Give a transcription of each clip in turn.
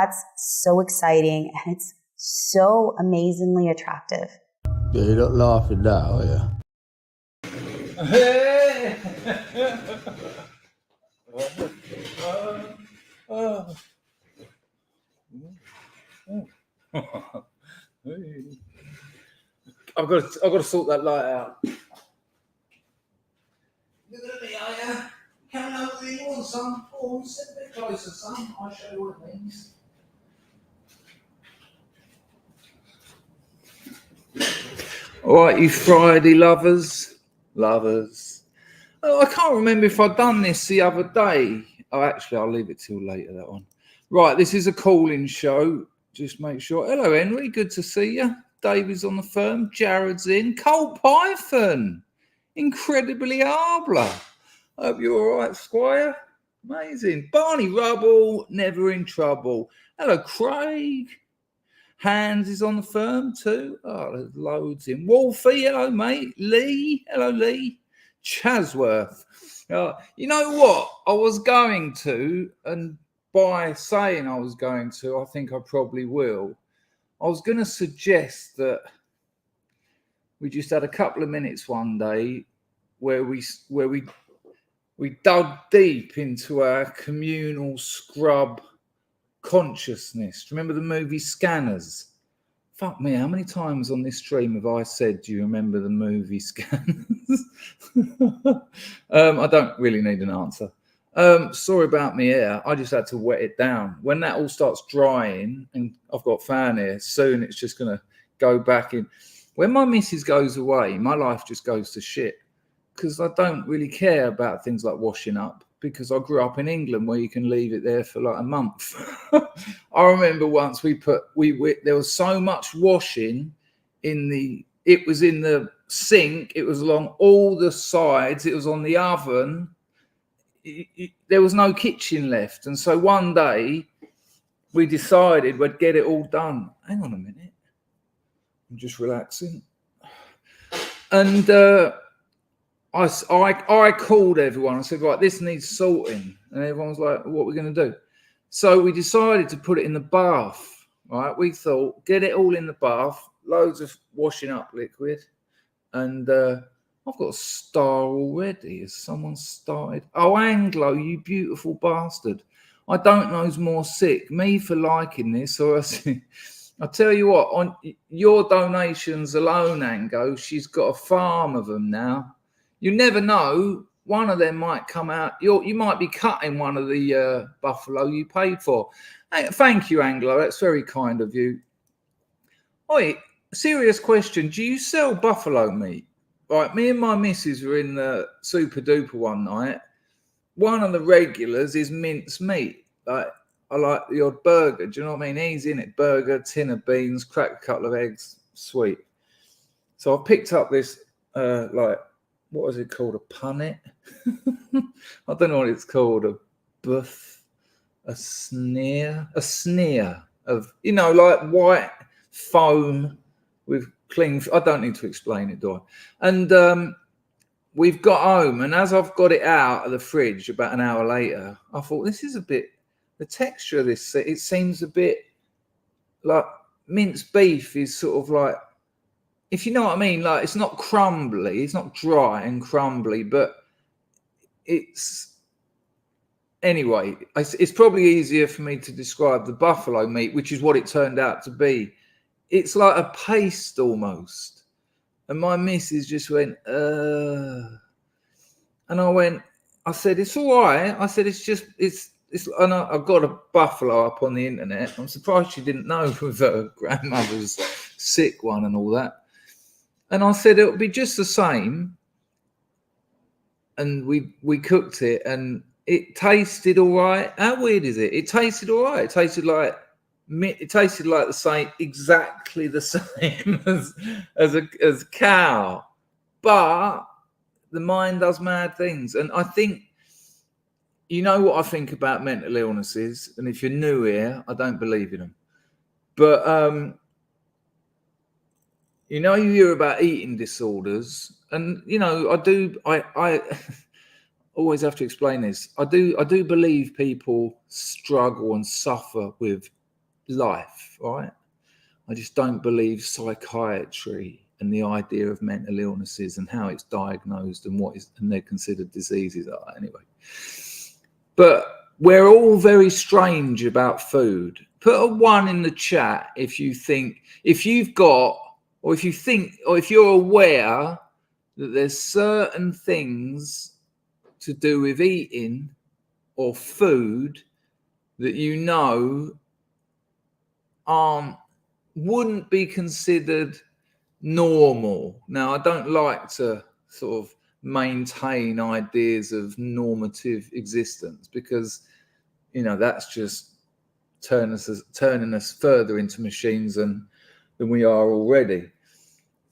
that's so exciting, and it's so amazingly attractive. Yeah, you're not laughing now, are you? I've got to sort that light out. Look at me, are you? Coming over the lawn, son. Oh, sit a bit closer, son. I'll show you what it means. All right, you Friday lovers. Oh, I can't remember if I'd done this the other day. Oh, actually, I'll leave it till later, that one. Right, this is a call-in show. Just make sure. Hello, Henry. Good to see you. David's on the firm. Jared's in. Cold Python. Incredibly Arbler. Hope you're all right, Squire. Amazing. Barney Rubble. Never in trouble. Hello, Craig. Hans is on the firm too. Oh, there's loads in. Wolfie. Hello, mate. Lee. Hello, Lee. Chasworth. You know what? I was going to, and by saying I was going to, I think I probably will. I was going to suggest that we just had a couple of minutes one day where we dug deep into our communal scrub consciousness. Do you remember the movie Scanners? Fuck me, how many times on this stream have I said, do you remember the movie Scanners? I don't really need an answer. Sorry about me hair. I just had to wet it down. When that all starts drying, and I've got fan hair, soon it's just going to go back in. When my missus goes away, my life just goes to shit because I don't really care about things like washing up because I grew up in England where you can leave it there for like a month. I remember once there was so much washing it was in the sink, it was along all the sides, it was on the oven. There was no kitchen left. And so one day we decided we'd get it all done. Hang on a minute. I'm just relaxing. And I called everyone. I said, right, this needs sorting. And everyone was like, what are we going to do? So we decided to put it in the bath. Right? We thought, get it all in the bath, loads of washing up liquid. And I've got a star already. Has someone started? Oh, Anglo, you beautiful bastard. I don't know who's more sick, me for liking this, or I'll tell you what, on your donations alone, Ango, she's got a farm of them now. You never know. One of them might come out. You might be cutting one of the buffalo you paid for. Hey, thank you, Anglo. That's very kind of you. Oi, serious question. Do you sell buffalo meat? Right, me and my missus were in the Super Duper one night. One of the regulars is mince meat. Like, I like the odd burger. Do you know what I mean? He's in it. Burger, tin of beans, crack a couple of eggs. Sweet. So I picked up this, what was it called? A punnet? I don't know what it's called. A buff, a sneer of, like white foam with clean. I don't need to explain it, do I? And we've got home, and as I've got it out of the fridge about an hour later, I thought, this is a bit, the texture of this, it seems a bit like minced beef is sort of like, if you know what I mean, like it's not crumbly, it's not dry and crumbly, but it's, anyway, it's probably easier for me to describe the buffalo meat, which is what it turned out to be. It's like a paste almost. And my missus just went, And I said, it's all right. I said, and I've got a buffalo up on the internet. I'm surprised she didn't know with her grandmother's sick one and all that. And I said, it'll be just the same. And we cooked it and it tasted all right. How weird is it? It tasted all right. It tasted like the same, exactly the same as cow. But the mind does mad things. And I think, you know what I think about mental illnesses, and if you're new here, I don't believe in them. But you hear about eating disorders, and I always have to explain this. I do believe people struggle and suffer with life, right? I just don't believe psychiatry and the idea of mental illnesses and how it's diagnosed and and they're considered diseases are anyway. But we're all very strange about food. Put a 1 in the chat if you think, if you've got, or if you think, or if you're aware that there's certain things to do with eating or food that you know wouldn't be considered normal. Now, I don't like to sort of maintain ideas of normative existence because, you know, that's just turning us further into machines than we are already.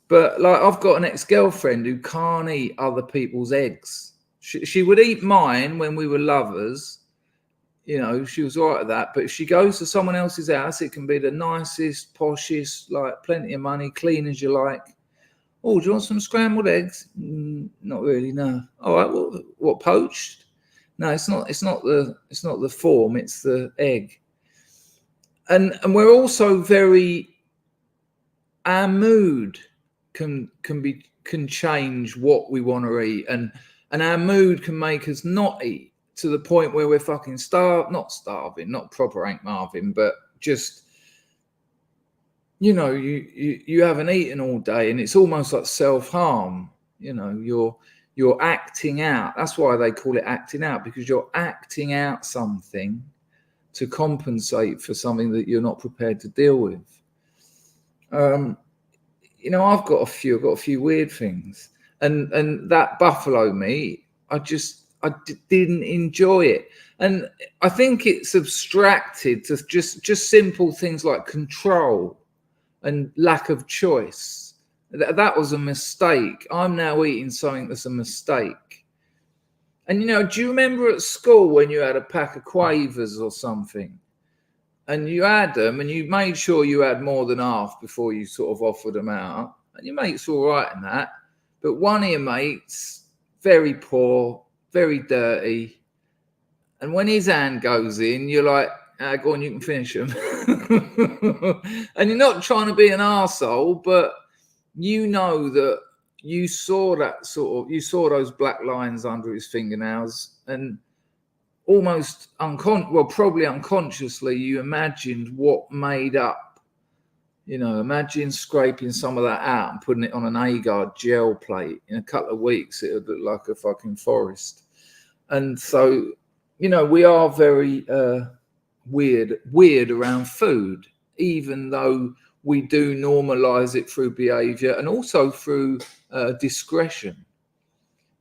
But like, I've got an ex-girlfriend who can't eat other people's eggs. She would eat mine when we were lovers. You know, she was all right at that. But if she goes to someone else's house, it can be the nicest, poshest, like plenty of money, clean as you like. Oh, do you want some scrambled eggs? Not really, no. All right, what poached? No, it's not the form, it's the egg. And we're also very, our mood can change what we want to eat, and our mood can make us not eat to the point where we're fucking not starving, not proper Ain't Marvin, but just, you know, you haven't eaten all day and it's almost like self-harm. You know, you're acting out. That's why they call it acting out, because you're acting out something to compensate for something that you're not prepared to deal with. You know, I've got a few weird things, and that buffalo meat, I didn't enjoy it. And I think it's abstracted to just simple things like control and lack of choice. That was a mistake. I'm now eating something that's a mistake. And, you know, do you remember at school when you had a pack of Quavers or something and you had them and you made sure you had more than half before you sort of offered them out? And your mate's all right in that. But one of your mates, very poor, very dirty. And when his hand goes in, you're like, go on, you can finish them. And you're not trying to be an arsehole, but you know that you saw those black lines under his fingernails, and almost probably unconsciously, you imagined what made up. You know, imagine scraping some of that out and putting it on an agar gel plate. In a couple of weeks, it would look like a fucking forest. And so, you know, we are very weird around food, even though we do normalize it through behavior and also through discretion.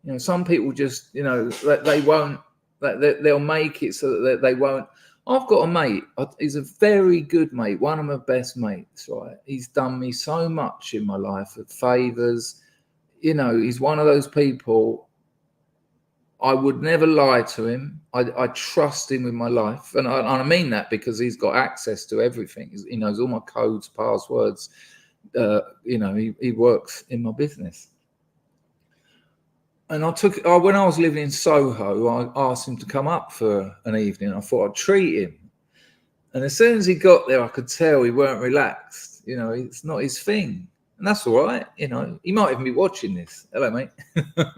You know, some people just, you know, they won't, they'll make it so that they won't. I've got a mate, he's a very good mate, one of my best mates, right? He's done me so much in my life, favors. You know, he's one of those people, I would never lie to him. I trust him with my life. And I mean that because he's got access to everything. He knows all my codes, passwords. You know, he works in my business. And when I was living in Soho, I asked him to come up for an evening. I thought I'd treat him. And as soon as he got there, I could tell he weren't relaxed. You know, it's not his thing. And that's all right. You know, he might even be watching this. Hello, mate.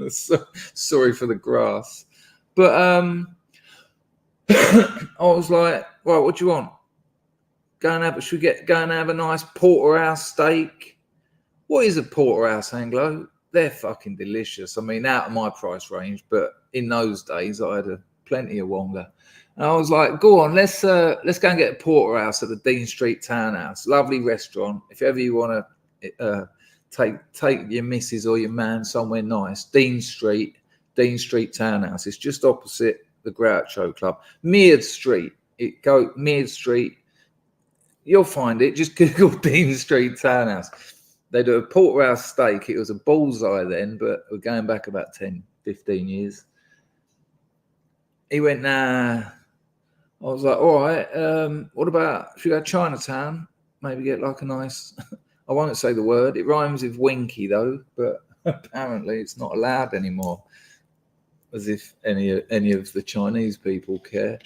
Sorry for the grass. But I was like, well, what do you want? Should we go and have a nice porterhouse steak? What is a porterhouse, Anglo? They're fucking delicious. I mean, out of my price range, but in those days I had plenty of Wonga. And I was like, go on, let's go and get a porterhouse at the Dean Street Townhouse. Lovely restaurant. If ever you want to take your missus or your man somewhere nice, Dean Street Townhouse. It's just opposite the Groucho Club. Mead Street. Mead Street. You'll find it. Just Google Dean Street Townhouse. They do a porterhouse steak. It was a bullseye then, but we're going back about 10, 15 years. He went, nah. I was like, all right, what about if you go to Chinatown? Maybe get like a nice, I won't say the word. It rhymes with winky though, but apparently it's not allowed anymore. As if any of the Chinese people care.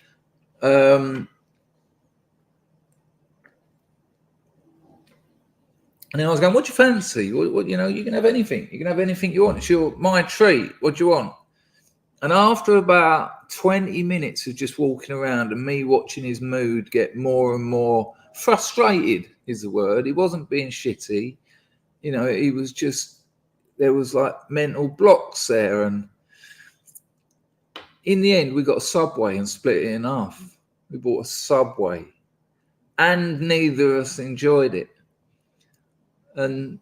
And then I was going, what do you fancy? What you know, you can have anything. You can have anything you want. It's my treat. What do you want? And after about 20 minutes of just walking around and me watching his mood get more and more frustrated is the word. He wasn't being shitty. You know, he was just, there was like mental blocks there. And in the end, we got a Subway and split it in half. We bought a Subway and neither of us enjoyed it. And,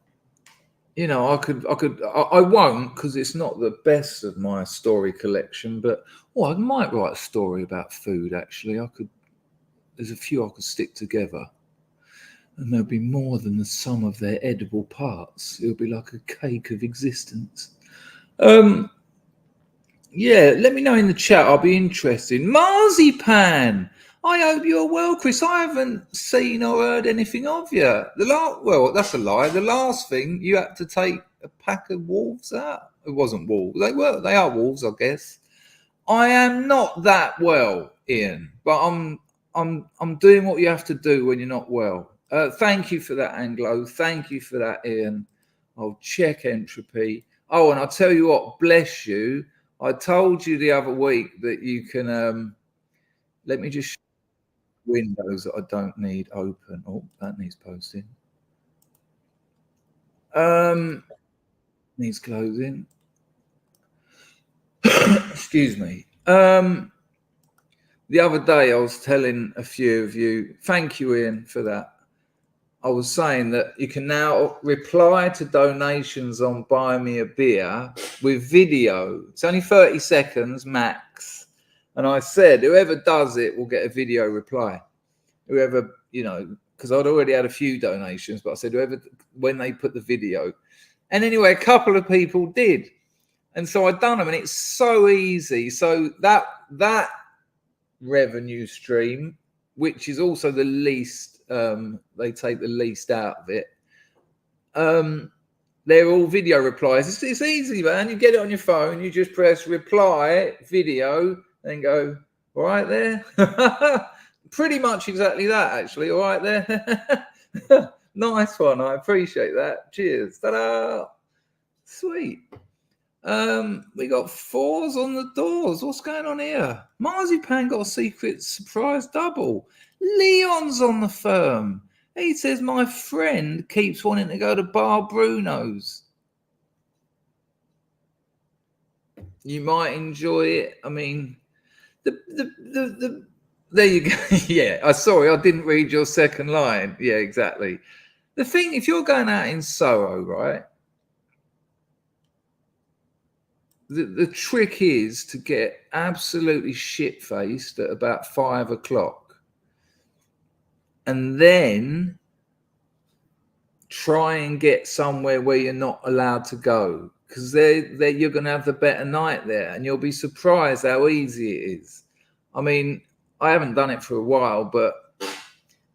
you know, I won't, because it's not the best of my story collection, but I might write a story about food, actually. There's a few I could stick together, and there'll be more than the sum of their edible parts. It'll be like a cake of existence. Yeah, let me know in the chat. I'll be interested. Marzipan! I hope you're well, Chris. I haven't seen or heard anything of you. Well, that's a lie. The last thing, you had to take a pack of wolves out. It wasn't wolves. They are wolves, I guess. I am not that well, Ian, but I'm doing what you have to do when you're not well. Thank you for that, Anglo. Thank you for that, Ian. I'll check entropy. Oh, and I'll tell you what, bless you. I told you the other week that you can, let me just show windows that I don't need open. Oh, that needs posting. Needs closing. Excuse me. The other day I was telling a few of you, thank you, Ian, for that. I was saying that you can now reply to donations on Buy Me a Beer with video. It's only 30 seconds max. And I said, whoever does it will get a video reply. Whoever, you know, because I'd already had a few donations, but I said, whoever, when they put the video. And anyway, a couple of people did. And so I'd done them, and it's so easy. So that revenue stream, which is also the least, they take the least out of it. They're all video replies. It's easy, man. You get it on your phone. You just press reply, video, and go, all right there. Pretty much exactly that, actually. All right there. Nice one. I appreciate that. Cheers. Ta-da. Sweet. We got 4s on the doors. What's going on here? Marzipan got a secret surprise double. Leon's on the firm. He says my friend keeps wanting to go to Bar Bruno's. You might enjoy it. I mean, there you go. Yeah, sorry, I didn't read your second line. Yeah, exactly. The thing, if you're going out in Soho, right? The trick is to get absolutely shit-faced at about 5 o'clock. And then try and get somewhere where you're not allowed to go, because you're going to have the better night there, and you'll be surprised how easy it is. I mean, I haven't done it for a while, but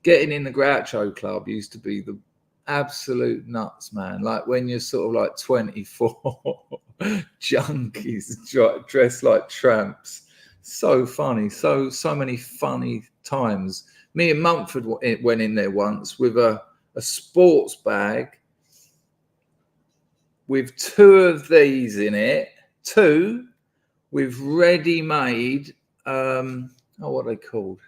getting in the Groucho Club used to be the absolute nuts, man. Like when you're sort of like 24 junkies dressed like tramps. So funny. So many funny times. Me and Mumford went in there once with a sports bag with 2 of these in it, 2 with ready-made, what are they called?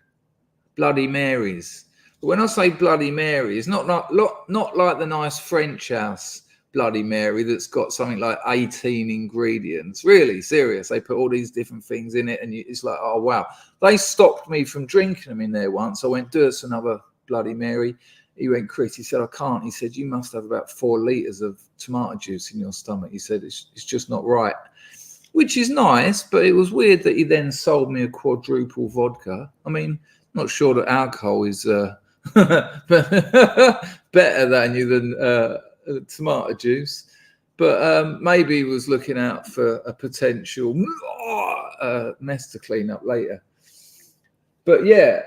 Bloody Marys. But when I say Bloody Mary, it's not like the nice French house Bloody Mary that's got something like 18 ingredients. Really serious. They put all these different things in it, and it's like, oh wow. They stopped me from drinking them in there once. I went, do us another Bloody Mary. He went, Chris, he said, I can't. He said, you must have about 4 litres of tomato juice in your stomach. He said, it's just not right. Which is nice, but it was weird that he then sold me a quadruple vodka. I mean, not sure that alcohol is better than you than tomato juice, but maybe he was looking out for a potential mess to clean up later. But yeah,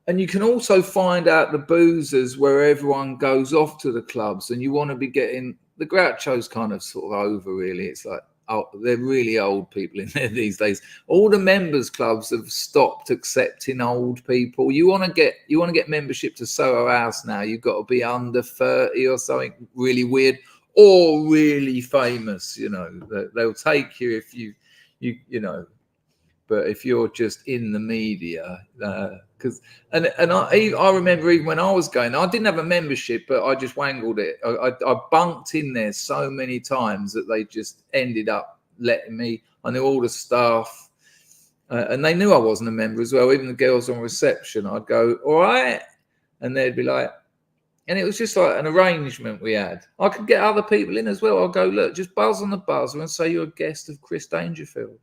and you can also find out the boozers where everyone goes off to the clubs, and you want to be getting the Groucho's kind of sort of over, really. It's like they're really old people in there these days. All the members clubs have stopped accepting old people. You want to get membership to Soho House now, you've got to be under 30 or something really weird, or really famous. You know, they'll take you if you know. But if you're just in the media, because I remember even when I was going, I didn't have a membership, but I just wangled it. I bunked in there so many times that they just ended up letting me. I knew all the staff, and they knew I wasn't a member as well. Even the girls on reception, I'd go, all right, and they'd be like, and it was just like an arrangement we had. I could get other people in as well. I'd go, look, just buzz on the buzzer and say you're a guest of Chris Dangerfield.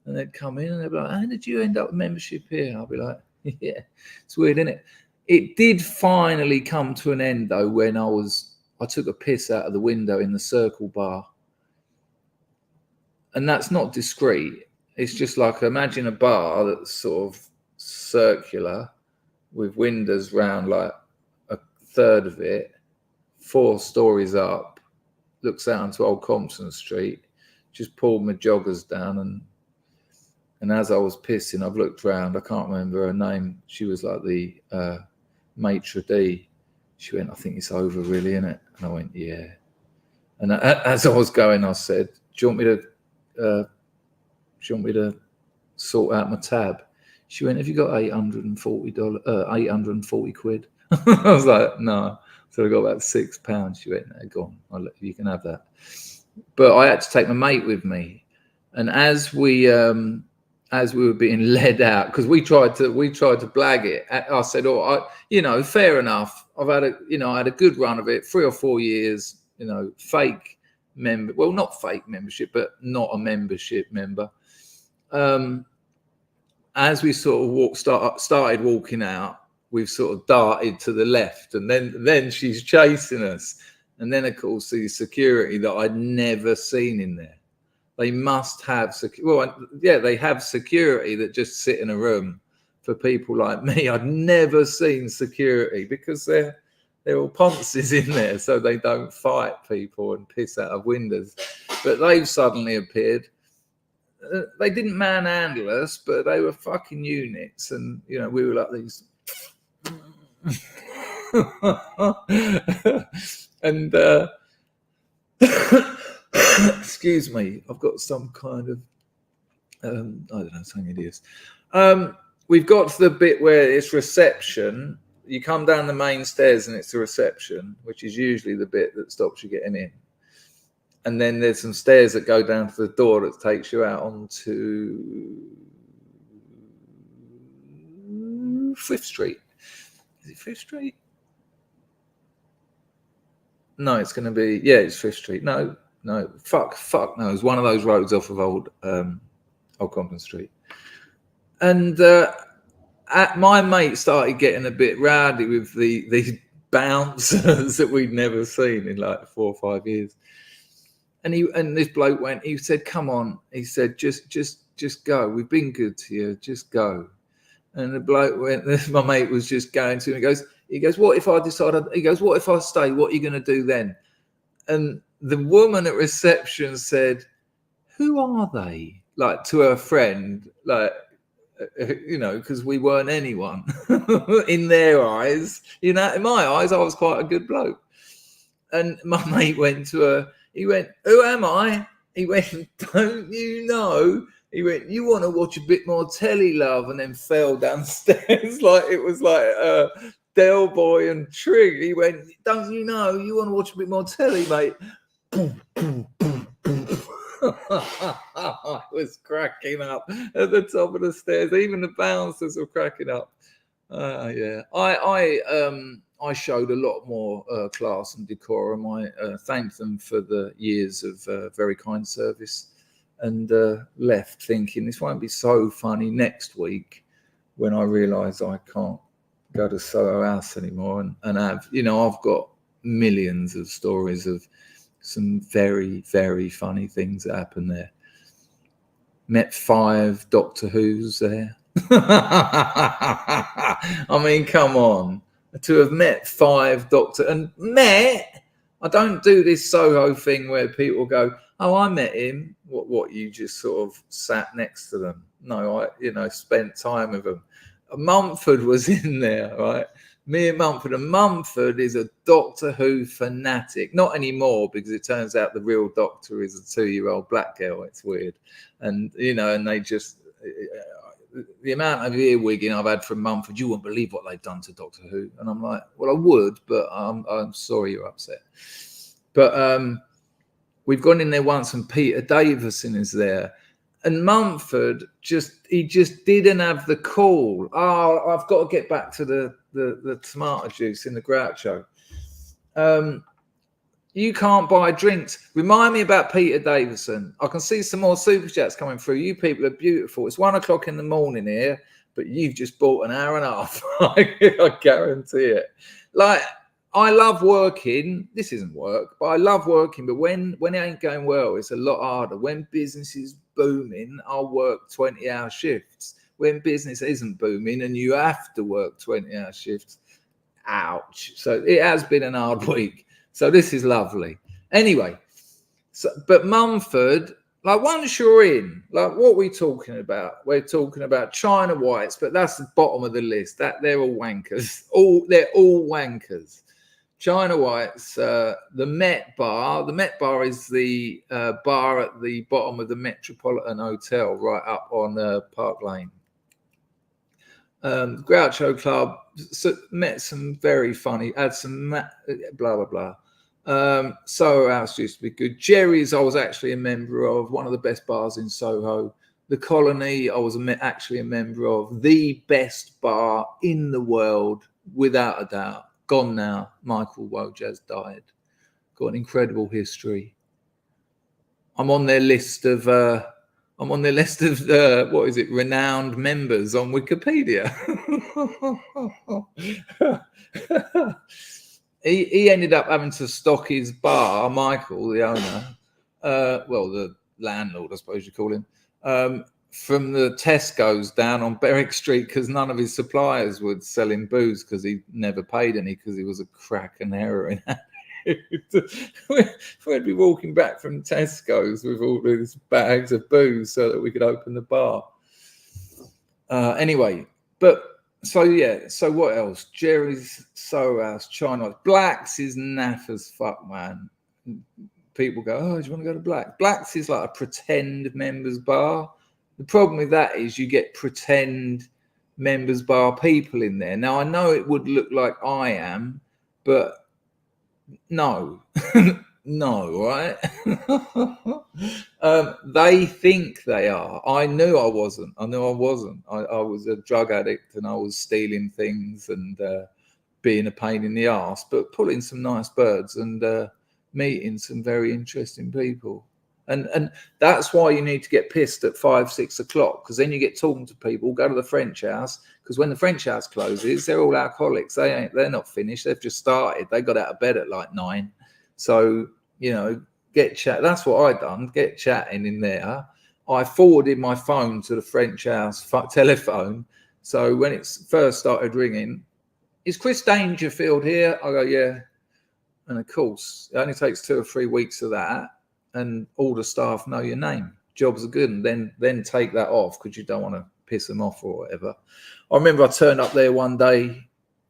And they'd come in and they'd be like, how did you end up with membership here? I'll be like, yeah, it's weird, isn't it? It did finally come to an end, though, when I took a piss out of the window in the Circle Bar. And that's not discreet. It's just like, imagine a bar that's sort of circular with windows round like a third of it, 4 stories up, looks out onto Old Compton Street. Just pulled my joggers down and as I was pissing, I've looked around. I can't remember her name. She was like the maitre d'. She went, I think it's over, really, innit? And I went, yeah. And as I was going, I said, do you want me to sort out my tab? She went, have you got $840 quid? I was like, no. So I got about £6. She went, no, go on, you can have that. But I had to take my mate with me. And as we were being led out, because we tried to blag it, I said, fair enough. I had a good run of it, 3 or 4 years, fake member. Well, not fake membership, but not a membership member. As we sort of started walking out, we've sort of darted to the left, and then she's chasing us. And then, of course, the security that I'd never seen in there. They must have they have security that just sit in a room for people like me. I'd never seen security because they're all ponces in there, so they don't fight people and piss out of windows. But they've suddenly appeared. They didn't manhandle us, but they were fucking units, and we were like these. And excuse me, I've got some kind of I don't know, something it is. We've got to the bit where it's reception. You come down the main stairs and it's the reception, which is usually the bit that stops you getting in. And then there's some stairs that go down to the door that takes you out onto 5th Street. Is it 5th Street? No, it's going to be, it's 5th Street. No, fuck no. It's one of those roads off of Old Compton Street. And my mate started getting a bit rowdy with these bouncers that we'd never seen in like 4 or 5 years. And this bloke went, he said, come on. He said, just go. We've been good to you. Just go. And the bloke went, my mate was just going to him. He goes, what if I decided, he goes, what if I stay? What are you going to do then? And the woman at reception said, who are they? Like to her friend, like, because we weren't anyone in their eyes. In my eyes, I was quite a good bloke. And my mate went to her, he went, who am I? He went, don't you know? He went, you want to watch a bit more telly, love? And then fell downstairs like it was like Del Boy and Trig. He went, don't you know? You want to watch a bit more telly, mate? Boom, boom, boom, boom. I was cracking up at the top of the stairs. Even the bouncers were cracking up. Yeah, I showed a lot more class and decorum. I thanked them for the years of very kind service, and left thinking this won't be so funny next week when I realise I can't go to Soho House anymore and have, I've got millions of stories of some very, very funny things that happened there. Met 5 Doctor Who's there. I mean, come on. To have met 5 Doctor and met I don't do this Soho thing where people go, "Oh, I met him." What you just sort of sat next to them? No, I spent time with them. Mumford was in there, right? Me and Mumford. And Mumford is a Doctor Who fanatic. Not anymore, because it turns out the real Doctor is a 2-year-old black girl. It's weird, and and they just. The amount of earwigging I've had from Mumford, you wouldn't believe what they've done to Doctor Who. And I'm like, well, I would, but I'm sorry you're upset. But we've gone in there once, and Peter Davison is there. And Mumford just didn't have the call. Oh, I've got to get back to the tomato juice in the Groucho. You can't buy drinks. Remind me about Peter Davison. I can see some more super chats coming through. You people are beautiful. It's 1 o'clock in the morning here, but you've just bought an hour and a half. I guarantee it. Like, I love working. This isn't work, but I love working. But when it ain't going well, it's a lot harder. When business is booming, I'll work 20-hour shifts. When business isn't booming and you have to work 20-hour shifts, ouch. So it has been an hard week. So this is lovely. Anyway, but Mumford, like, once you're in, like, what are we talking about? We're talking about China Whites, but that's the bottom of the list. That they're all wankers. They're all wankers. China Whites, the Met Bar. The Met Bar is the bar at the bottom of the Metropolitan Hotel, right up on Park Lane. Groucho Club, met some very funny, had some blah blah blah. Soho House used to be good. Jerry's, I was actually a member of, one of the best bars in Soho. The Colony, I was actually a member of. The best bar in the world, without a doubt. Gone now. Michael Wojaz died. Got an incredible history. I'm on their list of what is it? Renowned members on Wikipedia. He ended up having to stock his bar, Michael, the owner, the landlord, I suppose you call him, from the Tesco's down on Berwick Street, because none of his suppliers would sell him booze because he never paid any, because he was a crack and heroin addict. We'd be walking back from Tesco's with all these bags of booze so that we could open the bar. Anyway, but so yeah, so what else? Jerry's, Soho House, China. Black's is naff as fuck, man. People go, oh, do you want to go to Black? Black's is like a pretend members bar. The problem with that is you get pretend members bar people in there. Now, I know it would look like I am, but no, no, right? They think they are. I knew I wasn't. I was a drug addict, and I was stealing things and being a pain in the ass, but pulling some nice birds and meeting some very interesting people. And that's why you need to get pissed at 5, 6 o'clock, because then you get talking to people. Go to the French house, because when the French house closes, they're all alcoholics. They're not finished. They've just started. They got out of bed at like 9. So, get chat. That's what I done. Get chatting in there. I forwarded my phone to the French house telephone. So when it first started ringing, is Chris Dangerfield here? I go, yeah. And of course, it only takes 2 or 3 weeks of that, and all the staff know your name. Jobs are good, and then take that off because you don't want to piss them off or whatever. I remember I turned up there one day,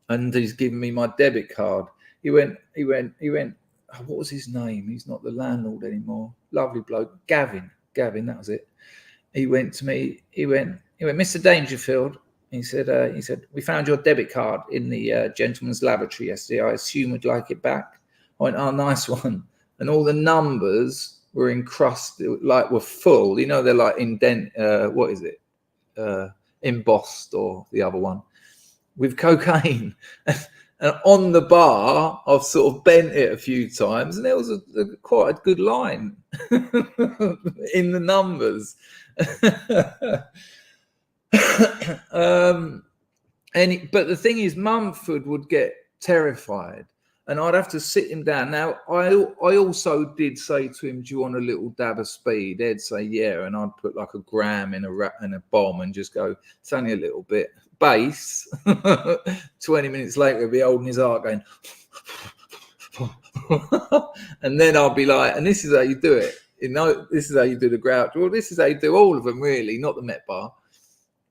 and he's giving me my debit card. He went. Oh, what was his name? He's not the landlord anymore. Lovely bloke, Gavin, that was it. He went to me. He went, Mr. Dangerfield. He said, we found your debit card in the gentleman's lavatory yesterday. I assume we'd like it back. I went, oh, nice one. And all the numbers were encrusted, like were full. They're like embossed, or the other one, with cocaine. And on the bar, I've sort of bent it a few times, and there was quite a good line in the numbers. But the thing is, Mumford would get terrified, and I'd have to sit him down. Now, I also did say to him, do you want a little dab of speed? They'd say, yeah, and I'd put like a gram in a bomb and just go, it's only a little bit. Base. 20 minutes later, he'd be holding his heart going, And then I'll be like, and this is how you do it. You know, this is how you do the grouch. Well, this is how you do all of them, really, not the Met Bar.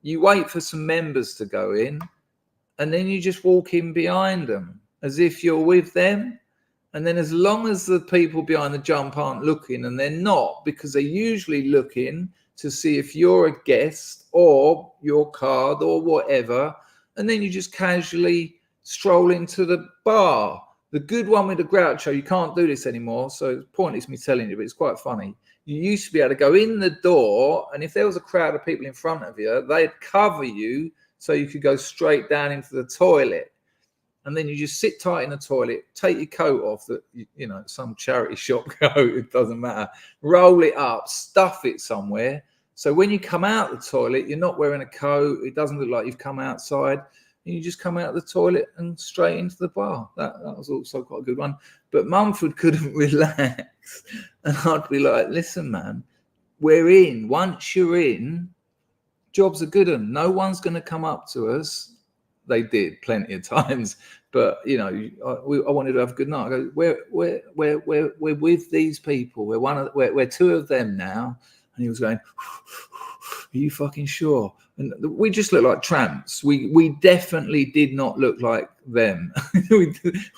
You wait for some members to go in, and then you just walk in behind them as if you're with them. And then as long as the people behind the jump aren't looking, and they're not, because they're usually looking to see if you're a guest or your card or whatever, and then you just casually stroll into the bar. The good one with the Groucho, you can't do this anymore, so it's pointless me telling you, but it's quite funny. You used to be able to go in the door, and if there was a crowd of people in front of you, they'd cover you so you could go straight down into the toilet. And then you just sit tight in the toilet, take your coat off, that you know, some charity shop coat, it doesn't matter, roll it up, stuff it somewhere. So when you come out the toilet, you're not wearing a coat, it doesn't look like you've come outside, and you just come out of the toilet and straight into the bar. That was also quite a good one. But Mumford couldn't relax. And I'd be like, listen, man, we're in. Once you're in, job's a good one. No one's going to come up to us. They did plenty of times, but you know, I wanted to have a good night. I go, we're with these people. We're two of them now. And he was going, are you fucking sure? And we just look like tramps. We definitely did not look like them.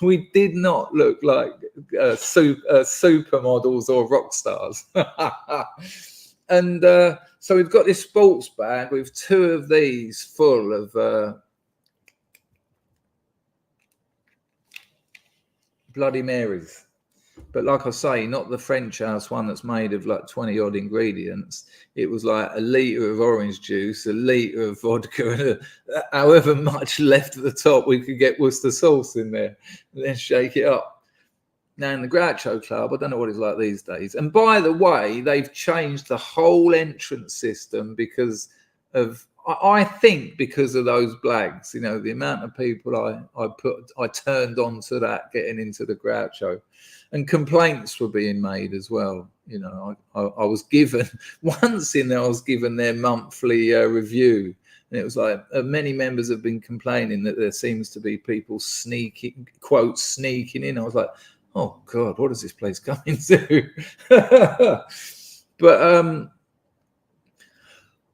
we did not look like supermodels or rock stars. And so we've got this sports bag with two of these full of Bloody Marys. But like I say, not the French house one that's made of like 20 odd ingredients. It was like a litre of orange juice, a litre of vodka, and however much left at the top we could get Worcester sauce in there, and then shake it up. Now in the Groucho Club, I don't know what it's like these days. And by the way, they've changed the whole entrance system because of, I think because of those blags, you know, the amount of people I turned on to that getting into the Groucho, and complaints were being made as well. You know, I was given once in there, I was given their monthly review, and it was like many members have been complaining that there seems to be people sneaking in. I was like, oh God, what is this place coming to? But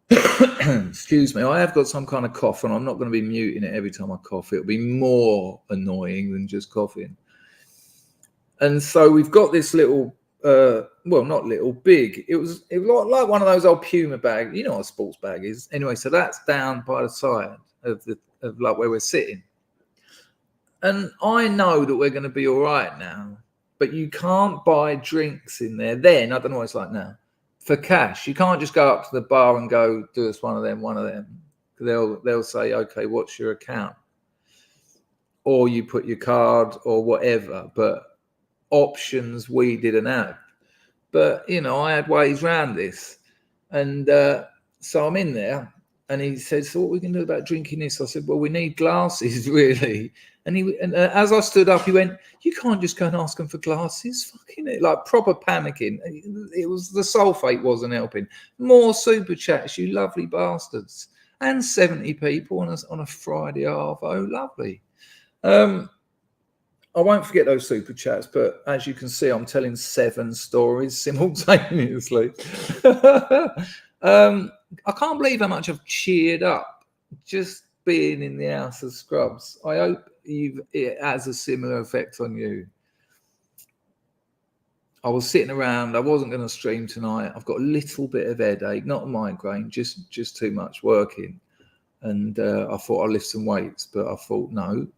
excuse me, I have got some kind of cough, and I'm not going to be muting it every time I cough. It'll be more annoying than just coughing. And so we've got this little, well, not little, big. It was like one of those old Puma bags. You know what a sports bag is, anyway. So that's down by the side of like where we're sitting. And I know that we're going to be all right now, but you can't buy drinks in there. Then I don't know what it's like now. For cash, you can't just go up to the bar and go, do us one of them. They'll say, okay, what's your account? Or you put your card or whatever. But options we didn't have. But you know, I had ways around this, and so I'm in there, and he said, so what are we can do about drinking this? I said, well, we need glasses, really. And as I stood up, he went, you can't just go and ask them for glasses. Fucking it, like proper panicking. It was the sulfate wasn't helping. More super chats, you lovely bastards. And 70 people on a Friday arvo, lovely. I won't forget those super chats, but as you can see, I'm telling 7 stories simultaneously. I can't believe how much I've cheered up just being in the House of Scrubs. I hope it has a similar effect on you. I was sitting around. I wasn't going to stream tonight. I've got a little bit of headache, not a migraine, just too much working. And I thought I'd lift some weights, but I thought, no.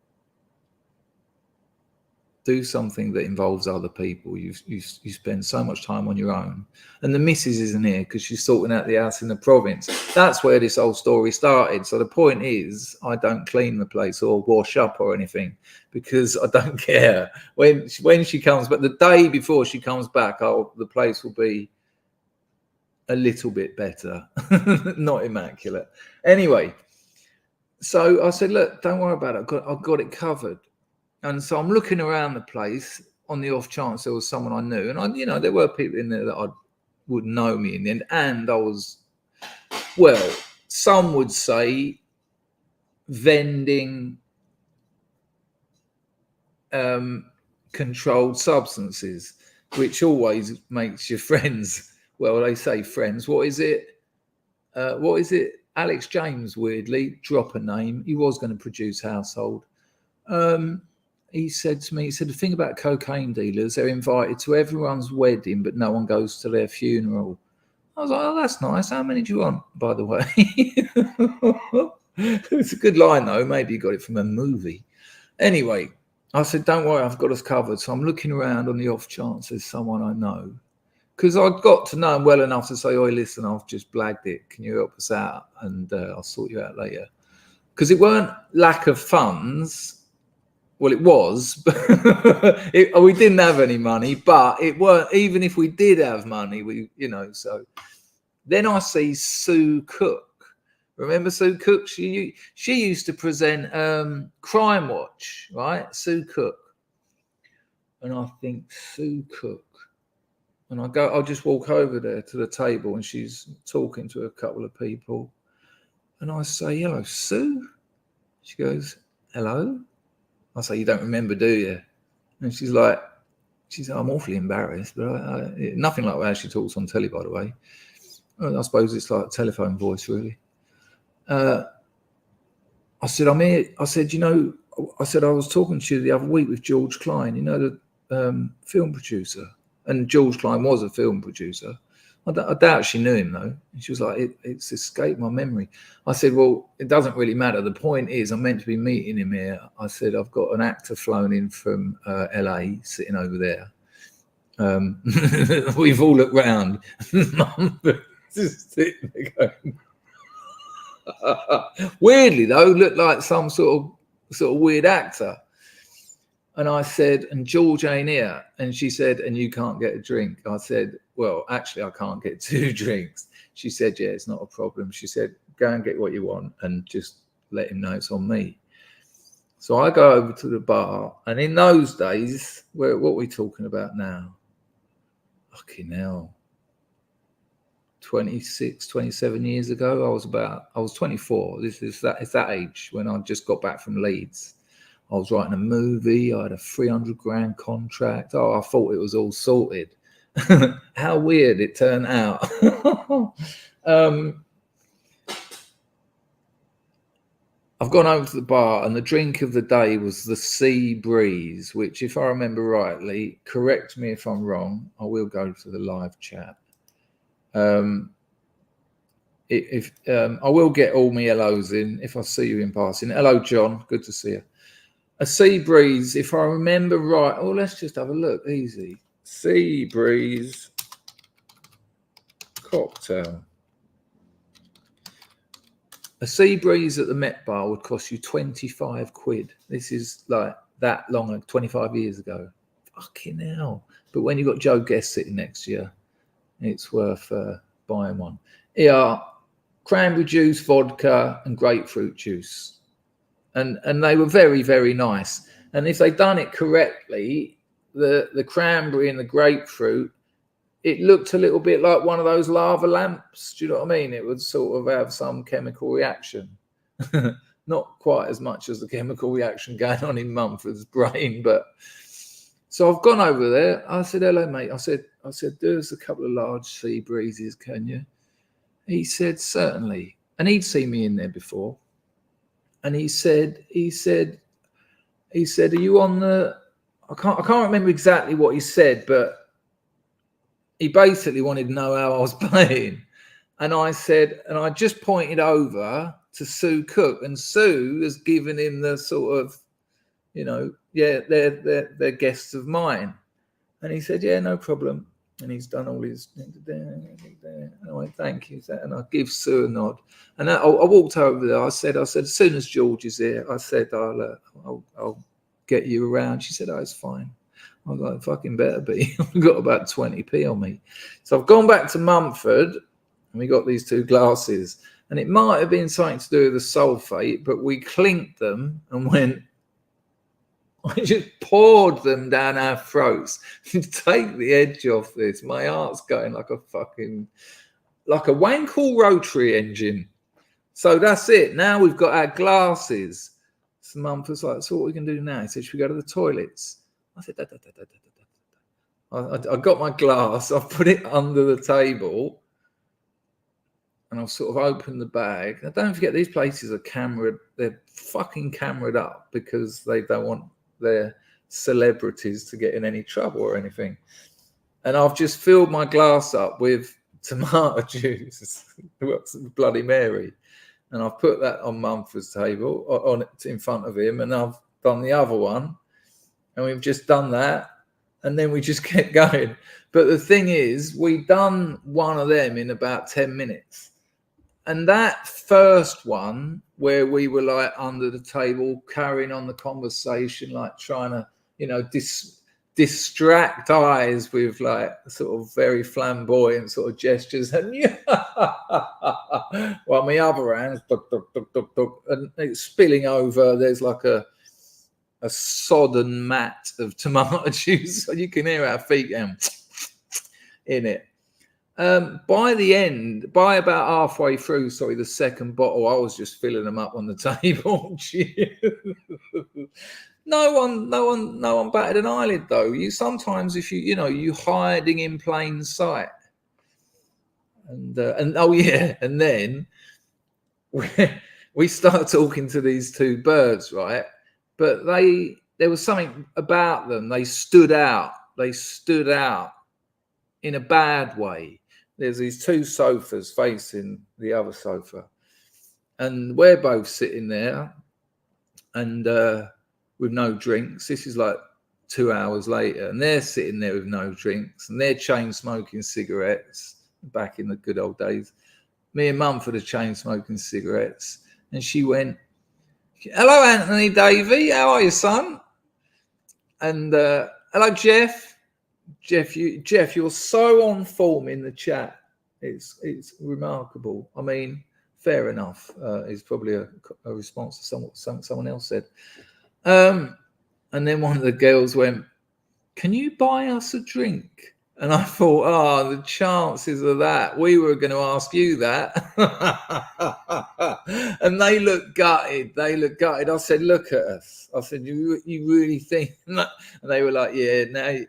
Do something that involves other people. You spend so much time on your own, and the missus isn't here because she's sorting out the house in the province. That's where this whole story started. So the point is, I don't clean the place or wash up or anything because I don't care when she comes. But the day before she comes back, the place will be a little bit better, not immaculate. Anyway, so I said, look, don't worry about it. I've got it covered. And so I'm looking around the place on the off chance there was someone I knew. And there were people in there that would know me in the end. And I was, well, some would say vending controlled substances, which always makes your friends, well, they say friends. What is it? Alex James, weirdly, drop a name. He was going to produce Household. He said to me, he said, the thing about cocaine dealers, they're invited to everyone's wedding, but no one goes to their funeral. I was like, oh, that's nice. How many do you want, by the way? It's a good line, though. Maybe you got it from a movie. Anyway, I said, don't worry, I've got us covered. So I'm looking around on the off chance there's someone I know. Because I'd got to know him well enough to say, oh, listen, I've just blagged it. Can you help us out? And I'll sort you out later. Because it weren't lack of funds. Well, it was. But we didn't have any money. But it weren't, even if we did have money, so. Then I see Sue Cook. Remember Sue Cook? She used to present Crime Watch, right? Sue Cook. And I think, Sue Cook. And I'll just walk over there to the table and she's talking to a couple of people. And I say, hello, Sue? She goes, hello? I say, you don't remember, do you? And she's like, I'm awfully embarrassed, but nothing like how she talks on telly, by the way. I suppose it's like a telephone voice, really. I said, I'm here. I said, I was talking to you the other week with George Klein, the film producer. And George Klein was a film producer. I doubt she knew him, though. And she was like, it's escaped my memory. I said, well, it doesn't really matter. The point is, I'm meant to be meeting him here. I said, I've got an actor flown in from LA sitting over there. We've all looked round. Mum just sitting there going. Weirdly, though, looked like some sort of weird actor. And I said, and George ain't here. And she said, and you can't get a drink. I said, well, actually, I can't get 2 drinks. She said, yeah, it's not a problem. She said, go and get what you want and just let him know it's on me. So I go over to the bar. And in those days, what are we talking about now? Fucking hell. 26, 27 years ago, I was 24. It's that age when I just got back from Leeds. I was writing a movie. I had a 300 grand contract. Oh, I thought it was all sorted. How weird it turned out. I've gone over to the bar and the drink of the day was the Sea Breeze, which, if I remember rightly, correct me if I'm wrong, I will go to the live chat. I will get all my hellos in if I see you in passing. Hello, John. Good to see you. A Sea Breeze, if I remember right. Oh, let's just have a look. Easy. Sea Breeze cocktail. A Sea Breeze at the Met Bar would cost you 25 quid. This is like that long, 25 years ago. Fucking hell. But when you've got Joe Guest sitting next to you, it's worth buying one. Here, cranberry juice, vodka, and grapefruit juice. And they were very, very nice. And if they'd done it correctly, the cranberry and the grapefruit, it looked a little bit like one of those lava lamps. Do you know what I mean? It would sort of have some chemical reaction. Not quite as much as the chemical reaction going on in Mumford's brain. But so I've gone over there. I said, hello, mate. I said, do us a couple of large Sea Breezes, can you? He said, certainly. And he'd seen me in there before. And he said, are you on the, I can't remember exactly what he said, but he basically wanted to know how I was playing. And I said, and I just pointed over to Sue Cook, and Sue has given him the sort of, yeah, they're guests of mine. And he said, yeah, no problem. And he's done all his and I went, thank you. And I give Sue a nod. And I walked over there. I said, as soon as George is here, I said, I'll get you around. She said, oh, it's fine. I was like, fucking better be. I've got about 20p on me. So I've gone back to Mumford and we got these 2 glasses. And it might have been something to do with the sulfate, but we clinked them and went, I just poured them down our throats to take the edge off this. My heart's going like a Wankel rotary engine. So that's it. Now we've got our glasses. So Mum was like, so what are we going to do now? He said, should we go to the toilets? I said, I got my glass, I've put it under the table, and I've sort of opened the bag. Now, don't forget, these places are they're fucking cameraed up because they don't want their celebrities to get in any trouble or anything. And I've just filled my glass up with tomato juice, Bloody Mary. And I've put that on Mumford's table, in front of him, and I've done the other one. And we've just done that. And then we just kept going. But the thing is, we done one of them in about 10 minutes. And that first one, where we were like under the table, carrying on the conversation, like trying to, distract eyes with like sort of very flamboyant sort of gestures. And while my other hand's and it's spilling over, there's like a sodden mat of tomato juice. So you can hear our feet going in it. By about halfway through, the second bottle, I was just filling them up on the table. No one batted an eyelid though. You sometimes, if you hiding in plain sight, and then we start talking to these two birds, right? But there was something about them. They stood out. In a bad way. There's these two sofas facing the other sofa, and we're both sitting there, and with no drinks. This is like 2 hours later, and they're sitting there with no drinks, and they're chain smoking cigarettes. Back in the good old days, me and Mumford are chain smoking cigarettes, and she went, "Hello, Anthony Davey, how are you, son?" And hello, Jeff. Jeff, you're so on form in the chat. It's remarkable. I mean, fair enough. Is probably a response to someone else said. And then one of the girls went, "Can you buy us a drink?" And I thought, the chances of that. We were going to ask you that. And they looked gutted. I said, "Look at us." I said, you really think that? And they were like, "Yeah,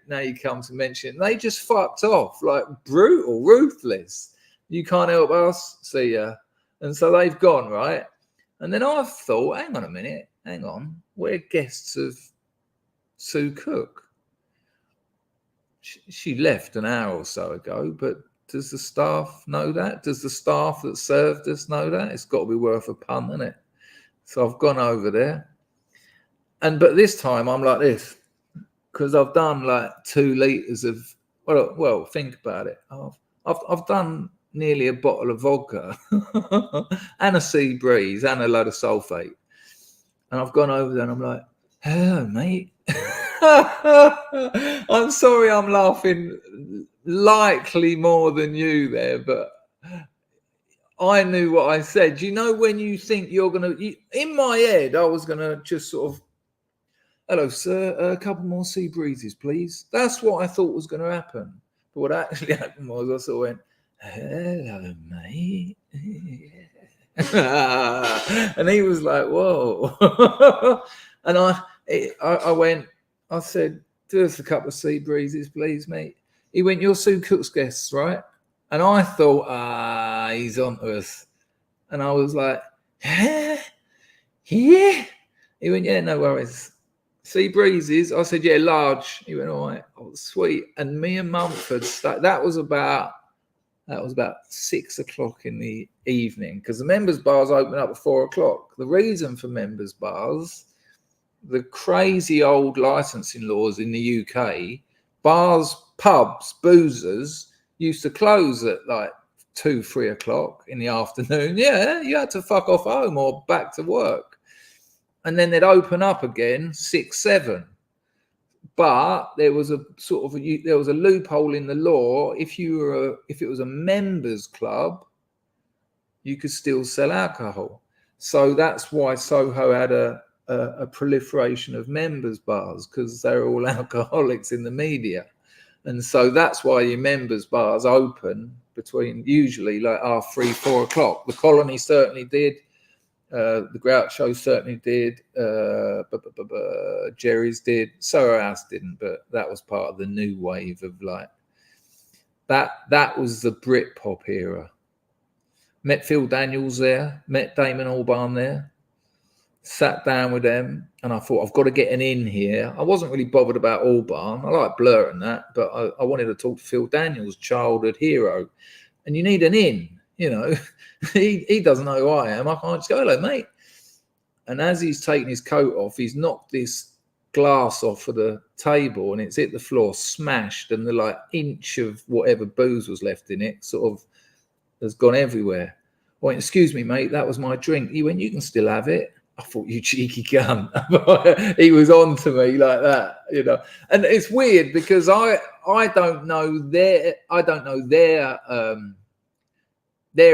now you come to mention it." They just fucked off, like brutal, ruthless. "You can't help us, see ya." And so they've gone, right? And then I thought, hang on. We're guests of Sue Cook. She left an hour or so ago, but does the staff know that? Does the staff that served us know that? It's got to be worth a punt, isn't it? So I've gone over there. But this time I'm like this, because I've done like 2 liters of, well, think about it. I've done nearly a bottle of vodka and a sea breeze and a load of sulfate. And I've gone over there and I'm like, "Hello, mate." I'm sorry I'm laughing likely more than you there, but I knew what I said. When you think you're going to... In my head, I was going to just sort of, "Hello, sir, a couple more sea breezes, please." That's what I thought was going to happen. But what actually happened was I sort of went, "Hello, mate." And he was like, "Whoa." And I went, I said, "Do us a couple of sea breezes, please, mate." He went, "You're Sue Cook's guests, right?" And I thought, he's on to us. And I was like, "Yeah." He went, "Yeah, no worries. Sea breezes?" I said, "Yeah, large." He went, "All right." Oh, sweet. And me and Mumford, that was about 6 o'clock in the evening, because the members bars open up at 4 o'clock. The reason for members bars, the crazy old licensing laws in the UK, bars, pubs, boozers used to close at like 2-3 o'clock in the afternoon. Yeah, you had to fuck off home or back to work. And then they'd open up again 6-7. But there was a loophole in the law. If it was a members club, you could still sell alcohol. So that's why Soho had a proliferation of members bars, because they're all alcoholics in the media. And so that's why your members bars open between usually like 3-4 o'clock. The Colony certainly did. The Groucho certainly did. Jerry's did. Soho House didn't, but that was part of the new wave of like that was the Britpop era. Met Phil Daniels there, met Damon Albarn there, sat down with them, and I thought, I've got to get an in here. I wasn't really bothered about Albarn. I like Blur and that, but I wanted to talk to Phil Daniels, childhood hero. And you need an in, you know. he doesn't know who I am. I can't just go, hello, mate. And as he's taking his coat off, he's knocked this glass off of the table and it's hit the floor, smashed, and the like inch of whatever booze was left in it sort of has gone everywhere. I went, excuse me, mate, that was my drink. He went, you can still have it. I thought, you cheeky cunt. He was on to me like that, you know. And it's weird because I don't know their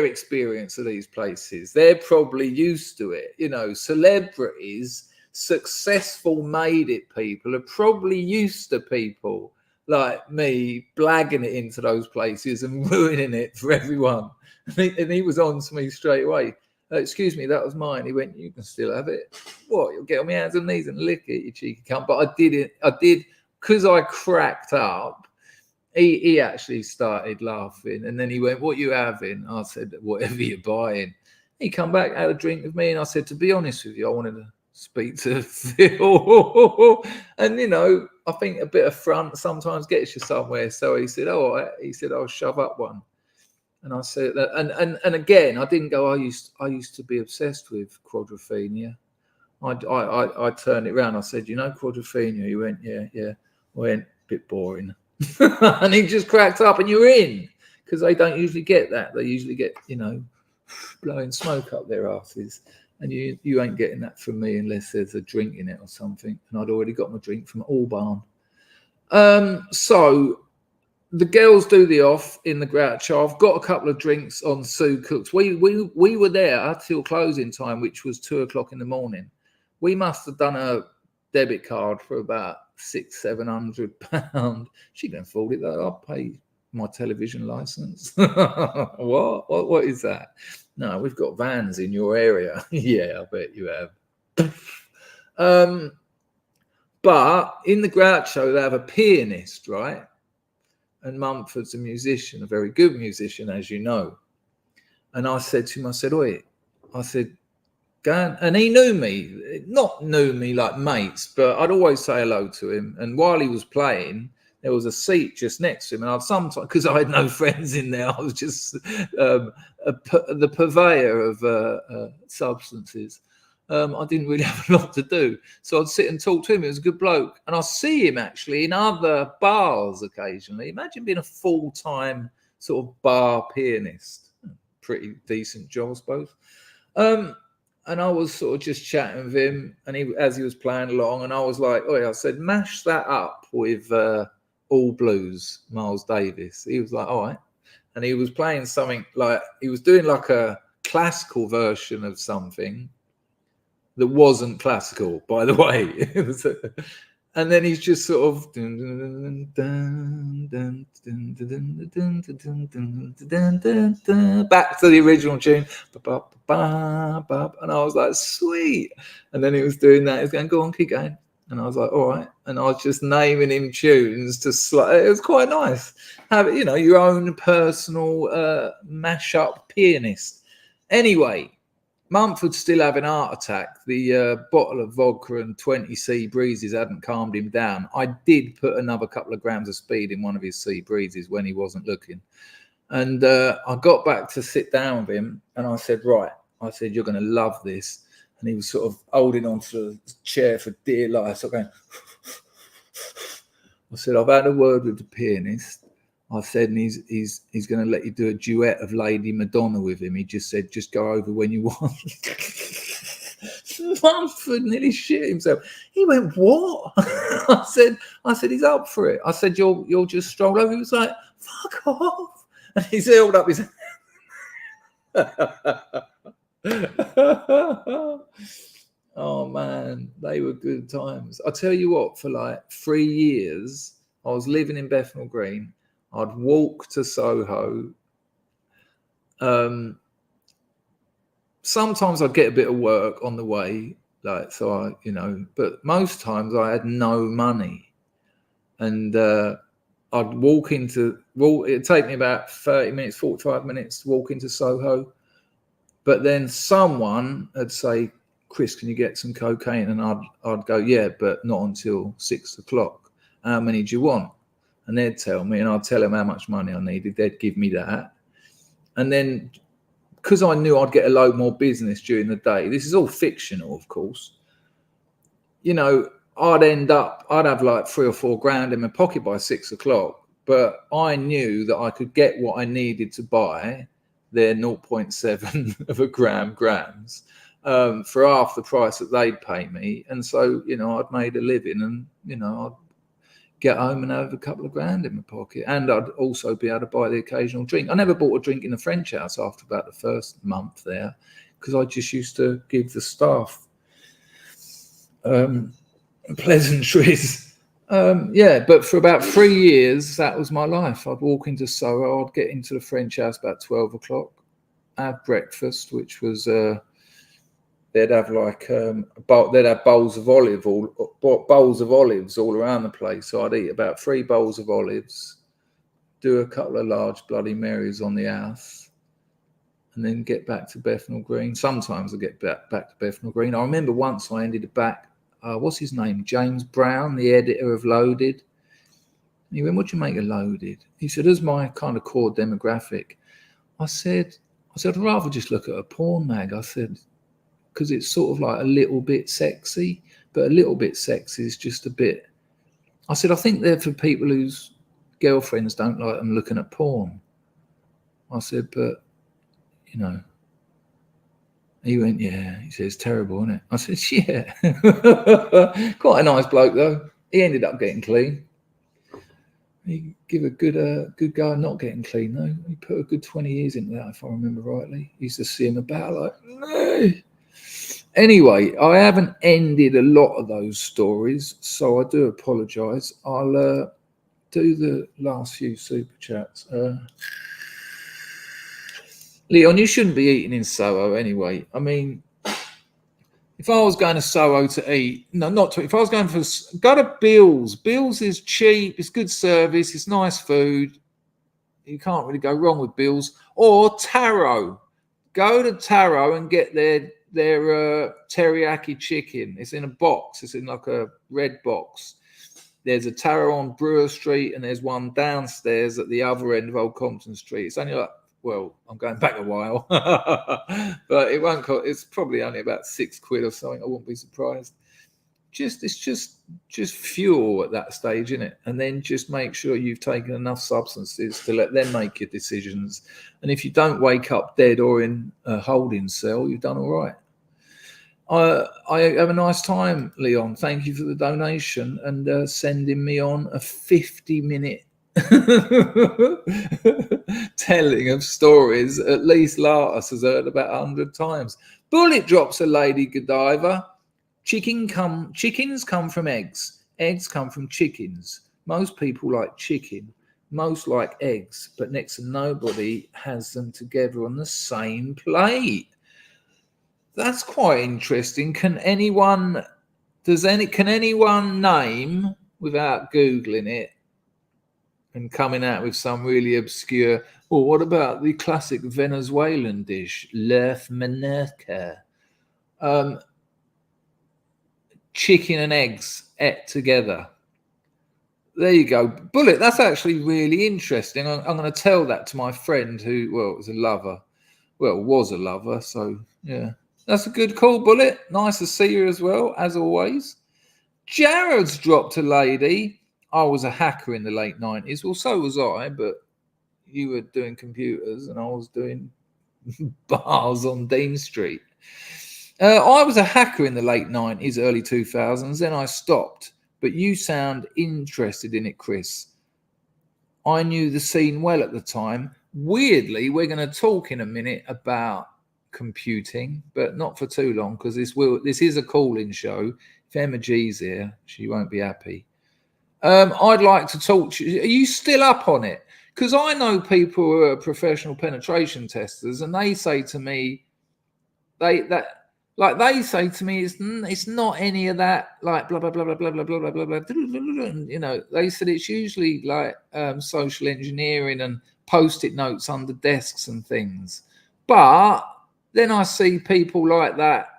experience of these places. They're probably used to it, you know. Celebrities, successful made it people are probably used to people like me blagging it into those places and ruining it for everyone. And he was on to me straight away. Excuse me, that was mine. He went, you can still have it. What? You'll get on my hands and knees and lick it, you cheeky cunt. But I did, because I cracked up. He actually started laughing, and then he went, what you having? I said, whatever you're buying. He come back, had a drink with me, and I said, to be honest with you, I wanted to speak to Phil. And, you know, I think a bit of front sometimes gets you somewhere. So he said, all right. He said, I'll shove up one. And I said that, and again, I didn't go, I used to be obsessed with Quadrophenia. I turned it around. I said, you know Quadrophenia? He went, yeah. I went, bit boring. And he just cracked up, and you're in, because they don't usually get that. They usually get, you know, blowing smoke up their asses. And you ain't getting that from me unless there's a drink in it or something. And I'd already got my drink from Albarn. So the girls do the off in the Groucho. I've got a couple of drinks on Sue Cook's. We were there till closing time, which was 2:00 in the morning. We must have done a debit card for about £600-700. She can afford it though. I'll pay my television license. What is that? No, we've got vans in your area. Yeah, I bet you have. But in the Groucho, they have a pianist, right? And Mumford's a musician, a very good musician, as you know. And I said to him, I said, oi, I said, go, and he knew me, not knew me like mates, but I'd always say hello to him. And while he was playing, there was a seat just next to him. And I'd sometimes, because I had no friends in there, I was just the purveyor of substances. I didn't really have a lot to do. So I'd sit and talk to him. He was a good bloke. And I see him actually in other bars occasionally. Imagine being a full-time sort of bar pianist. Pretty decent job, I suppose. And I was sort of just chatting with him, and as he was playing along, and I was like, oh, I said, mash that up with All Blues, Miles Davis. He was like, all right. And he was playing something like, he was doing like a classical version of something that wasn't classical, by the way. And then he's just sort of back to the original tune. And I was like, sweet. And then he was doing that. He was going, go on, keep going. And I was like, all right. And I was just naming him tunes to it was quite nice. Have, you know, your own personal mash-up pianist. Anyway, Mumford's still having a heart attack. The bottle of vodka and 20 sea breezes hadn't calmed him down. I did put another couple of grams of speed in one of his sea breezes when he wasn't looking. And I got back to sit down with him, and I said, right, I said, you're going to love this. And he was sort of holding on to the chair for dear life. So going, I said, I've had a word with the pianist. I said, and he's going to let you do a duet of Lady Madonna with him. He just said, just go over when you want. Mumford nearly shit himself. He went, what? I said, he's up for it. I said, you'll just stroll over. He was like, fuck off. And he's held up his oh man, they were good times. I tell you what, for like 3 years, I was living in Bethnal Green. I'd walk to Soho, sometimes I'd get a bit of work on the way, like, so I, but most times I had no money, and I'd it'd take me about 30 minutes, 45 minutes to walk into Soho, but then someone would say, Chris, can you get some cocaine? And I'd go, yeah, but not until 6 o'clock. How many do you want? And they'd tell me, and I'd tell them how much money I needed. They'd give me that. And then, because I knew I'd get a load more business during the day, this is all fictional, of course, I'd have like 3 or 4 grand in my pocket by 6 o'clock. But I knew that I could get what I needed to buy, their 0.7 of a grams, for half the price that they'd pay me. And so, I'd made a living, and, I'd get home and have a couple of grand in my pocket. And I'd also be able to buy the occasional drink. I never bought a drink in the French house after about the first month there, because I just used to give the staff pleasantries. But for about 3 years, that was my life. I'd walk into Soho, I'd get into the French house about 12 o'clock, have breakfast, which was they'd have like they'd have bowls of olives all around the place. So I'd eat about 3 bowls of olives, do a couple of large Bloody Marys on the house, and then get back to Bethnal Green. Sometimes I get back to Bethnal Green. I remember once I ended up back. What's his name? James Brown, the editor of Loaded. And he went, what do you make of Loaded? He said, as my kind of core demographic. I said, I'd rather just look at a porn mag. I said, because it's sort of like a little bit sexy, but a little bit sexy is just a bit. I said, I think they're for people whose girlfriends don't like them looking at porn. I said, but, he went, yeah. He says, terrible, isn't it? I said, yeah. Quite a nice bloke, though. He ended up getting clean. He gave a good go at not getting clean, though. He put a good 20 years into that, if I remember rightly. He used to see him about like, no. Anyway, I haven't ended a lot of those stories, so I do apologise. I'll do the last few super chats. Leon, you shouldn't be eating in Soho anyway. I mean, if I was going to Soho to eat, no, not to. If I was going go to Bill's. Bill's is cheap. It's good service. It's nice food. You can't really go wrong with Bill's. Or Taro. Go to Taro and get their teriyaki chicken. It's in a box. It's in like a red box. There's a Taro on Brewer Street, and there's one downstairs at the other end of Old Compton Street. It's only like, well, I'm going back a while, but it won't cost. It's probably only about £6 or something. I wouldn't be surprised. It's just fuel at that stage, isn't it? And then just make sure you've taken enough substances to let them make your decisions. And if you don't wake up dead or in a holding cell, you've done all right. I have a nice time, Leon. Thank you for the donation and sending me on a 50-minute telling of stories at least Lartus has heard about 100 times. Bullet drops a lady Godiva. Chickens come from eggs. Eggs come from chickens. Most people like chicken. Most like eggs, but next to nobody has them together on the same plate. That's quite interesting. Can anyone name, without Googling it and coming out with some really obscure, well, what about the classic Venezuelan dish, Lerf Menerca? Chicken and eggs ate together. There you go. Bullet, that's actually really interesting. I'm going to tell that to my friend who, was a lover. So, yeah. That's a good call, Bullet. Nice to see you as well, as always. Jared's dropped a lady. I was a hacker in the late 90s. Well, so was I, but you were doing computers and I was doing bars on Dean Street. I was a hacker in the late 90s, early 2000s. Then I stopped. But you sound interested in it, Chris. I knew the scene well at the time. Weirdly, we're going to talk in a minute about computing, but not for too long, because this is a call-in show. If Emma G's here, she won't be happy. I'd like to talk to you. Are you still up on it? Because I know people who are professional penetration testers, and they say to me, they say to me, it's not any of that, like blah blah blah blah blah blah blah blah blah blah. You know, they said it's usually like social engineering and post-it notes under desks and things. But then I see people like that.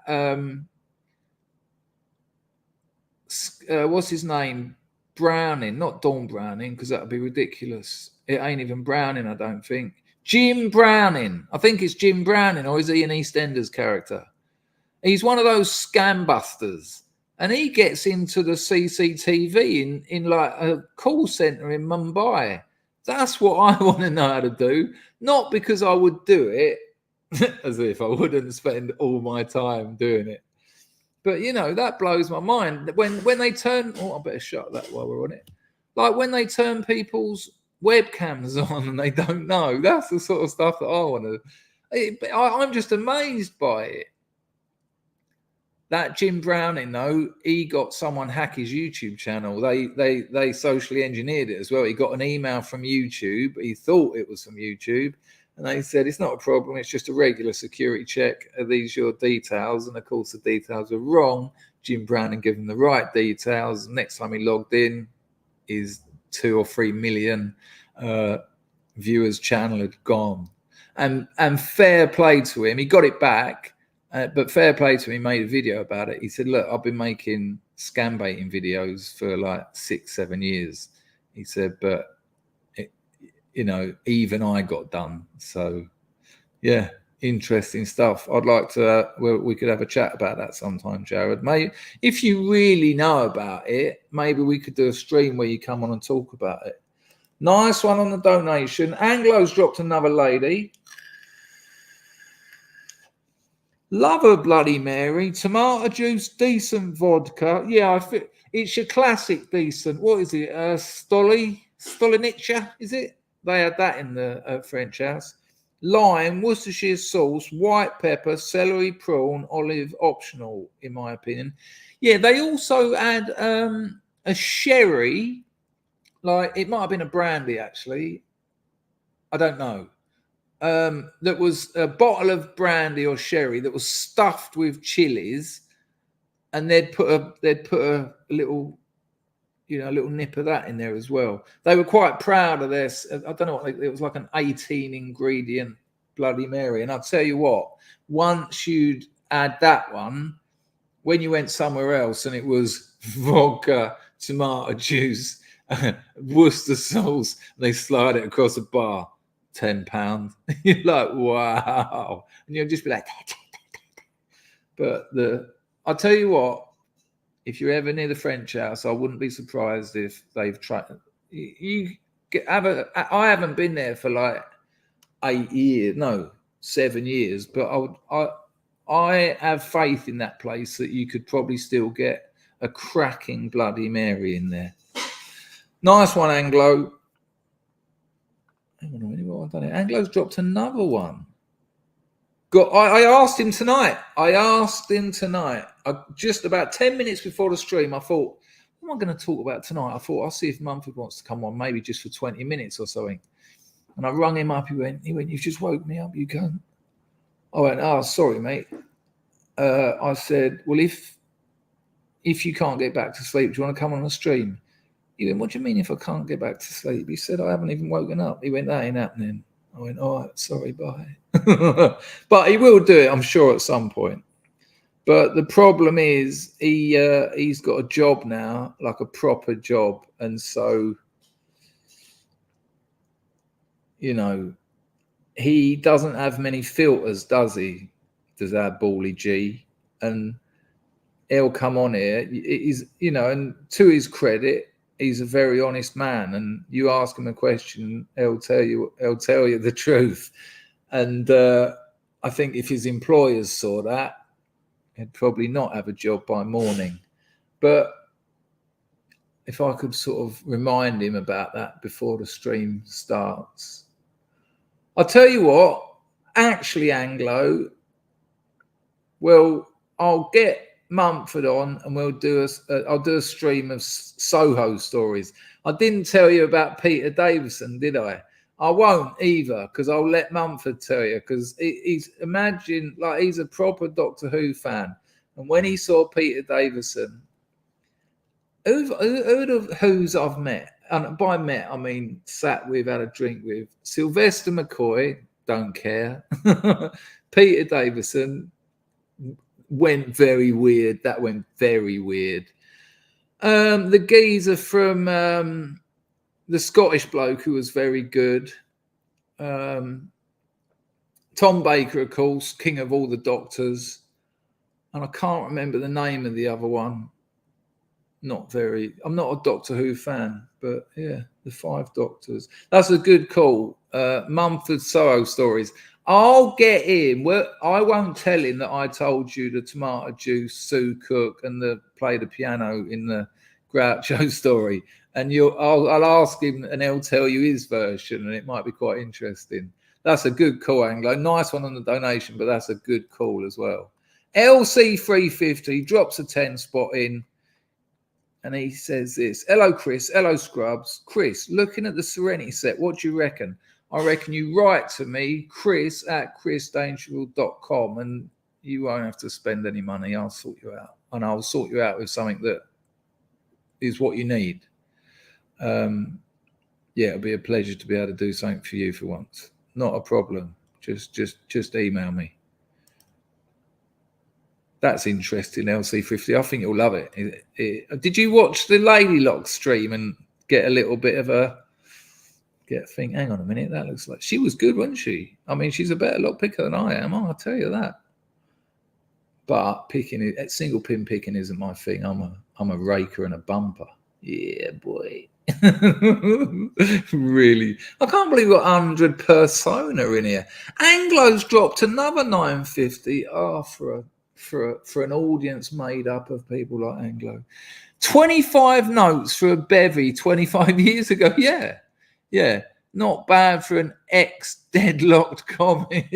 What's his name? Browning, not Dawn Browning, because that would be ridiculous. It ain't even Browning, I don't think. Jim Browning. I think it's Jim Browning, or is he an EastEnders character? He's one of those scam busters, and he gets into the CCTV in like a call center in Mumbai. That's what I want to know how to do, not because I would do it, as if I wouldn't spend all my time doing it. But, you know, that blows my mind. When they turn... Oh, I better shut that while we're on it. Like, when they turn people's webcams on and they don't know, that's the sort of stuff that I want to... I'm just amazed by it. That Jim Browning, though, he got someone hack his YouTube channel. They socially engineered it as well. He got an email from YouTube. He thought it was from YouTube. And they said, it's not a problem. It's just a regular security check. Are these your details? And, of course, the details were wrong. Jim Browning gave him the right details. Next time he logged in, his 2 or 3 million viewers' channel had gone. And fair play to him. He got it back. But fair play to him, he made a video about it. He said, look, I've been making scam baiting videos for like 6-7 years. He said, but, you know, even I got done. So, yeah, interesting stuff. I'd like to, we could have a chat about that sometime, Jared. Maybe, if you really know about it, maybe we could do a stream where you come on and talk about it. Nice one on the donation. Anglo's dropped another lady. Love a Bloody Mary, tomato juice, decent vodka. Yeah, I think it's your classic decent. What is it? Stolinicha, is it? They had that in the French house. Lime, Worcestershire sauce, white pepper, celery, prawn, olive, optional, in my opinion. Yeah, they also add a sherry. Like, it might have been a brandy, actually. I don't know. That was a bottle of brandy or sherry that was stuffed with chilies, and they'd put a little, you know, a little nip of that in there as well. They were quite proud of this. I don't know what it was, like an 18 ingredient Bloody Mary. And I'll tell you what, once you'd add that one, when you went somewhere else and it was vodka, tomato juice, Worcester sauce, they slide it across the bar. £10. You're like, wow. And you'll just be like, but I'll tell you what, if you're ever near the French house, I wouldn't be surprised if they've tried. I haven't been there for like 7 years, but I have faith in that place that you could probably still get a cracking Bloody Mary in there. Nice one, Anglo. Hang on a minute, what have I done? Anglo's dropped another one. I asked him tonight. Just about 10 minutes before the stream, I thought, what am I going to talk about tonight? I thought, I'll see if Mumford wants to come on, maybe just for 20 minutes or something. And I rung him up. He went, you've just woke me up, you cunt. I went, oh, sorry, mate. I said, well, if you can't get back to sleep, do you want to come on the stream? He went, what do you mean if I can't get back to sleep? He said, I haven't even woken up. He went, that ain't happening. I went, all right, sorry, bye. But he will do it, I'm sure, at some point. But the problem is he's got a job now, like a proper job. And so, you know, he doesn't have many filters, does he? Does that Bally G? And he'll come on here. He's, you know, and to his credit, he's a very honest man, and you ask him a question, he'll tell you the truth. And I think if his employers saw that, he'd probably not have a job by morning. But if I could sort of remind him about that before the stream starts. I'll tell you what, actually, Anglo, well, I'll get Mumford on and I'll do a stream of Soho stories. I didn't tell you about Peter Davison, did I? I won't either, because I'll let Mumford tell you, because he's a proper Doctor Who fan. And when he saw Peter Davison, who of Who's I've met, and by met I mean sat with, had a drink with, Sylvester McCoy, don't care. Peter Davison went very weird. That went very weird. The geezer from the Scottish bloke who was very good. Tom Baker, of course, king of all the doctors. And I can't remember the name of the other one. I'm not a Doctor Who fan, but yeah, the 5 Doctors. That's a good call. Mumford Sorrow Stories. I'll get him. Well, I won't tell him that I told you the tomato juice, Sue Cook, and play the piano in the Groucho story. And I'll ask him, and he'll tell you his version, and it might be quite interesting. That's a good call, Anglo. Nice one on the donation, but that's a good call as well. LC350 drops a 10 spot in. And he says this: hello, Chris. Hello, Scrubs. Chris, looking at the Serenity set, what do you reckon? I reckon you write to me, chris@chrisdangerfield.com, and you won't have to spend any money. I'll sort you out. And I'll sort you out with something that is what you need. Yeah, it'll be a pleasure to be able to do something for you for once. Not a problem. Just email me. That's interesting, LC50. I think you'll love it. Did you watch the Lady Lock stream and get a little bit of a think? Hang on a minute, that looks like she was good, wasn't she? I mean, she's a better lock picker than I am. I'll tell you that. But single pin picking isn't my thing. I'm a raker and a bumper. Yeah, boy. Really, I can't believe we've got 100 persona in here. Anglo's dropped another 950. For an audience made up of people like Anglo. 25 notes for a bevy 25 years ago. Yeah. Not bad for an ex-deadlocked comic.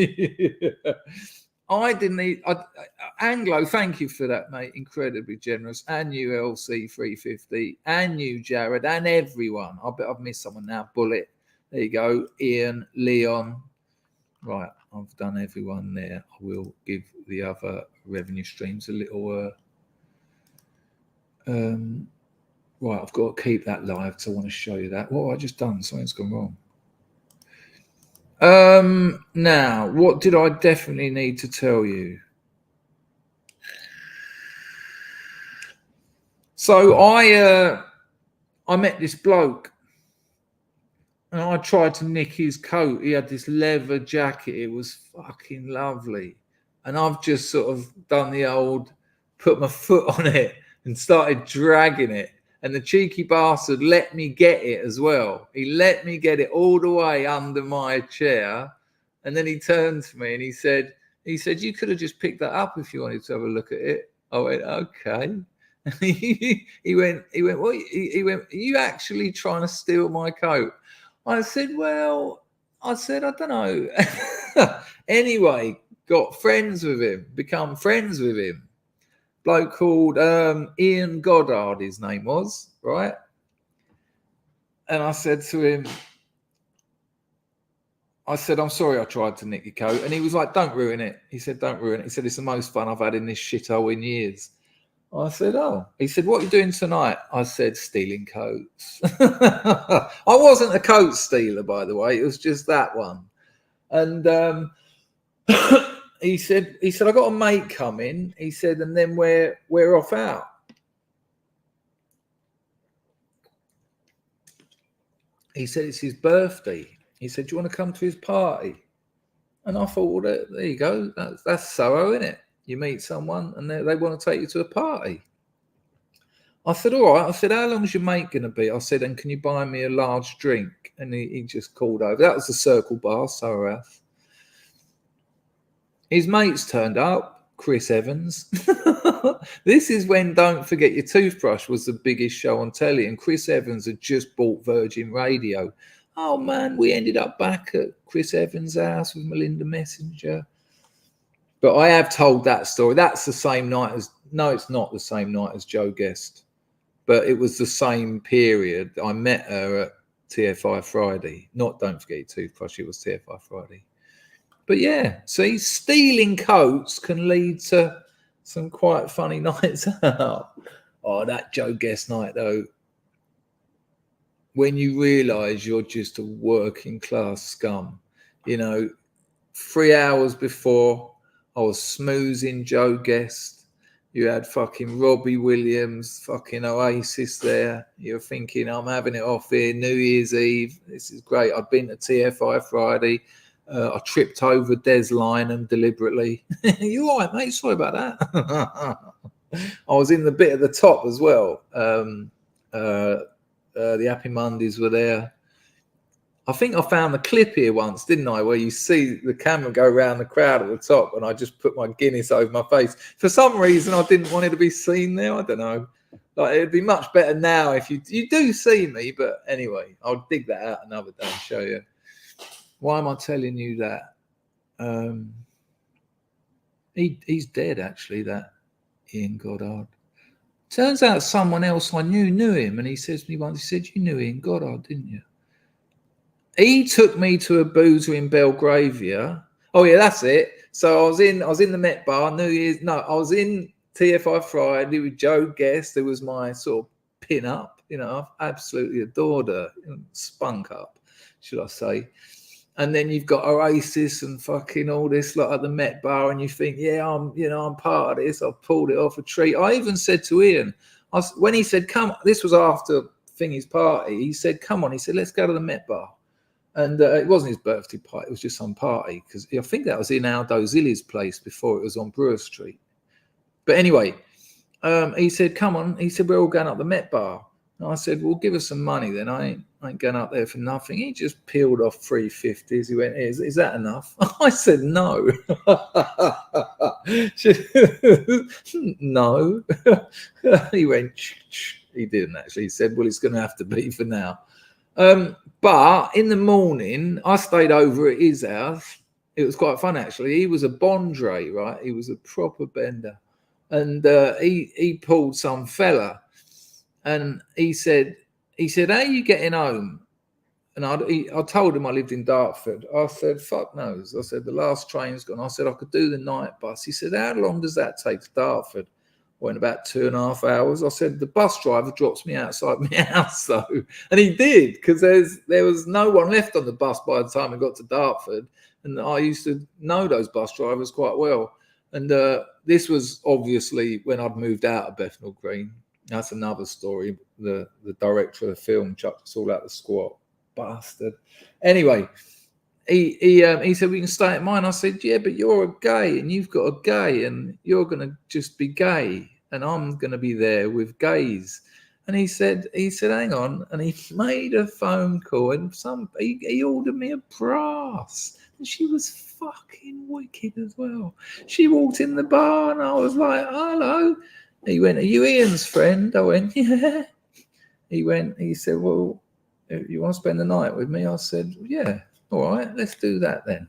Anglo, thank you for that, mate. Incredibly generous. And you, LC350. And you, Jared. And everyone. I bet I've missed someone now. Bullet. There you go. Ian, Leon. Right. I've done everyone there. I will give the other revenue streams a little. Right, I've got to keep that live because I want to show you that. What have I just done? Something's gone wrong. Now, what did I definitely need to tell you? So I met this bloke. And I tried to nick his coat. He had this leather jacket. It was fucking lovely. And I've just sort of done the old, put my foot on it and started dragging it. And the cheeky bastard let me get it as well. He let me get it all the way under my chair. And then he turned to me and he said, you could have just picked that up if you wanted to have a look at it. I went, okay. And he went, what? He went, are you actually trying to steal my coat? I said, I don't know. Anyway, got friends with him, become friends with him. Bloke called Ian Goddard, his name was, right? And I said to him, I'm sorry I tried to nick your coat. And he was like, don't ruin it. He said, don't ruin it. He said, it's the most fun I've had in this shithole in years. I said, oh. He said, what are you doing tonight? I said, stealing coats. I wasn't a coat stealer, by the way. It was just that one. And he said, I got a mate coming. He said, and then we're off out. He said, it's his birthday. He said, do you want to come to his party? And I thought, well, there you go. That's Soho, isn't it? You meet someone and they want to take you to a party. I said, all right. I said, how long is your mate going to be? I said, and can you buy me a large drink? And he just called over. That was the Circle Bar, Soho House. His mates turned up, Chris Evans. This is when Don't Forget Your Toothbrush was the biggest show on telly. And Chris Evans had just bought Virgin Radio. Oh, man, we ended up back at Chris Evans' house with Melinda Messenger. But I have told that story. That's the same night as... No, it's not the same night as Joe Guest. But it was the same period. I met her TFI Friday. Not Don't Forget Your Toothbrush, it was TFI Friday. But yeah, see, stealing coats can lead to some quite funny nights out. Oh, that Joe Guest night, though, when you realise you're just a working class scum. You know, 3 hours before, I was smoozing Joe Guest. You had fucking Robbie Williams, fucking Oasis there. You're thinking, I'm having it off here, New Year's Eve. This is great. I've been to TFI Friday. I tripped over Des Lynam deliberately. You all right, mate? Sorry about that. I was in the bit at the top as well. The Happy Mondays were there. I think I found the clip here once, didn't I, where you see the camera go around the crowd at the top and I just put my Guinness over my face. For some reason, I didn't want it to be seen there. I don't know. Like, it'd be much better now if you do see me. But anyway, I'll dig that out another day and show you. Why am I telling you that? He's dead, actually, that Ian Goddard. Turns out someone else I knew him. And he says to me once, he said, you knew Ian Goddard, didn't you? He took me to a boozer in Belgravia. Oh yeah, that's it. So I was in the Met Bar, New Year's. No, I was in TFI Friday with Joe Guest, who was my sort of pin-up. You know, I absolutely adored her. Spunk up, should I say. And then you've got Oasis and fucking all this lot at the Met Bar, and you think, yeah, I'm part of this. I've pulled it off a treat. I even said to Ian, when he said, come, this was after Thingy's party, he said, come on, he said, let's go to the Met Bar. And it wasn't his birthday party, it was just some party, because I think that was in Aldo Zilli's place before it was on Brewer Street. But anyway, he said, come on. He said, we're all going up the Met Bar. And I said, well, give us some money then. I ain't going up there for nothing. He just peeled off 350s. He went, is that enough? I said, no. No. He went, he didn't actually. He said, well, it's going to have to be for now. But in the morning, I stayed over at his house. It was quite fun, actually. He was a bondre, right? He was a proper bender. And he pulled some fella. And he said, how are you getting home? And I told him I lived in Dartford. I said, fuck knows. I said, the last train's gone. I said, I could do the night bus. He said, how long does that take to Dartford? Went about 2.5 hours. I said, the bus driver drops me outside my house, though. And he did, because there was no one left on the bus by the time I got to Dartford. And I used to know those bus drivers quite well. And this was obviously when I'd moved out of Bethnal Green. That's another story. The director of the film chucked us all out the squat. Bastard. Anyway, he said, we can stay at mine. I said, yeah, but you're a gay and you've got a gay and you're going to just be gay and I'm going to be there with gays. And he said, hang on. And he made a phone call and he ordered me a brass. And she was fucking wicked as well. She walked in the bar and I was like, hello. He went, are you Ian's friend? I went, yeah. He said, well, you want to spend the night with me? I said, yeah. All right, let's do that then.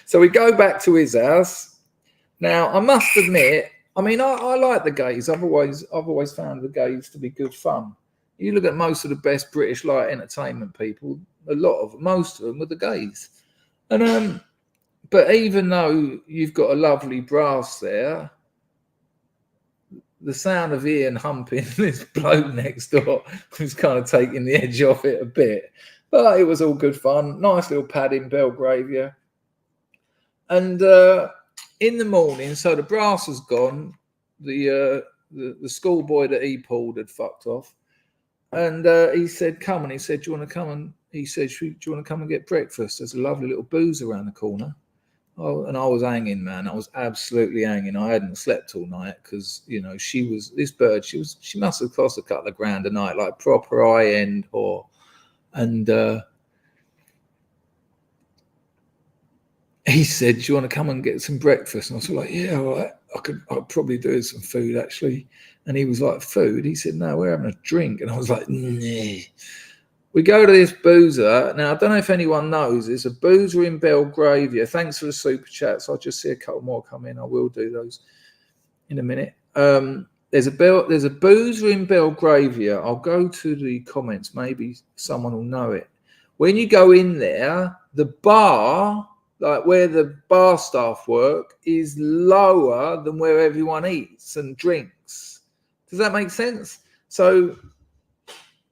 So we go back to his house. Now, I must admit, I mean, I like the gays. I've always found the gays to be good fun. You look at most of the best British light entertainment people, most of them were the gays. And but even though you've got a lovely brass there, the sound of Ian humping this bloke next door was kind of taking the edge off it a bit. But it was all good fun. Nice little pad in Belgravia. And in the morning, so the brass was gone. The schoolboy that he pulled had fucked off. And he said, come. And he said, do you want to come? And he said, do you want to come and get breakfast? There's a lovely little booze around the corner. Oh, and I was hanging, man. I was absolutely hanging. I hadn't slept all night because, you know, she must have cost a couple of grand a night, like proper high-end whore. And he said, do you want to come and get some breakfast? And I was like, yeah, all right. I'd probably do some food, actually. And he was like, food? He said, no, we're having a drink. And I was like, nah. We go to this boozer. Now, I don't know if anyone knows, it's a boozer in Belgravia. Thanks for the super chats. I'll just see a couple more come in. I will do those in a minute. There's a boozer in Belgravia. I'll go to the comments. Maybe someone will know it. When you go in there, the bar, like where the bar staff work, is lower than where everyone eats and drinks. Does that make sense? So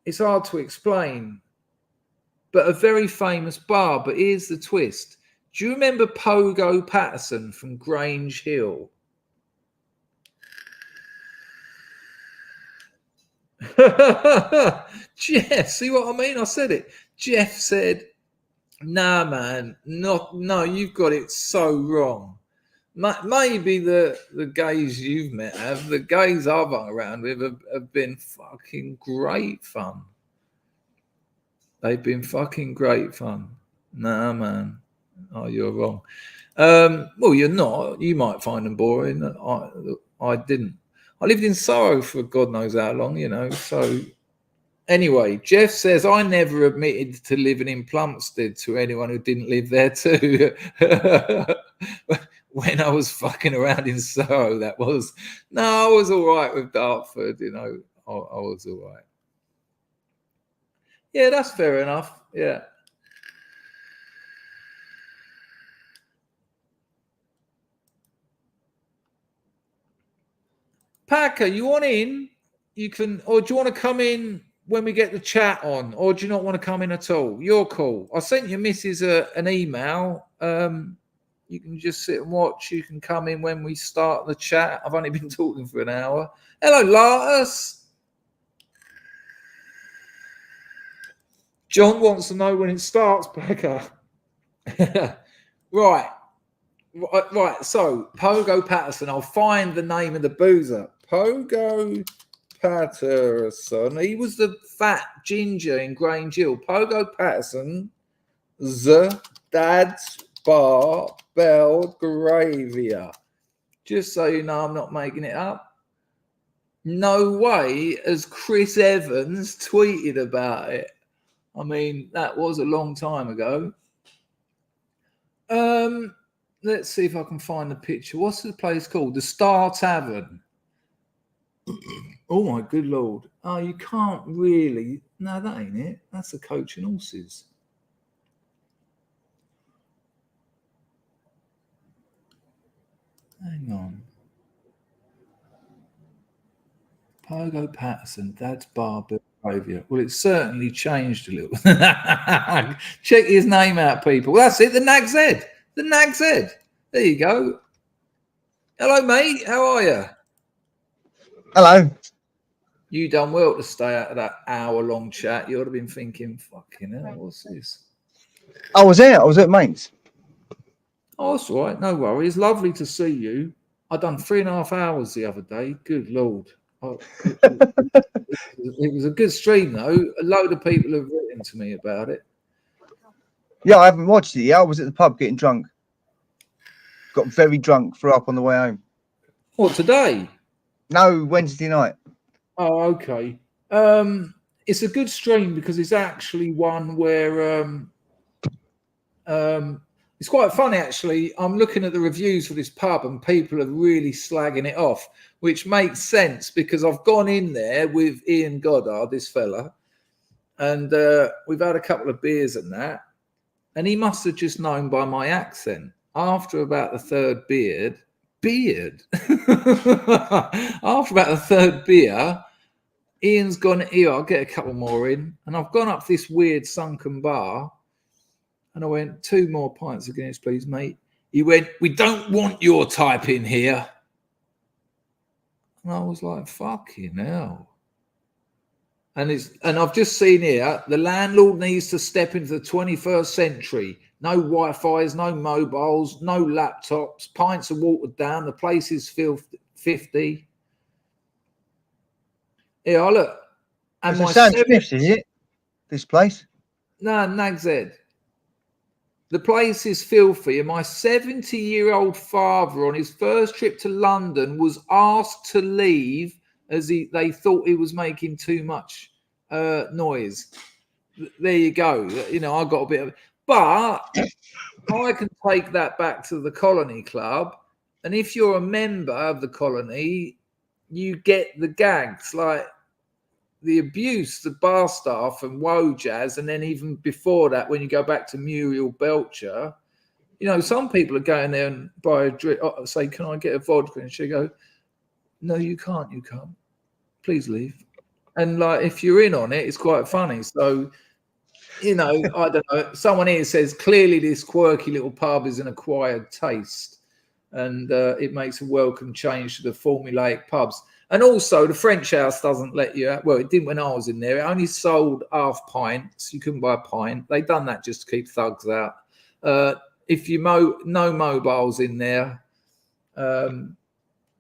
it's hard to explain. But a very famous bar. But here's the twist. Do you remember Pogo Patterson from Grange Hill? Jeff, see what I mean? I said it. Jeff said, nah, man, no, you've got it so wrong. Maybe the gays you've met have, the gays I've hung around with have been fucking great fun. They've been fucking great fun. Nah, man. Oh, you're wrong. Well, you're not. You might find them boring. I didn't. I lived in Sorrow for God knows how long, you know. So anyway, Jeff says, I never admitted to living in Plumstead to anyone who didn't live there too. When I was fucking around in Sorrow, that was. No, I was all right with Dartford, you know. I was all right. Yeah, that's fair enough. Yeah. Packer, you want in? You can, or do you want to come in when we get the chat on, or do you not want to come in at all? You're cool. I sent your missus an email. You can just sit and watch. You can come in when we start the chat. I've only been talking for an hour. Hello, Lartus. John wants to know when it starts, Packer. Right. So, Pogo Patterson. I'll find the name of the boozer. Pogo Patterson. He was the fat ginger in Grange Hill. Pogo Patterson. Dad's Bar, Belgravia. Just so you know, I'm not making it up. No way has Chris Evans tweeted about it. I mean, that was a long time ago. Let's see if I can find the picture. What's the place called? The Star Tavern. Oh, my good Lord. Oh, you can't really. No, that ain't it. That's the Coach and Horses. Hang on. Pogo Patterson, Dad's Bar, Belgravia. Well, it's certainly changed a little. Check his name out, people. That's it, the Nag's Head. The Nag's Head. There you go. Hello, mate. How are you? Hello. You done well to stay out of that hour-long chat. You would have been thinking, fucking hell, what's this? I was at mates. Oh, that's all right. No worries. Lovely to see you. I done 3.5 hours the other day. Good Lord. It was a good stream, though. A load of people have written to me about it. Yeah, I haven't watched it yet. I was at the pub getting drunk. Got very drunk, threw up on the way home. What, today? No, Wednesday night. Oh, okay. It's a good stream because it's actually one where it's quite funny, actually. I'm looking at the reviews for this pub and people are really slagging it off, which makes sense because I've gone in there with Ian Goddard, this fella, and we've had a couple of beers and that, and he must have just known by my accent. After about the third beer, after about the third beer, Ian's gone, here, I'll get a couple more in, and I've gone up this weird sunken bar. And I went, 2 more pints of Guinness, please, mate. He went, we don't want your type in here. And I was like, fucking hell. And I've just seen here, the landlord needs to step into the 21st century. No Wi-Fi's, no mobiles, no laptops, pints are watered down. The place is 50. Here, I look. And It's a Sam's, is it? This place? No, Nag's Head. The place is filthy, and my 70-year-old father on his first trip to London was asked to leave as they thought he was making too much noise. There you go. You know, I got a bit of... But I can take that back to the Colony Club, and if you're a member of the Colony, you get the gags, like the abuse, the bar staff and Wojaz, and then even before that, when you go back to Muriel Belcher, you know, some people are going there and buy a drink, say, can I get a vodka? And she go, no, you can't, please leave. And like, if you're in on it, it's quite funny. So, you know, I don't know. Someone here says clearly this quirky little pub is an acquired taste, and it makes a welcome change to the formulaic pubs. And also, the French house doesn't let you out. Well, it didn't when I was in there. It only sold half pints. You couldn't buy a pint. They done that just to keep thugs out. If you no mobiles in there. And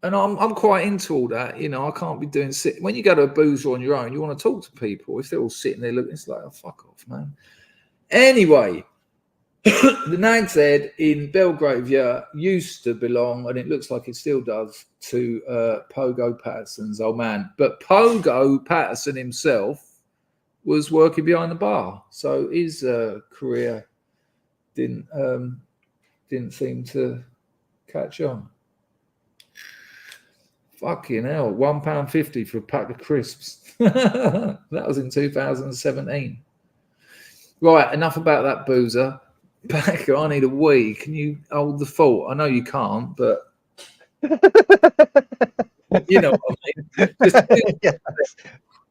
I'm quite into all that. You know, I can't be doing when you go to a boozer on your own, you want to talk to people. If they're all sitting there looking, it's like, oh, fuck off, man. Anyway, the Nag's Head in Belgravia used to belong, and it looks like it still does, to Pogo Patterson's old man. But Pogo Patterson himself was working behind the bar, so his career didn't seem to catch on. Fucking hell, £1.50 for a pack of crisps. That was in 2017. Right, enough about that boozer. Packer, I need a wee. Can you hold the fort? I know you can't, but you know what I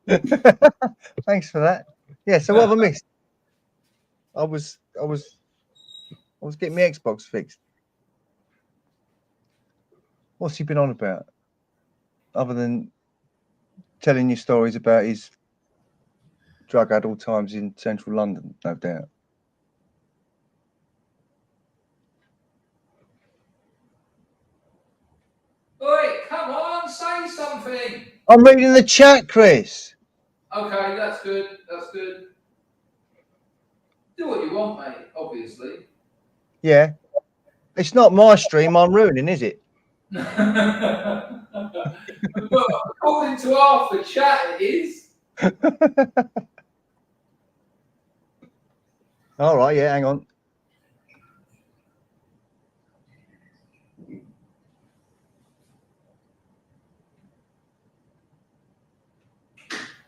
mean. Thanks for that. Yeah. So what have I missed? I was getting my Xbox fixed. What's he been on about? Other than telling you stories about his drug-addled times in central London, no doubt. Oi, come on, say something. I'm reading the chat, Chris. Okay, that's good. That's good. Do what you want, mate, obviously. Yeah. It's not my stream I'm ruining, is it? But according to half the chat, it is. All right, yeah, hang on.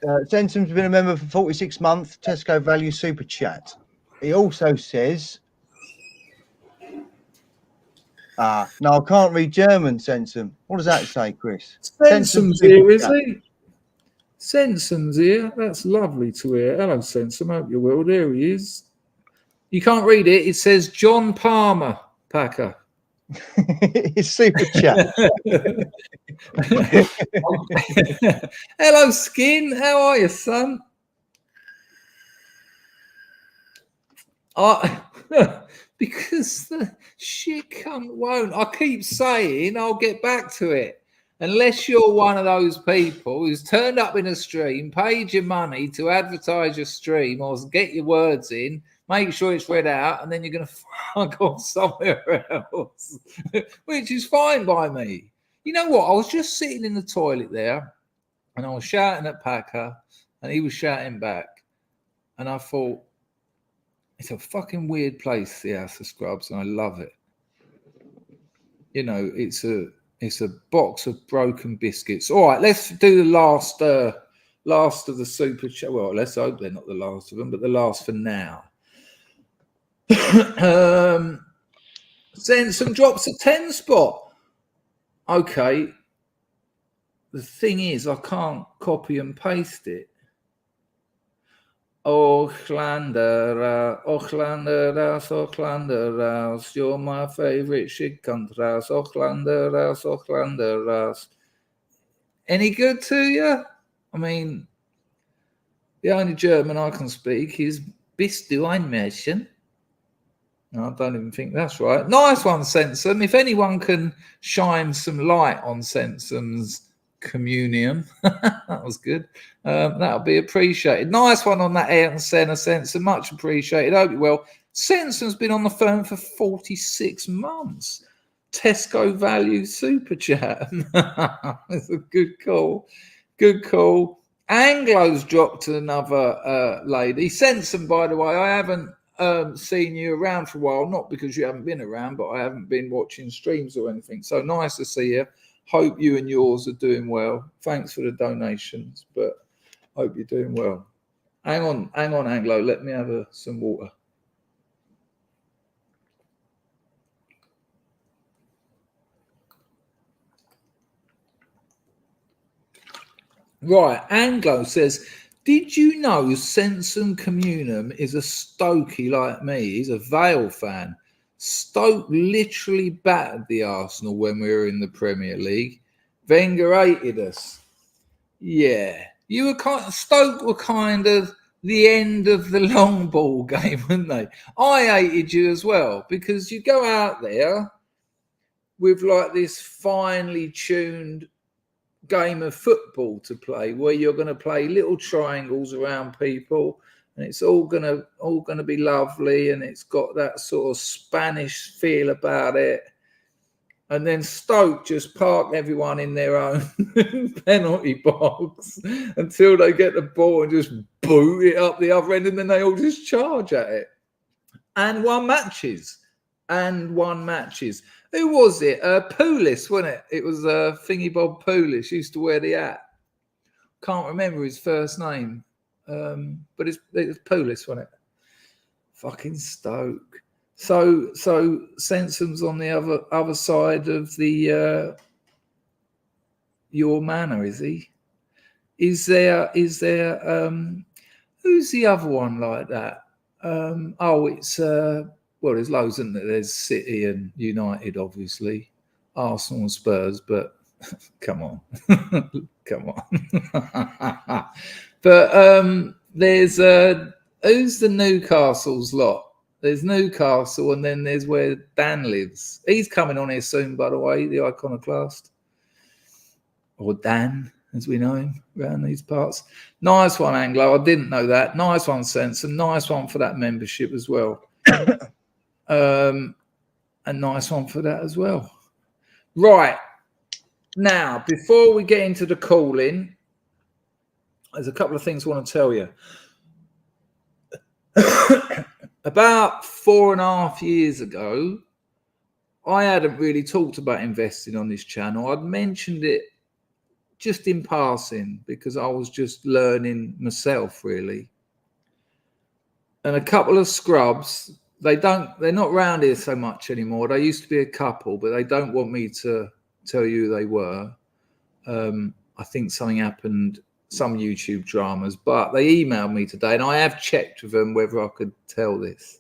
Sensum's been a member for 46 months, Tesco Value Super Chat. He also says, no, I can't read German, Sensum. What does that say, Chris? Sensum's here, is he? Sensum's here. That's lovely to hear. Hello, Sensum. Hope you're well. There he is. You can't read it. It says John Palmer, Packer. It's Super Chat. Hello, Skin. How are you, son? Because the shit won't. I keep saying I'll get back to it. Unless you're one of those people who's turned up in a stream, paid your money to advertise your stream or get your words in, make sure it's read out, and then you're going to fuck off somewhere else, which is fine by me. You know what? I was just sitting in the toilet there, and I was shouting at Packer, and he was shouting back. And I thought, it's a fucking weird place, the House of Scrubs, and I love it. You know, it's a box of broken biscuits. All right, let's do the last of the super chat. Well, let's hope they're not the last of them, but the last for now. Send some drops at 10 spot. Okay. The thing is, I can't copy and paste it. Ochlanderras, you're my favorite Schickantraus. Ochlanderras. Any good to you? I mean, the only German I can speak is Bist du ein Mädchen? No, I don't even think that's right. Nice one, Sensum. If anyone can shine some light on Sensum's communion, that was good. That'll be appreciated. Nice one on that Ayrton Senna, Sensum. Much appreciated. Hope you well. Sensum's been on the phone for 46 months. Tesco Value Super Chat. That's a good call. Good call. Anglo's dropped to another lady. Sensum, by the way, I haven't seen you around for a while, not because you haven't been around, but I haven't been watching streams or anything. So nice to see you. Hope you and yours are doing well. Thanks for the donations, but hope you're doing well. Hang on, Anglo. Let me have some water. Right, Anglo says, did you know Sensum Communum is a Stokey like me? He's a Vale fan. Stoke literally battered the Arsenal when we were in the Premier League. Wenger hated us. Yeah, you were Stoke were kind of the end of the long ball game, weren't they? I hated you as well because you go out there with like this finely tuned game of football to play where you're going to play little triangles around people and it's all going to be lovely and it's got that sort of Spanish feel about it. And then Stoke just park everyone in their own penalty box until they get the ball and just boot it up the other end, and then they all just charge at it and won matches. Who was it? Pulis, wasn't it? It was Thingy Bob Pulis. Used to wear the hat. Can't remember his first name, but it was Pulis, wasn't it? Fucking Stoke. So Sensum's on the other side of the your manor, is he? Is there who's the other one like that? It's well, there's loads, isn't there? There's City and United, obviously, Arsenal and Spurs, but come on. But there's who's the Newcastle's lot? There's Newcastle, and then there's where Dan lives. He's coming on here soon, by the way, the iconoclast. Or Dan, as we know him around these parts. Nice one, Anglo. I didn't know that. Nice one, Sense. And nice one for that membership as well. A nice one for that as well. Right. Now, before we get into the call-in, there's a couple of things I want to tell you. About 4.5 years ago, I hadn't really talked about investing on this channel. I'd mentioned it just in passing because I was just learning myself, really. And a couple of scrubs, they're not around here so much anymore. They used to be a couple, but they don't want me to tell you who they were. I think something happened, some YouTube dramas, but they emailed me today and I have checked with them whether I could tell this.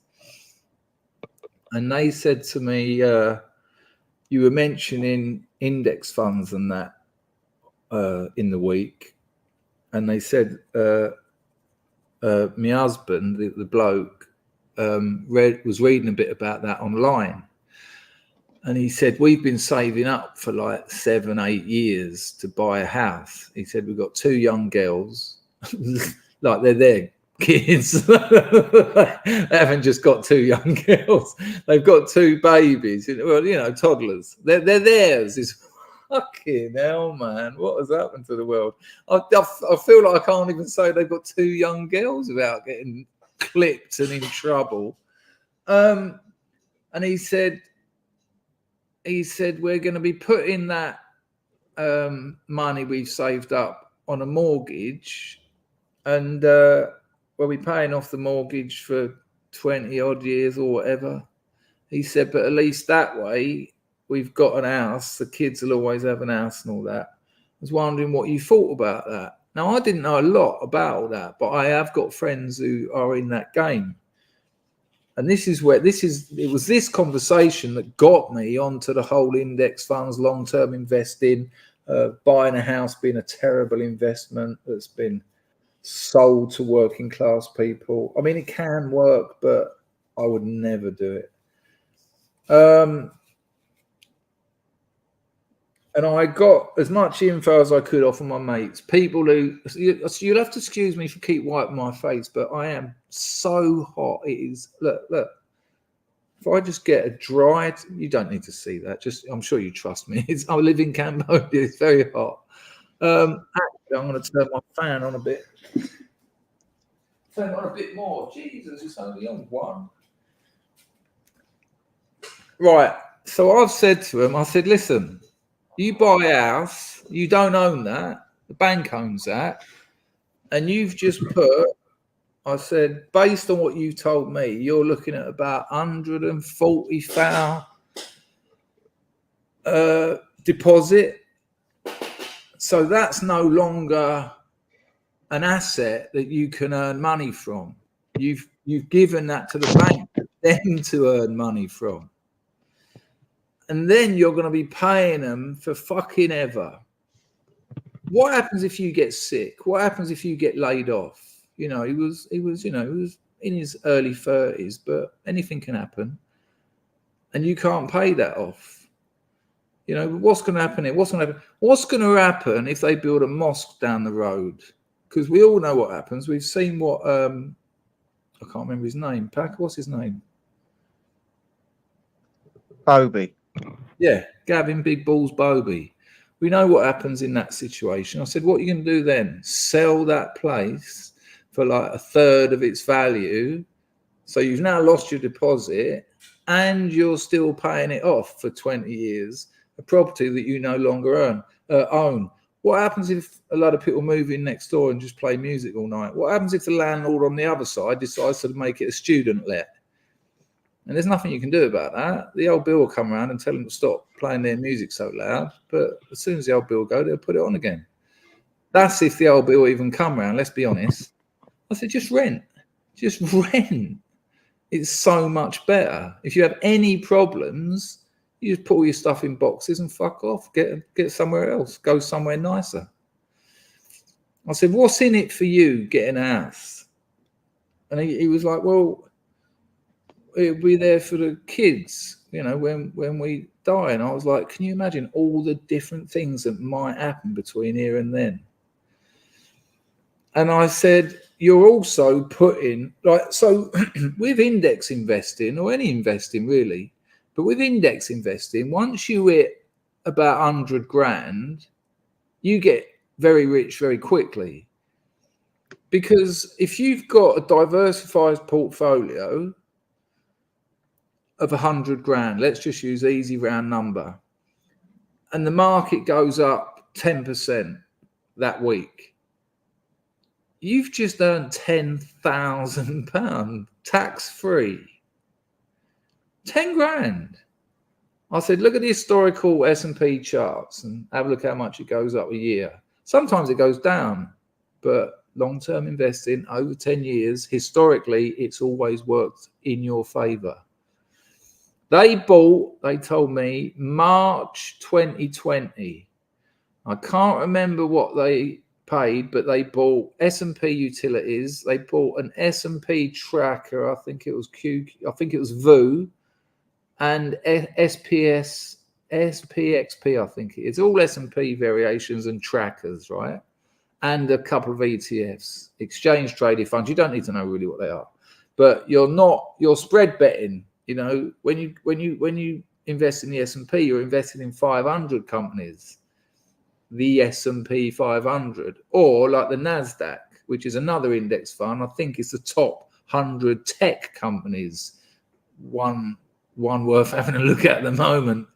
And they said to me, you were mentioning index funds and that in the week. And they said, my husband, the bloke, was reading a bit about that online. And he said, we've been saving up for like 7-8 years to buy a house. He said, we've got 2 young girls, like they're their kids. They haven't just got 2 young girls. They've got 2 babies, well, toddlers. They're theirs. It's fucking hell, man. What has happened to the world? I feel like I can't even say they've got 2 young girls without getting clipped and in trouble. And he said, we're going to be putting that money we've saved up on a mortgage, and we'll be paying off the mortgage for 20 odd years or whatever. He said, but at least that way we've got an house. The kids will always have an house and all that. I was wondering what you thought about that. Now, I didn't know a lot about all that, but I have got friends who are in that game. And it was this conversation that got me onto the whole index funds, long-term investing, buying a house being a terrible investment that's been sold to working class people. I mean, it can work, but I would never do it. And I got as much info as I could off of my mates, people who, you'll have to excuse me for keep wiping my face, but I am so hot. It is, look. If I just get a dry, you don't need to see that. I'm sure you trust me. I live in Cambodia. It's very hot. Actually, I'm going to turn my fan on a bit. Turn it on a bit more. Jesus, it's only on one. Right. So I've said to him, I said, listen, you buy a house, you don't own that, the bank owns that, and you've just put, I said, based on what you've told me, you're looking at about 140,000 deposit. So that's no longer an asset that you can earn money from. You've given that to the bank for them to earn money from. And then you're going to be paying them for fucking ever. What happens if you get sick? What happens if you get laid off? You know, he was in his early 30s, but anything can happen. And you can't pay that off. You know, what's going to happen here? What's going to happen if they build a mosque down the road? Because we all know what happens. We've seen what I can't remember his name. Pack, what's his name? Bobby. Yeah, Gavin Big Balls Bobby. We know what happens in that situation. I said, what are you going to do then? Sell that place for like a third of its value. So you've now lost your deposit and you're still paying it off for 20 years, a property that you no longer own. What happens if a lot of people move in next door and just play music all night? What happens if the landlord on the other side decides to make it a student let? And there's nothing you can do about that. The old bill will come around and tell them to stop playing their music so loud. But as soon as the old bill go, they'll put it on again. That's if the old bill even come around, let's be honest. I said, just rent. Just rent. It's so much better. If you have any problems, you just put all your stuff in boxes and fuck off. Get somewhere else. Go somewhere nicer. I said, what's in it for you getting a house? And he was like, well, it'll be there for the kids, you know, when we die. And I was like, can you imagine all the different things that might happen between here and then? And I said, you're also putting, like, so with index investing, or any investing really, but with index investing, once you hit about 100 grand, you get very rich very quickly. Because if you've got a diversified portfolio of 100 grand, let's just use easy round number, and the market goes up 10% that week, you've just earned £10,000 tax free. 10 grand. I said, look at the historical S&P charts and have a look how much it goes up a year. Sometimes it goes down, but long-term investing over 10 years, historically, it's always worked in your favor. They told me, March 2020. I can't remember what they paid, but they bought S&P Utilities. They bought an S&P tracker. I think it was VU and SPXP. I think it's all S&P variations and trackers, right? And a couple of ETFs, exchange traded funds. You don't need to know really what they are, but you're spread betting. You know, when you invest in the S&P, you're investing in 500 companies, the S&P 500, or like the NASDAQ, which is another index fund. I think it's the top 100 tech companies. One worth having a look at the moment,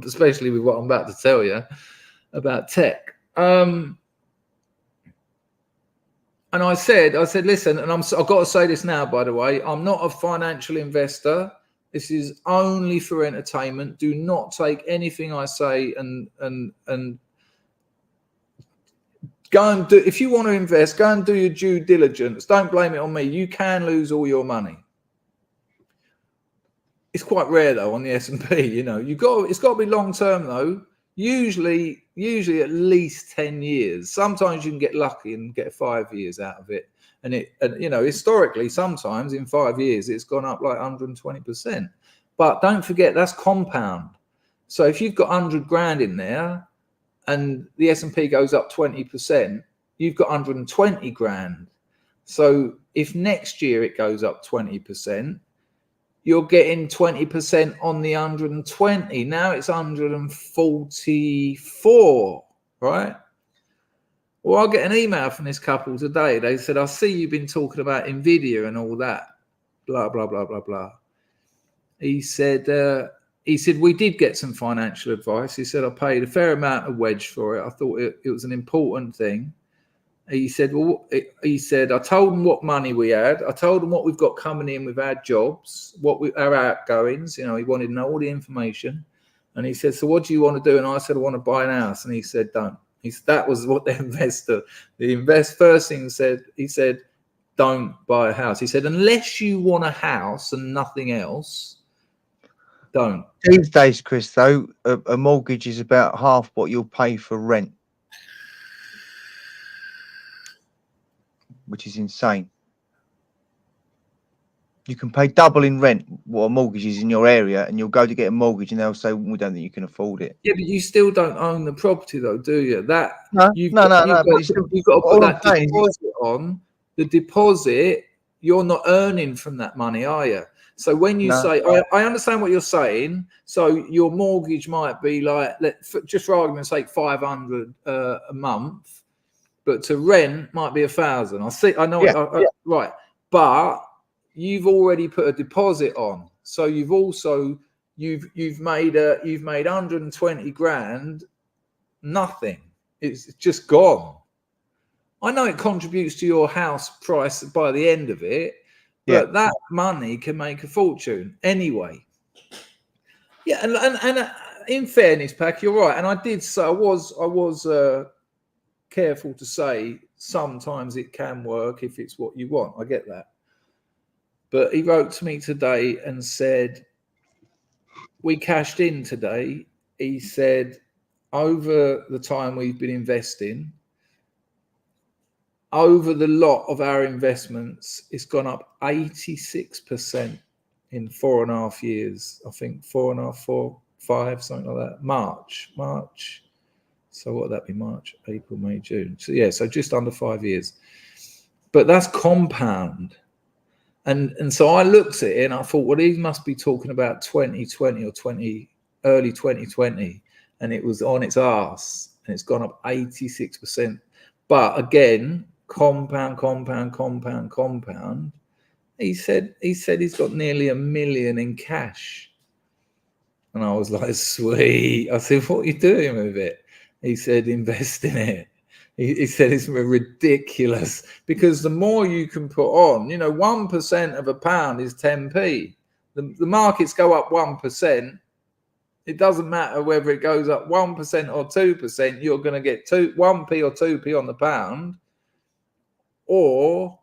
especially with what I'm about to tell you about tech. And I said, listen, and I've got to say this now, by the way, I'm not a financial investor. This is only for entertainment. Do not take anything I say and go and do. If you want to invest, go and do your due diligence. Don't blame it on me. You can lose all your money. It's quite rare though on the S&P. You know, it's got to be long term though. Usually at least 10 years. Sometimes you can get lucky and get 5 years out of it. And you know, historically, sometimes in 5 years, it's gone up like 120%. But don't forget, that's compound. So if you've got 100 grand in there and the S&P goes up 20%, you've got 120 grand. So if next year it goes up 20%, you're getting 20% on the 120. Now it's 144, right? Well, I get an email from this couple today. They said, I see you've been talking about NVIDIA and all that, blah, blah, blah, blah, blah. He said, we did get some financial advice. He said, I paid a fair amount of wedge for it. I thought it was an important thing. He said, I told them what money we had. I told them what we've got coming in with our jobs, our outgoings. You know, he wanted to know all the information. And he said, so what do you want to do? And I said, I want to buy an house. And he said, don't. That was what first thing he said, don't buy a house. He said, unless you want a house and nothing else, don't. These days, Chris, though, a mortgage is about half what you'll pay for rent, which is insane. You can pay double in rent what a mortgage is in your area, and you'll go to get a mortgage, and they'll say, "We don't think you can afford it." Yeah, but you still don't own the property, though, do you? You've No. got to put that deposit on. The deposit, you're not earning from that money, are you? So when you say, I understand what you're saying. So your mortgage might be like, just for argument's sake, $500 a month, but to rent might be $1,000. I know. Right, but you've already put a deposit on, so you've made 120 grand, nothing. It's just gone. I know it contributes to your house price by the end of it, but that money can make a fortune anyway. Yeah, and in fairness, Pack, you're right. And I did say I was careful to say sometimes it can work if it's what you want. I get that. But he wrote to me today and said, we cashed in today. He said, over the time we've been investing, over the lot of our investments, it's gone up 86% in 4.5 years. I think 4.5, 4, 5, something like that. March. So what would that be? March, April, May, June. So just under 5 years. But that's compound. And so I looked at it and I thought, well, he must be talking about 2020 or early 2020, and it was on its arse, and it's gone up 86%. But again, compound. He said he's got nearly $1 million in cash, and I was like, sweet. I said, what are you doing with it? He said, invest in it. He said it's ridiculous because the more you can put on, 1% of a pound is 10p. The markets go up 1%. It doesn't matter whether it goes up 1% or 2%. You're going to get 1p or 2p on the pound, or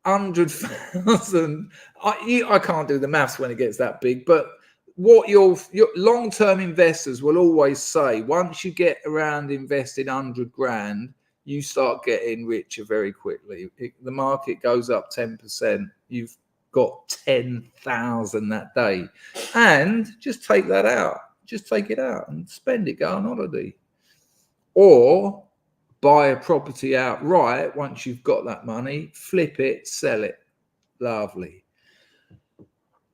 100,000. I can't do the maths when it gets that big, but what your long-term investors will always say, once you get around investing 100 grand, you start getting richer very quickly. The market goes up 10%. You've got 10,000 that day, and just take that out. Just take it out and spend it. Go on holiday, or buy a property outright. Once you've got that money, flip it, sell it. Lovely.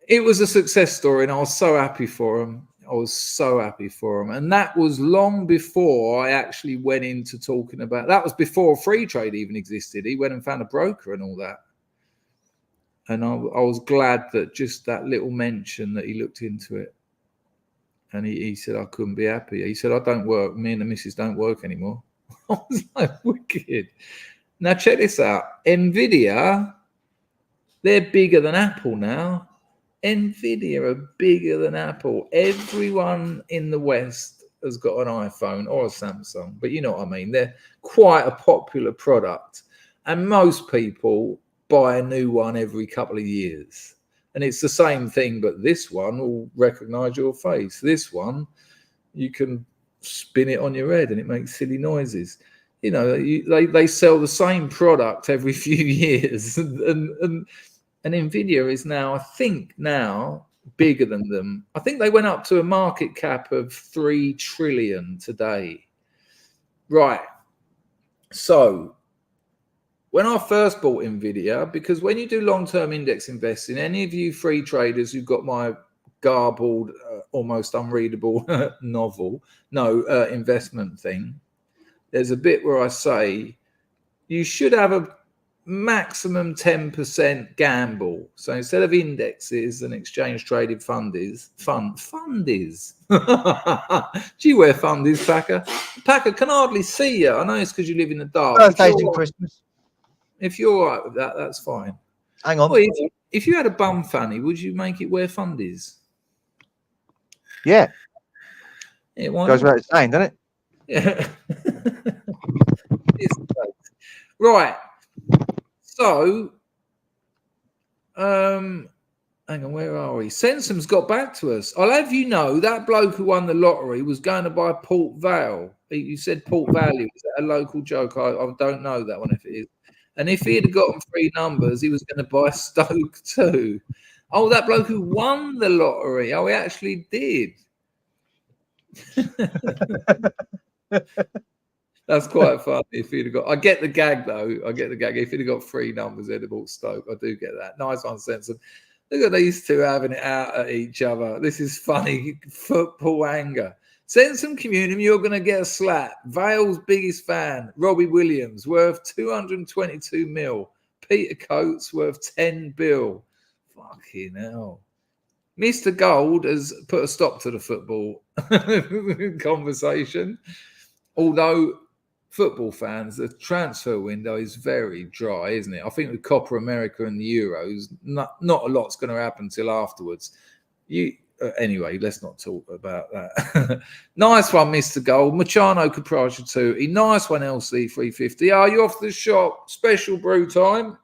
It was a success story, and I was so happy for him. And that was long before I actually went into talking about, that was before free trade even existed. He went and found a broker and all that. And I was glad that just that little mention that he looked into it. And he said, I couldn't be happier. He said, I don't work. Me and the missus don't work anymore. I was like, wicked. Now check this out. NVIDIA, they're bigger than Apple now. NVIDIA are bigger than Apple. Everyone in the West has got an iPhone or a Samsung, but you know what I mean. They're quite a popular product, and most people buy a new one every couple of years. And it's the same thing, but this one will recognize your face. This one, you can spin it on your head and it makes silly noises. They sell the same product every few years, and NVIDIA is now, I think, bigger than them. I think they went up to a market cap of 3 trillion today. Right. So when I first bought NVIDIA, because when you do long-term index investing, any of you free traders who've got my garbled, almost unreadable investment thing, there's a bit where I say you should have a maximum 10% gamble. So instead of indexes and exchange traded fundies. Do you wear fundies, Packer? Packer, can hardly see you. I know it's because you live in the dark. Birthdays and Christmas. If you're all right with that, that's fine. Hang on. Well, if you had a bum fanny, would you make it wear fundies? Yeah. Yeah, why Goes not? without saying, doesn't it? Yeah. Right. So, hang on, where are we? Sensum's got back to us. I'll have you know that bloke who won the lottery was going to buy Port Vale. You said Port Vale. Is that a local joke? I don't know that one if it is. And if he had gotten 3 numbers, he was going to buy Stoke too. Oh, that bloke who won the lottery. Oh, he actually did. That's quite funny. If he'd have got, I get the gag though. I get the gag. If he'd have got 3 numbers, he'd have bought Stoke. I do get that. Nice one, Sensen. Look at these two having it out at each other. This is funny football anger. Send some communion. You're going to get a slap. Vale's biggest fan, Robbie Williams, worth 222 mil. Peter Coates worth 10 bill. Fucking hell. Mr. Gold has put a stop to the football conversation. Although football fans, the transfer window is very dry, isn't it? I think with Copa America and the Euros, not a lot's going to happen till afterwards. Anyway, let's not talk about that. Nice one, Mr. Gold. Machano Caprasha 2. Nice one, LC 350. Are you off the shop? Special brew time.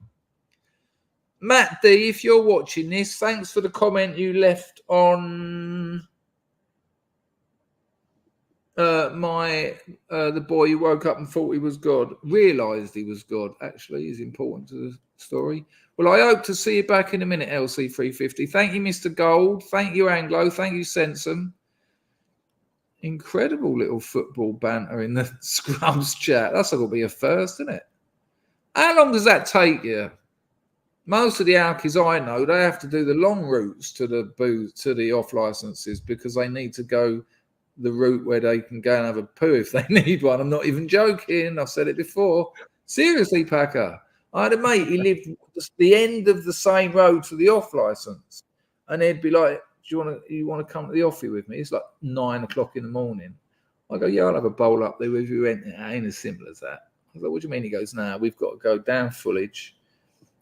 Matt D, if you're watching this, thanks for the comment you left on the boy who woke up and thought he was God, realised he was God, actually, is important to the story. Well, I hope to see you back in a minute, LC350. Thank you, Mr. Gold. Thank you, Anglo. Thank you, Sensum. Incredible little football banter in the Scrubs chat. That's got to be a first, isn't it? How long does that take you? Most of the alkies I know, they have to do the long routes to the off licenses because they need to go the route where they can go and have a poo if they need one. I'm not even joking. I've said it before. Seriously, Packer. I had a mate, he lived the end of the same road to the off license. And he'd be like, do you want to come to the offie with me? It's like 9 o'clock in the morning. I go, yeah, I'll have a bowl up there with you. It ain't as simple as that. I was like, what do you mean? He goes, nah, we've got to go down Fulhage.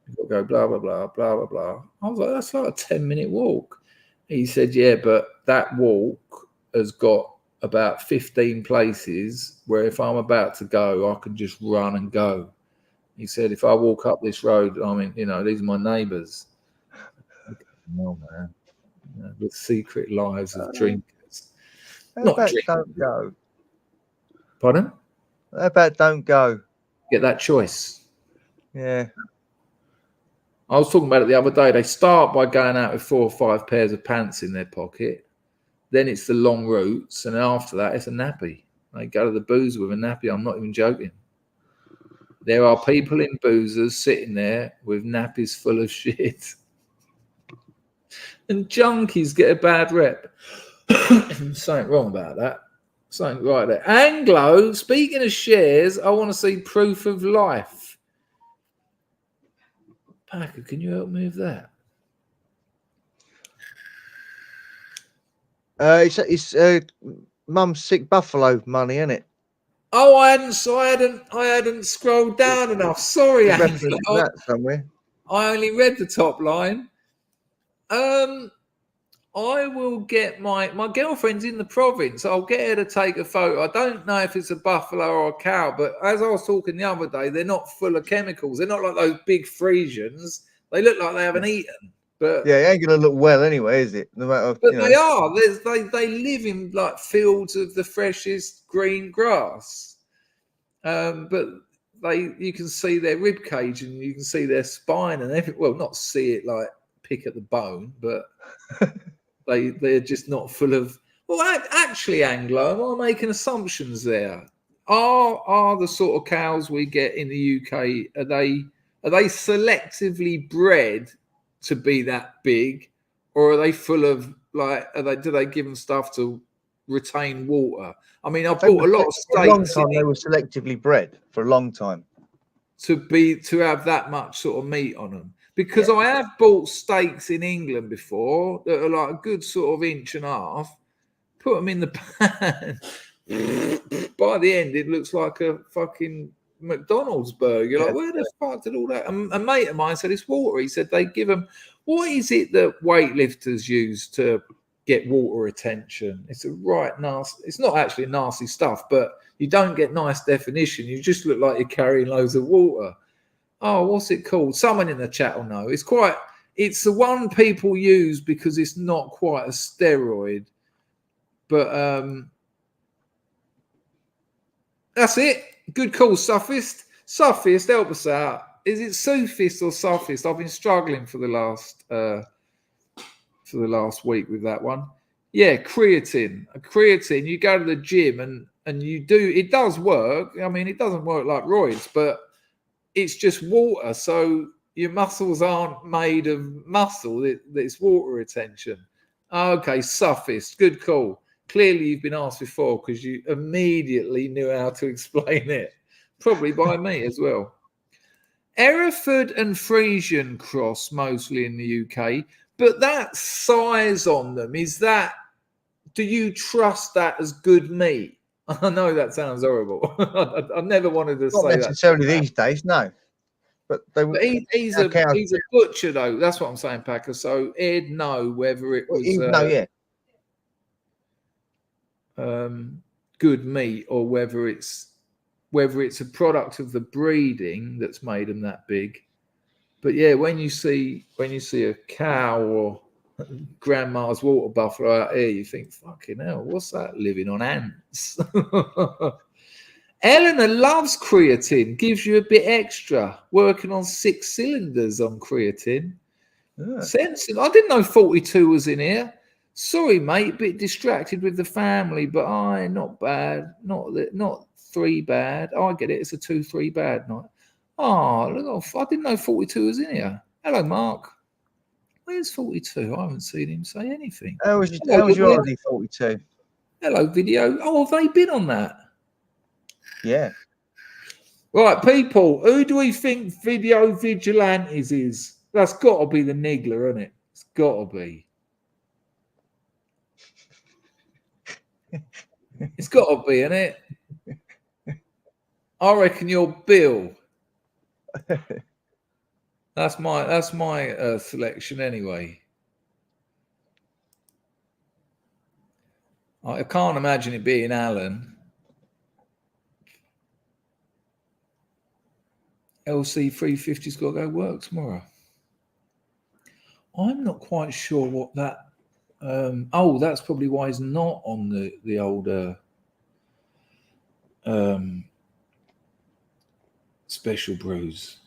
We've got to go blah, blah, blah, blah, blah, blah. I was like, that's like a 10-minute walk. He said, yeah, but that walk has got about 15 places where if I'm about to go, I can just run and go. He said, if I walk up this road, I mean, these are my neighbours. No, man. The secret lives of drinkers. How about don't go? Pardon? How about don't go? Get that choice. Yeah. I was talking about it the other day. They start by going out with 4 or 5 pairs of pants in their pocket. Then it's the long routes. And after that, it's a nappy. They go to the booze with a nappy. I'm not even joking. There are people in boozers sitting there with nappies full of shit. And junkies get a bad rep. Something wrong about that. Something right there. Anglo, speaking of shares, I want to see proof of life. Packer, can you help me with that? It's Mum's sick buffalo money, isn't it? Oh, I hadn't scrolled down enough. Sorry, Anglo. That somewhere. I only read the top line. I will get my girlfriend's in the province. I'll get her to take a photo. I don't know if it's a buffalo or a cow, but as I was talking the other day, they're not full of chemicals. They're not like those big Frisians. They look like they haven't eaten. But yeah, it ain't gonna look well anyway, is it? No matter. But they are. They live in like fields of the freshest green grass. But you can see their rib cage and you can see their spine and everything. Well, not see it like pick at the bone, but they're just not full of. Well, actually, Anglo, am I making assumptions there? Are the sort of cows we get in the UK are they selectively bred to be that big, or are they full of do they give them stuff to retain water. I mean, I've They bought a were- lot of For a long steaks time, they were selectively bred for a long time. to have that much sort of meat on them. Because I have bought steaks in England before that are like a good sort of inch and a half, put them in the pan. By the end, it looks like a fucking McDonald's burger. You're like, where the fuck did all that? And a mate of mine said it's water. He said they give them, what is it that weightlifters use to get water retention? It's a right nasty, it's not actually nasty stuff, but you don't get nice definition. You just look like you're carrying loads of water. Oh, what's it called? Someone in the chat will know. It's the one people use because it's not quite a steroid. But that's it. Good call, Sophist. Sophist, help us out. Is it Sophist or Sophist? I've been struggling for the last week with that one. Yeah, creatine. Creatine. You go to the gym and you do. It does work. I mean, it doesn't work like roids, but it's just water. So your muscles aren't made of muscle. It's water retention. Okay, Sophist. Good call. Clearly, you've been asked before because you immediately knew how to explain it. Probably by me as well. Hereford and Frisian cross mostly in the UK, but that size on them, do you trust that as good meat? I know that sounds horrible. I never wanted to say that. Not necessarily these days, no. But he's a butcher, though. That's what I'm saying, Packer. So he'd know whether it was good meat or whether it's a product of the breeding that's made them that big. But yeah, when you see a cow or grandma's water buffalo out here, you think, fucking hell, what's that living on ants? Eleanor loves creatine, gives you a bit extra, working on 6 cylinders on creatine. Sensible. I didn't know 42 was in here. Sorry, mate, bit distracted with the family, but not bad. Not 3 bad. I get it. It's a 2-3 bad night. Oh, look, I didn't know 42 was in here. Hello, Mark. Where's 42? I haven't seen him say anything. How was your holiday, 42? Hello, video. Oh, have they been on that? Yeah. Right, people, who do we think Video Vigilantes is? That's got to be the Niggler, isn't it? It's got to be. It's got to be, isn't it? I reckon you're Bill. That's my selection anyway. I can't imagine it being Alan. LC 350's got to go work tomorrow. I'm not quite sure what that. That's probably why he's not on the older special brews.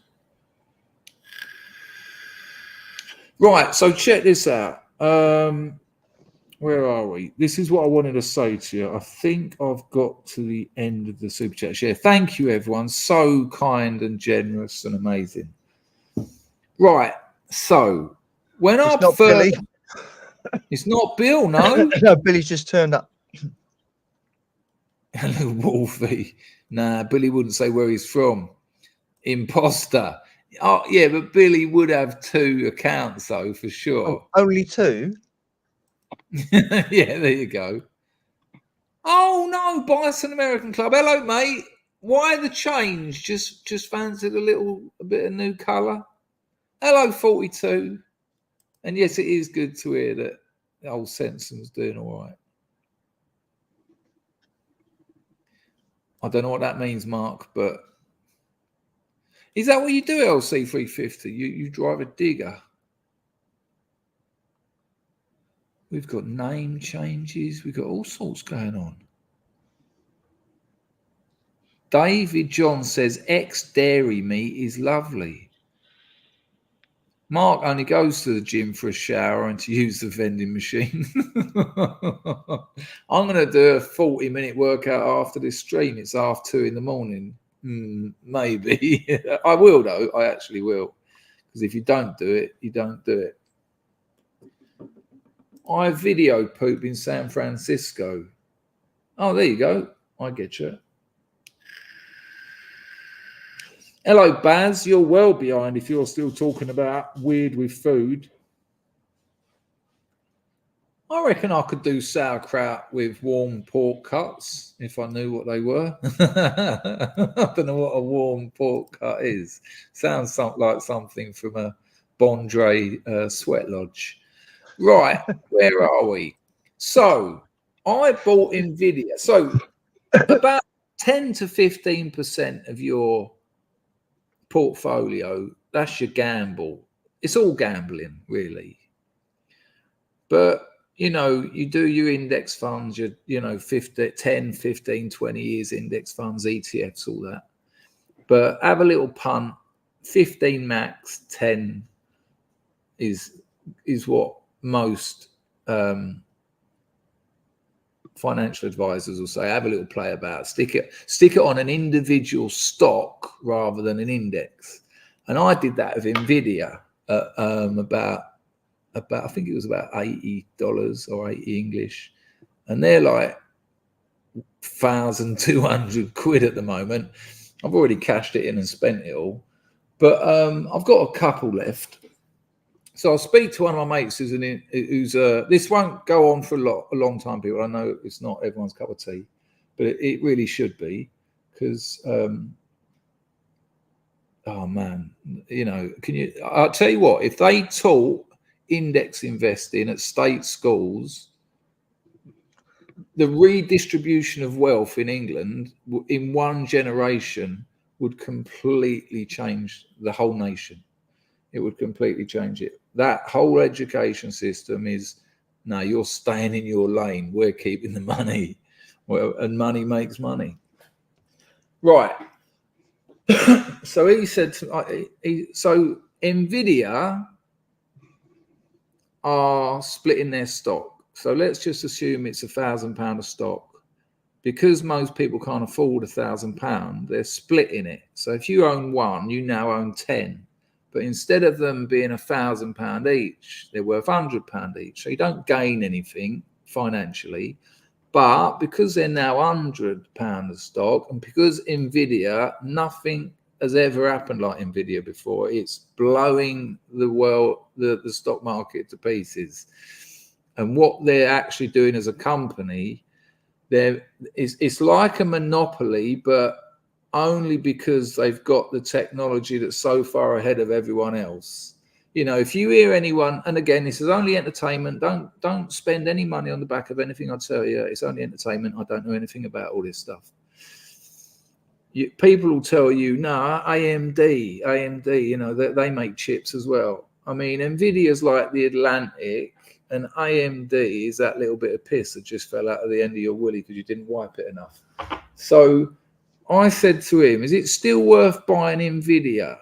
Right, so check this out. Where are we? This is what I wanted to say to you. I think I've got to the end of the super chat share. Thank you, everyone. So kind and generous and amazing. Right, so when it's not Billy. It's not Bill, no. No, Billy's just turned up. Hello, Wolfie. Nah, Billy wouldn't say where he's from. Imposter. Oh, yeah, but Billy would have 2 accounts, though, for sure. Oh, only 2? Yeah, there you go. Oh, no, Bison American Club. Hello, mate. Why the change? Just fancied a bit of new colour? Hello, 42. And yes, it is good to hear that old Senson's doing all right. I don't know what that means, Mark, but is that what you do, LC350? You drive a digger? We've got name changes. We've got all sorts going on. David John says ex-dairy meat is lovely. Mark only goes to the gym for a shower and to use the vending machine. I'm going to do a 40-minute workout after this stream. It's 2:30 in the morning. Maybe. I will, though. I actually will. Because if you don't do it, you don't do it. I video poop in San Francisco. Oh, there you go. I get you. Hello, Baz. You're well behind if you're still talking about weird with food. I reckon I could do sauerkraut with warm pork cuts if I knew what they were. I don't know what a warm pork cut is. Sounds like something from a Bondre sweat lodge. Right, where are we? So I bought NVIDIA. So about 10 to 15% of your portfolio, that's your gamble. It's all gambling, really. But you know, you do your index funds, your 10, 15, 20 years index funds, ETFs, all that. But have a little punt, 15 max, 10 is what most financial advisors will say. Have a little play about. Stick it on an individual stock rather than an index. And I did that with NVIDIA at about I think it was about $80 or 80 English, and they're like 1,200 quid at the moment. I've already cashed it in and spent it all, but I've got a couple left. So I'll speak to one of my mates who's this won't go on for a long time, people. I know it's not everyone's cup of tea, but it really should be, because oh man, I'll tell you what, if they taught index investing at state schools, the redistribution of wealth in England in one generation would completely change the whole nation. It would completely change it. That whole education system is, no, you're staying in your lane. We're keeping the money. Well, and money makes money. Right. So he said, so NVIDIA are splitting their stock. So let's just assume it's £1,000 a stock. Because most people can't afford £1,000, they're splitting it. So if you own one, you now own 10. But instead of them being £1,000 each, they're worth £100 each. So you don't gain anything financially. But because they're now £100 a stock, and because NVIDIA, nothing has ever happened like NVIDIA before, it's blowing the world, the stock market to pieces. And what they're actually doing as a company, it's like a monopoly, but only because they've got the technology that's so far ahead of everyone else. You know, if you hear anyone, and again, this is only entertainment, don't spend any money on the back of anything I tell you. It's only entertainment. I don't know anything about all this stuff. People will tell you, no, AMD, you know, they make chips as well. I mean, NVIDIA's like the Atlantic, and AMD is that little bit of piss that just fell out of the end of your willy because you didn't wipe it enough. So I said to him, is it still worth buying NVIDIA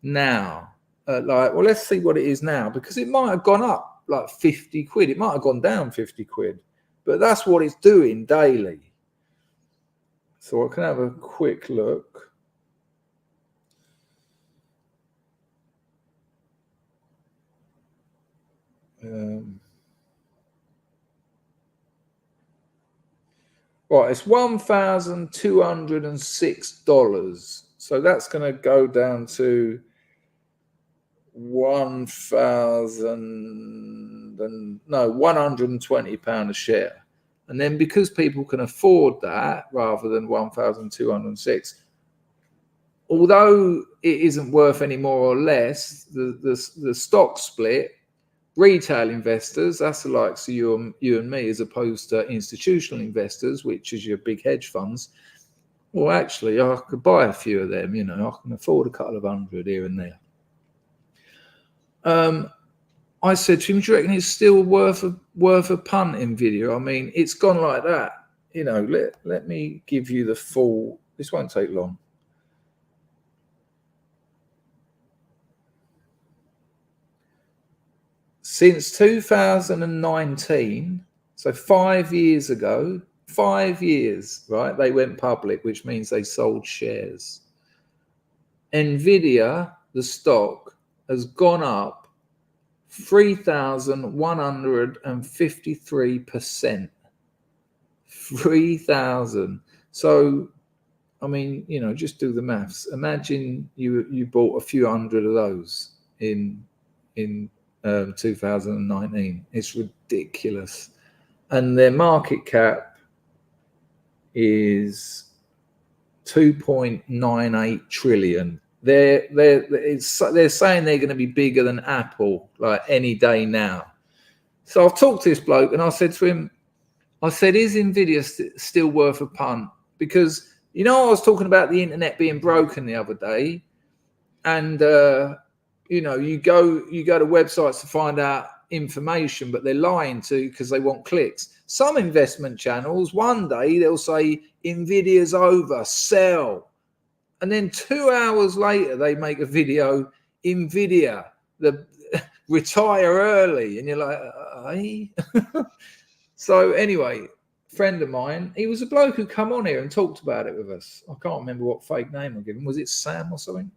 now? Well, let's see what it is now, because it might have gone up like 50 quid. It might have gone down 50 quid, but that's what it's doing daily. So I can have a quick look. Right, it's $1,206. So that's going to go down to £120 a share. And then because people can afford that rather than 1,206, although it isn't worth any more or less, the stock split, retail investors, that's the likes of you and me, as opposed to institutional investors, which is your big hedge funds. Well, actually, I could buy a few of them. You know, I can afford a couple of hundred here and there. I said to him, do you reckon it's still worth a punt, NVIDIA? I mean, it's gone like that. You know, let me give you the full. This won't take long. Since 2019, so 5 years ago, 5 years, right? They went public, which means they sold shares. NVIDIA, the stock, has gone up 3,153%. 3,000. So, I mean, you know, just do the maths. Imagine you bought a few hundred of those in 2019. It's ridiculous. And their market cap is 2.98 trillion. They're saying they're going to be bigger than Apple like any day now. So I've talked to this bloke and I said to him, I said, is Nvidia still worth a punt? Because, you know, I was talking about the internet being broken the other day, and you know, you go to websites to find out information, but they're lying to because they want clicks. Some investment channels, one day they'll say Nvidia's over, sell, and then 2 hours later they make a video, Nvidia, the retire early, and you're like, hey. So anyway, friend of mine, he was a bloke who come on here and talked about it with us. I can't remember what fake name I gave him. Was it Sam or something?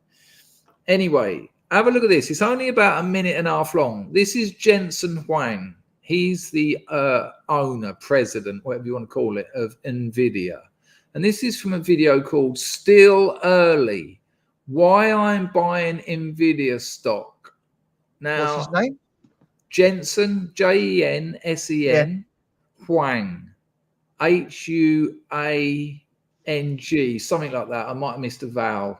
Anyway, have a look at this. It's only about a minute and a half long. This is Jensen Huang. He's the owner, president, whatever you want to call it, of NVIDIA. And this is from a video called Still Early, Why I'm Buying NVIDIA Stock. Now, what's his name? Jensen, Jensen, Yeah. Huang, Huang, something like that. I might have missed a vowel.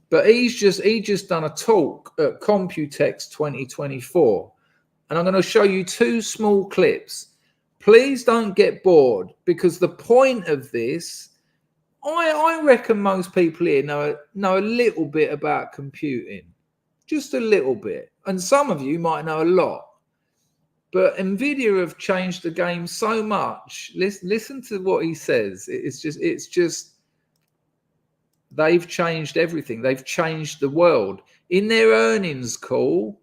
But he just done a talk at Computex 2024. And I'm going to show you two small clips. Please don't get bored, because the point of this, I reckon most people here know a little bit about computing. Just a little bit. And some of you might know a lot. But NVIDIA have changed the game so much. Listen to what he says. It's just they've changed everything. They've changed the world. In their earnings call,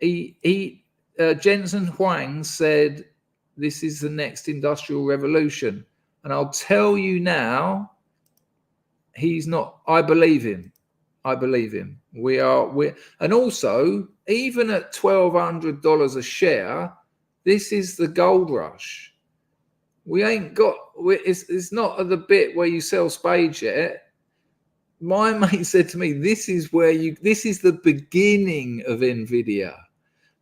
Jensen Huang said, this is the next industrial revolution. And I'll tell you now, he's not. I believe him. I believe him. And also, even at $1,200 a share, this is the gold rush. We ain't got. It's not at the bit where you sell spades yet. My mate said to me, "This is the beginning of Nvidia,"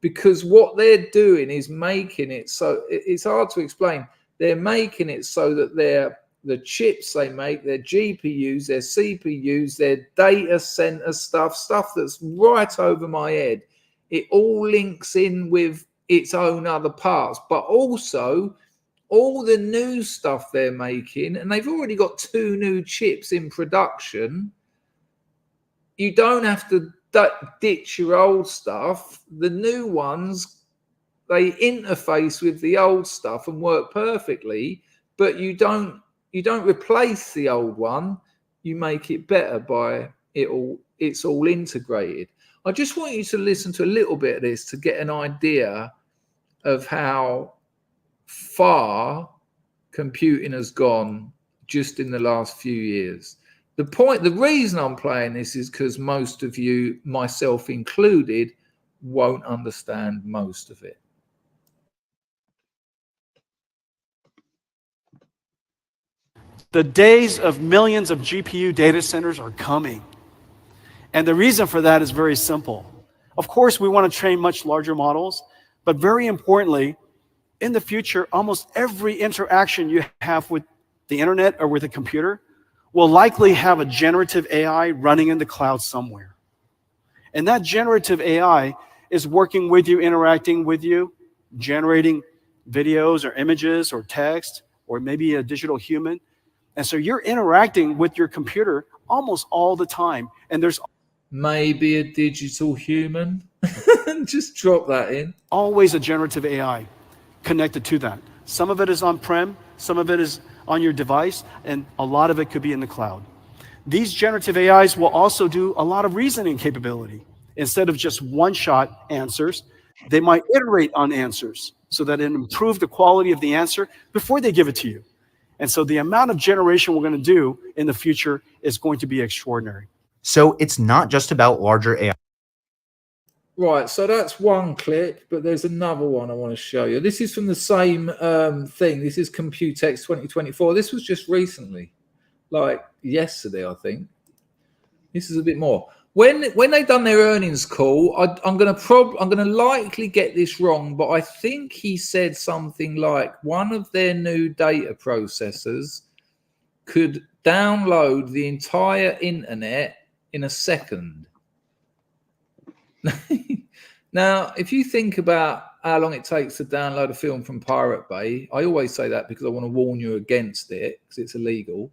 because what they're doing is making it so it's hard to explain. They're making it so that the chips they make, their GPUs, their CPUs, their data center stuff that's right over my head. It all links in with its own other parts, but also all the new stuff they're making, and they've already got 2 new chips in production. You don't have to ditch your old stuff. The new ones, they interface with the old stuff and work perfectly, but you don't replace the old one. You make it better by it's all integrated. I just want you to listen to a little bit of this to get an idea of how far computing has gone just in the last few years. The reason I'm playing this is because most of you, myself included, won't understand most of it. The days of millions of GPU data centers are coming. And the reason for that is very simple. Of course, we want to train much larger models, but very importantly, in the future, almost every interaction you have with the internet or with a computer will likely have a generative AI running in the cloud somewhere. And that generative AI is working with you, interacting with you, generating videos or images or text, or maybe a digital human. And so you're interacting with your computer almost all the time. And there's maybe a digital human. Just drop that in. Always a generative AI connected to that. Some of it is on-prem, some of it is on your device, and a lot of it could be in the cloud. These generative AIs will also do a lot of reasoning capability. Instead of just one-shot answers, they might iterate on answers so that it improves the quality of the answer before they give it to you. And so the amount of generation we're going to do in the future is going to be extraordinary. So it's not just about larger AI. Right, so that's one clip, but there's another one I want to show you. This is from the same thing. This is Computex 2024. This was just recently, like yesterday, I think. This is a bit more. When they done their earnings call, I'm gonna likely get this wrong, but I think he said something like one of their new data processors could download the entire internet in a second. Now, if you think about how long it takes to download a film from Pirate Bay, I always say that because I want to warn you against it because it's illegal.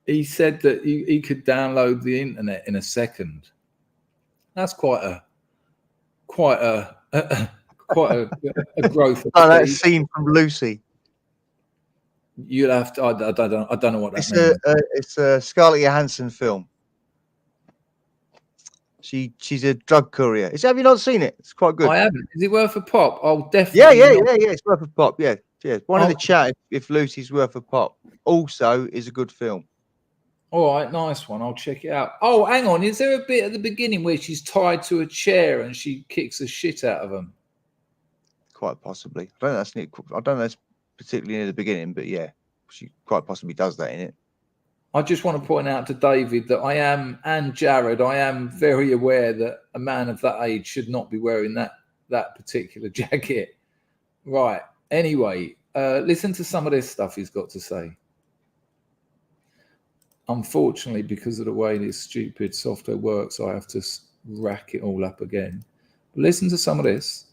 He said that he could download the internet in a second. That's quite a growth. Oh, that scene from Lucy. You'll have to. I don't know what that It's means. it's a Scarlett Johansson film. She's a drug courier. Have you not seen it? It's quite good. I haven't. Is it worth a pop? I'll definitely. Yeah. It's worth a pop. Yeah. One in the chat if Lucy's worth a pop. Also, is a good film. All right, nice one. I'll check it out. Oh, hang on. Is there a bit at the beginning where she's tied to a chair and she kicks the shit out of them? Quite possibly. I don't know that's particularly near the beginning, but yeah, she quite possibly does that in it. I just want to point out to David that and Jared, I am very aware that a man of that age should not be wearing that particular jacket. Right. Anyway, listen to some of this stuff he's got to say. Unfortunately, because of the way this stupid software works, I have to rack it all up again. But listen to some of this.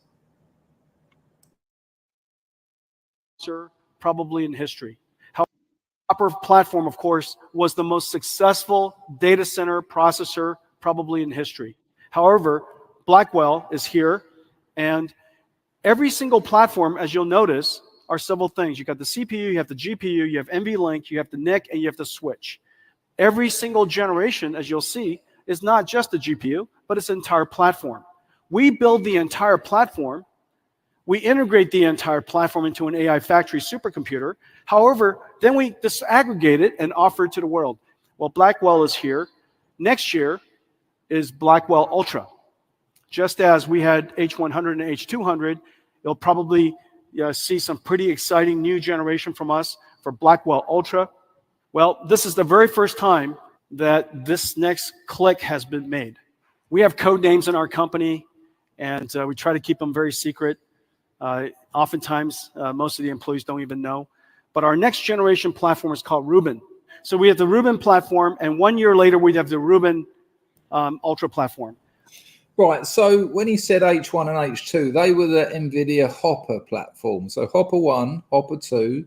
Probably in history. Hopper platform, of course, was the most successful data center processor probably in history. However, Blackwell is here, and every single platform, as you'll notice, are several things. You got the CPU, you have the GPU, you have NVLink, you have the NIC, and you have the switch. Every single generation, as you'll see, is not just the GPU, but it's an entire platform. We build the entire platform. We integrate the entire platform into an AI factory supercomputer. However, then we disaggregate it and offer it to the world. Well, Blackwell is here. Next year is Blackwell Ultra. Just as we had H100 and H200, you'll probably see some pretty exciting new generation from us for Blackwell Ultra. Well, this is the very first time that this next click has been made. We have code names in our company, and we try to keep them very secret. Oftentimes, most of the employees don't even know. But our next generation platform is called Rubin. So we have the Rubin platform, and 1 year later, we have the Rubin Ultra platform. Right, so when he said H1 and H2, they were the NVIDIA Hopper platform. So Hopper 1, Hopper 2,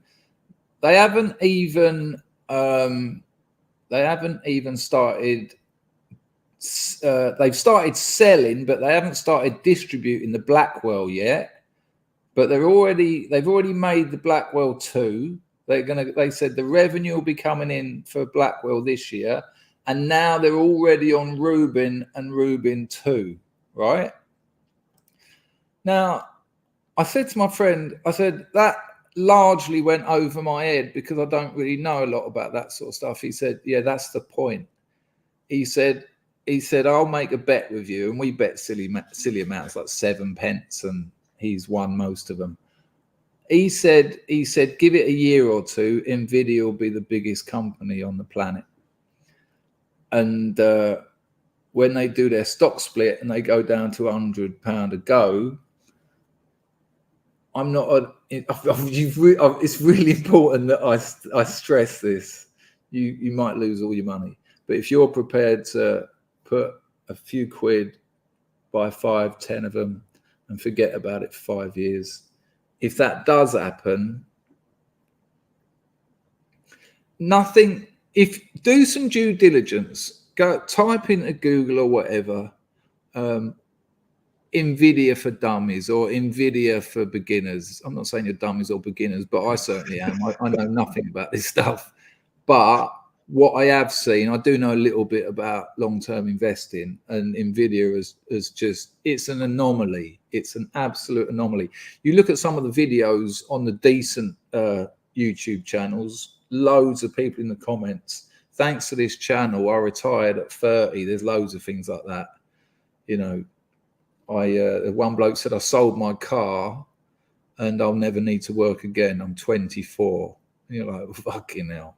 they haven't even started. They've started selling, but they haven't started distributing the Blackwell yet. But they've already made the Blackwell 2. They said the revenue will be coming in for Blackwell this year, and now they're already on Rubin and Rubin 2, right? Now, I said to my friend, I said that largely went over my head because I don't really know a lot about that sort of stuff. He said, yeah, that's the point. He said, I'll make a bet with you, and we bet silly amounts like 7 pence, and he's won most of them. He said, give it a year or two, NVIDIA will be the biggest company on the planet. And when they do their stock split and they go down to £100 a go, I'm not. It's really important that I stress this. You might lose all your money, but if you're prepared to put a few quid, buy 5, 10 of them, and forget about it for 5 years, if that does happen, nothing. If do some due diligence, go type into Google or whatever, NVIDIA for dummies or NVIDIA for beginners. I'm not saying you're dummies or beginners, but I certainly am. I know nothing about this stuff. But what I have seen, I do know a little bit about long-term investing, and NVIDIA is just, it's an anomaly. It's an absolute anomaly. You look at some of the videos on the decent YouTube channels, loads of people in the comments, thanks to this channel, I retired at 30. There's loads of things like that, you know. one bloke said, I sold my car and I'll never need to work again. I'm 24. You're like, fucking hell.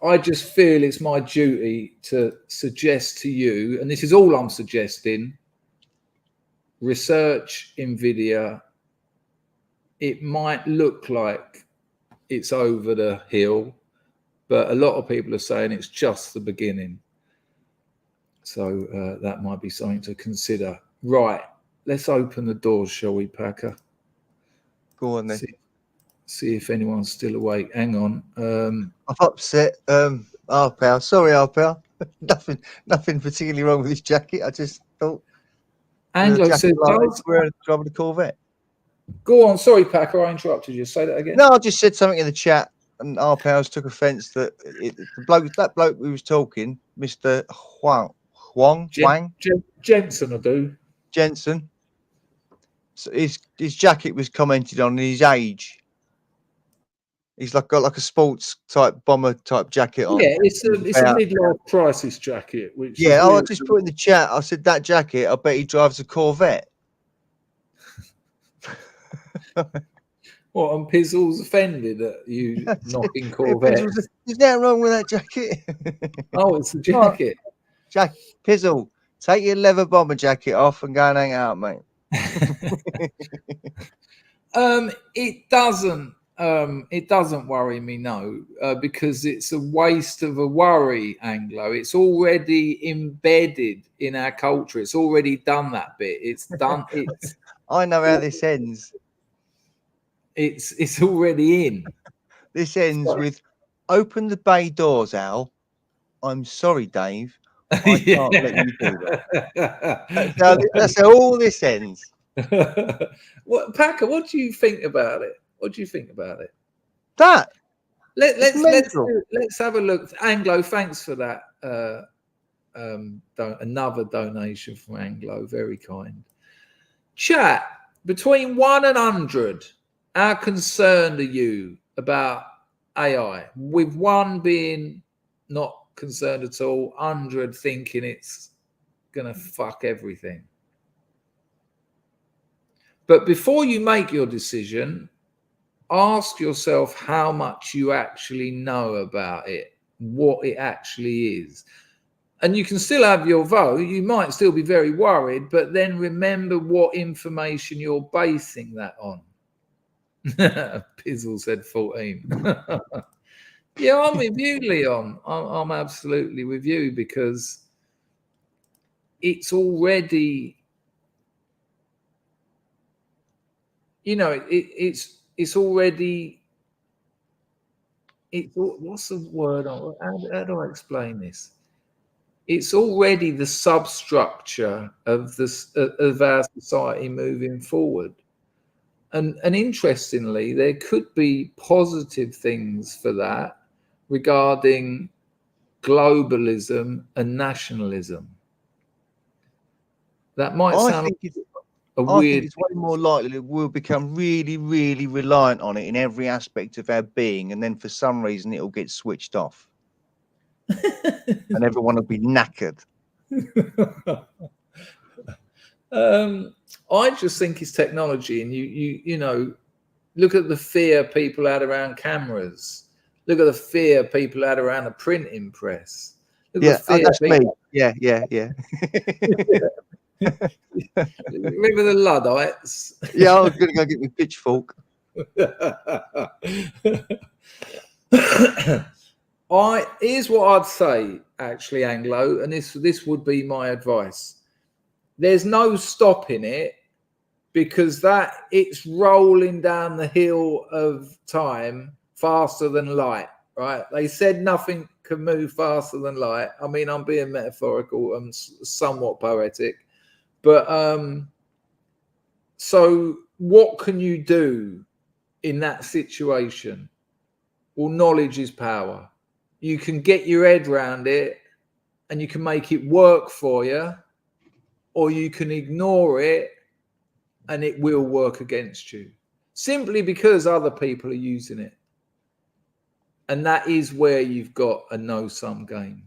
I just feel it's my duty to suggest to you, and this is all I'm suggesting, research NVIDIA. It might look like it's over the hill, but a lot of people are saying it's just the beginning. So that might be something to consider. Right, let's open the doors, shall we, Packer? Go on then. See if anyone's still awake. Hang on. I've upset pal. Sorry, pal. nothing particularly wrong with this jacket. I just thought Anglo said, we're driving a Corvette. Go on. Sorry, Packer, I interrupted you. Say that again. No, I just said something in the chat, and our pals took offence that that bloke we was talking, Mr. Jensen, I do. Jensen. So his jacket was commented on, and his age. He's got like a sports type bomber type jacket on. Yeah, it's a midlife crisis jacket. Which I just put in the chat. I said that jacket. I bet he drives a Corvette. What? And Pizzle's offended at you knocking Corvette. There's nothing wrong with that jacket. Oh, it's the jacket. Pizzle, take your leather bomber jacket off and go and hang out, mate. It doesn't worry me, no, because it's a waste of a worry, Anglo. It's already embedded in our culture. It's already done that bit. It's done. I know how this ends. It's already in. This ends with, open the bay doors, Al. I'm sorry, Dave. I can't let you do that. That's how all this ends. Packer, what do you think about it? What do you think about it? That let's have a look. Anglo, thanks for that. Another donation from Anglo, very kind. Chat, between 1 and 100, how concerned are you about AI? With 1 being not concerned at all, 100 thinking it's gonna fuck everything. But before you make your decision, ask yourself how much you actually know about it, what it actually is. And you can still have your vote. You might still be very worried, but then remember what information you're basing that on. Pizzle said 14. Yeah, I'm with you, Leon. I'm absolutely with you, because it's already, it's already, what's the word? How do I explain this? It's already the substructure of our society moving forward. And interestingly, there could be positive things for that regarding globalism and nationalism. That might sound I think it's way more likely that we'll become really, really reliant on it in every aspect of our being, and then for some reason it'll get switched off. And everyone will be knackered. I just think it's technology, and you know, look at the fear people had around cameras. Look at the fear people had around a printing press. That's me. Yeah. Remember the Luddites? Yeah, I was going to go get my pitchfork. Here's what I'd say, actually, Anglo, and this would be my advice. There's no stopping it, because it's rolling down the hill of time faster than light, right? They said nothing can move faster than light. I mean, I'm being metaphorical and somewhat poetic, but so what can you do in that situation? Well, knowledge is power. You can get your head around it and you can make it work for you, or you can ignore it and it will work against you, simply because other people are using it. And that is where you've got a no-sum game.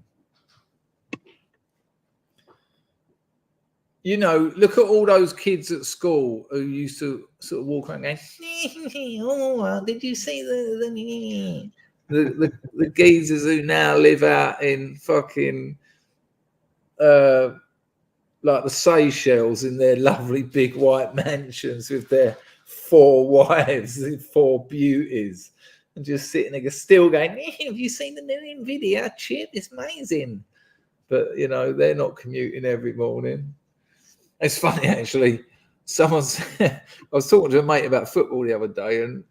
you know, look at all those kids at school who used to sort of walk around going, "Oh, did you see the geezers who now live out in fucking like the Seychelles in their lovely big white mansions with their 4 wives and 4 beauties, and just sitting there still going, have you seen the new Nvidia chip? It's amazing." But, you know, they're not commuting every morning. It's funny, actually. I was talking to a mate about football the other day, and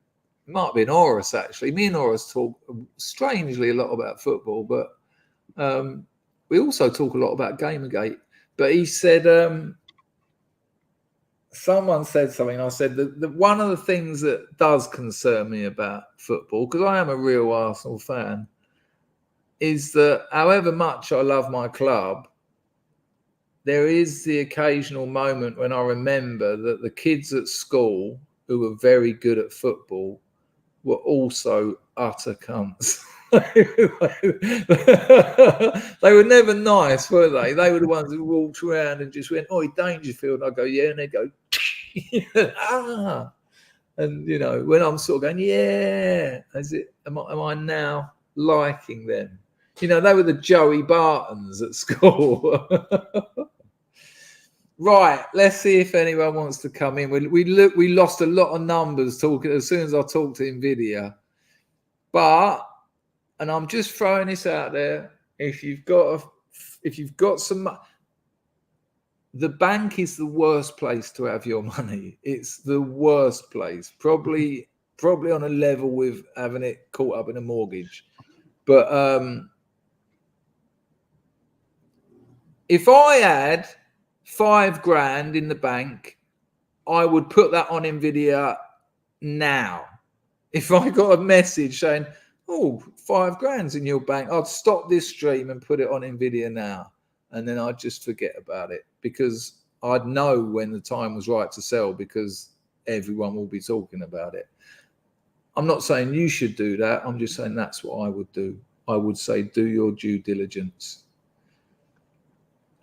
it might have been Horus, actually. Me and Horus talk strangely a lot about football, but we also talk a lot about Gamergate. But he said, someone said something. I said that one of the things that does concern me about football, because I am a real Arsenal fan, is that however much I love my club, there is the occasional moment when I remember that the kids at school who were very good at football were also utter cunts. They were never nice, were they? They were the ones who walked around and just went, "Oh, Dangerfield." And I go, "Yeah," and they go, "Ah." And you know, when I'm sort of going, "Yeah," am I now liking them? You know, they were the Joey Bartons at school. Right, let's see if anyone wants to come in. We lost a lot of numbers talking as soon as I talked to Nvidia. But, and I'm just throwing this out there, if you've got some, the bank is the worst place to have your money. It's the worst place, probably on a level with having it caught up in a mortgage. But if I had $5,000 in the bank, I would put that on Nvidia now. If I got a message saying, "Oh, $5,000's in your bank," I'd stop this stream and put it on Nvidia now, and then I'd just forget about it, because I'd know when the time was right to sell, because everyone will be talking about it. I'm not saying you should do that. I'm just saying that's what I would do. I would say, do your due diligence.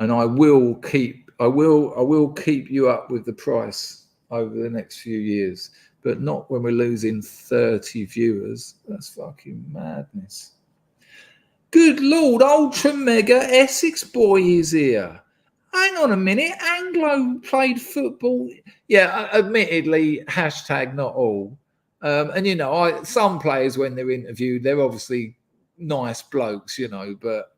And I will keep you up with the price over the next few years, but not when we're losing 30 viewers. That's fucking madness. Good Lord, Ultra Mega Essex Boy is here. Hang on a minute, Anglo played football. Yeah, admittedly, hashtag not all. And you know, some players, when they're interviewed, they're obviously nice blokes, you know, but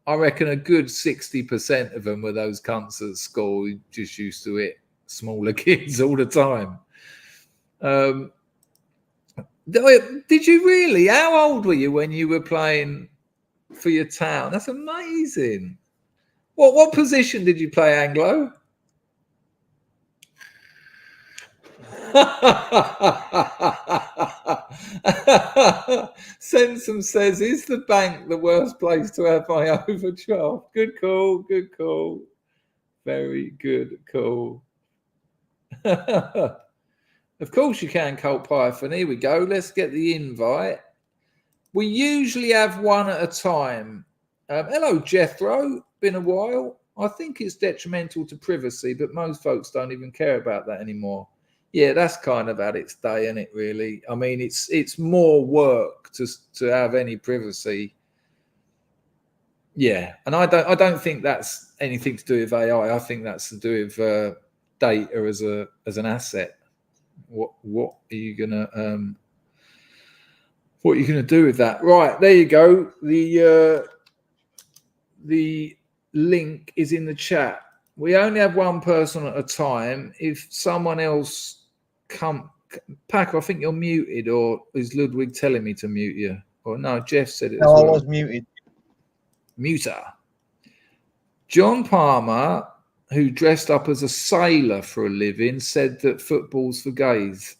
I reckon a good 60% of them were those cunts at school who just used to hit smaller kids all the time. Did you really? How old were you when you were playing for your town? That's amazing. What position did you play, Anglo? Sensum says, "Is the bank the worst place to have my overdraft?" Good call, good call. Very good call. Of course you can, Colt Python. Here we go. Let's get the invite. We usually have one at a time. Hello, Jethro. Been a while. I think it's detrimental to privacy, but most folks don't even care about that anymore. Yeah, that's kind of at its day, isn't it, really? I mean, it's more work to have any privacy. Yeah, and I don't think that's anything to do with AI. I think that's to do with data as an asset. What are you gonna do with that? Right, there you go. The link is in the chat. We only have one person at a time. If someone else Paco, I think you're muted, or is Ludwig telling me to mute you? Or no, Jeff said it. No, I was muted. Muter. John Palmer, who dressed up as a sailor for a living, said that football's for gays.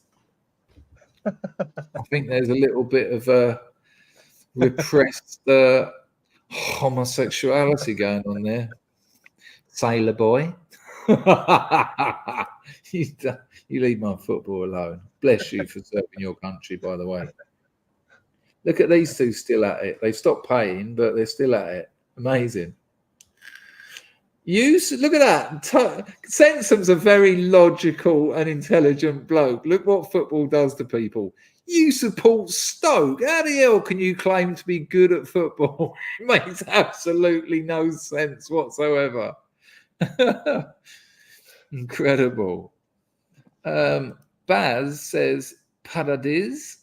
I think there's a little bit of a repressed homosexuality going on there. Sailor boy. You leave my football alone. Bless you for serving your country, by the way. Look at these two still at it. They've stopped paying, but they're still at it. Amazing. Look at that. Sensum's a very logical and intelligent bloke. Look what football does to people. You support Stoke. How the hell can you claim to be good at football? It makes absolutely no sense whatsoever. Incredible. Baz says, Paradis.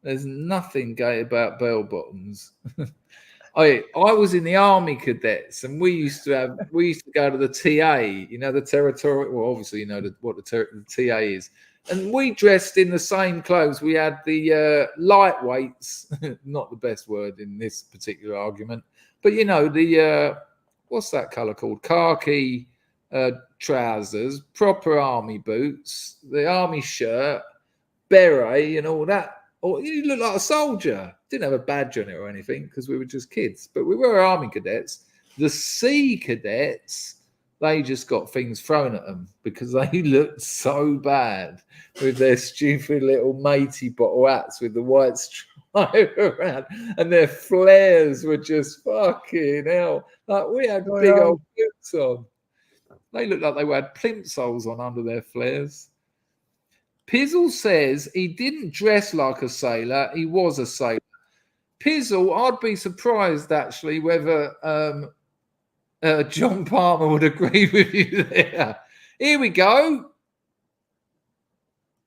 There's nothing gay about bell bottoms. I was in the Army Cadets, and we used to go to the TA, the territorial. Well, obviously, what the TA is, and we dressed in the same clothes. We had the lightweights, not the best word in this particular argument, but the what's that colour called? Khaki trousers, proper army boots, the army shirt, beret, and all that. Or you look like a soldier. Didn't have a badge on it or anything because we were just kids, but we were Army Cadets. The Sea Cadets, they just got things thrown at them because they looked so bad with their stupid little matey bottle hats with the white stripe around, and their flares were just fucking hell. Like we had big old boots on. They looked like they had plimsolls on under their flares. Pizzle says he didn't dress like a sailor, he was a sailor. Pizzle, I'd be surprised actually whether John Palmer would agree with you there. Here we go.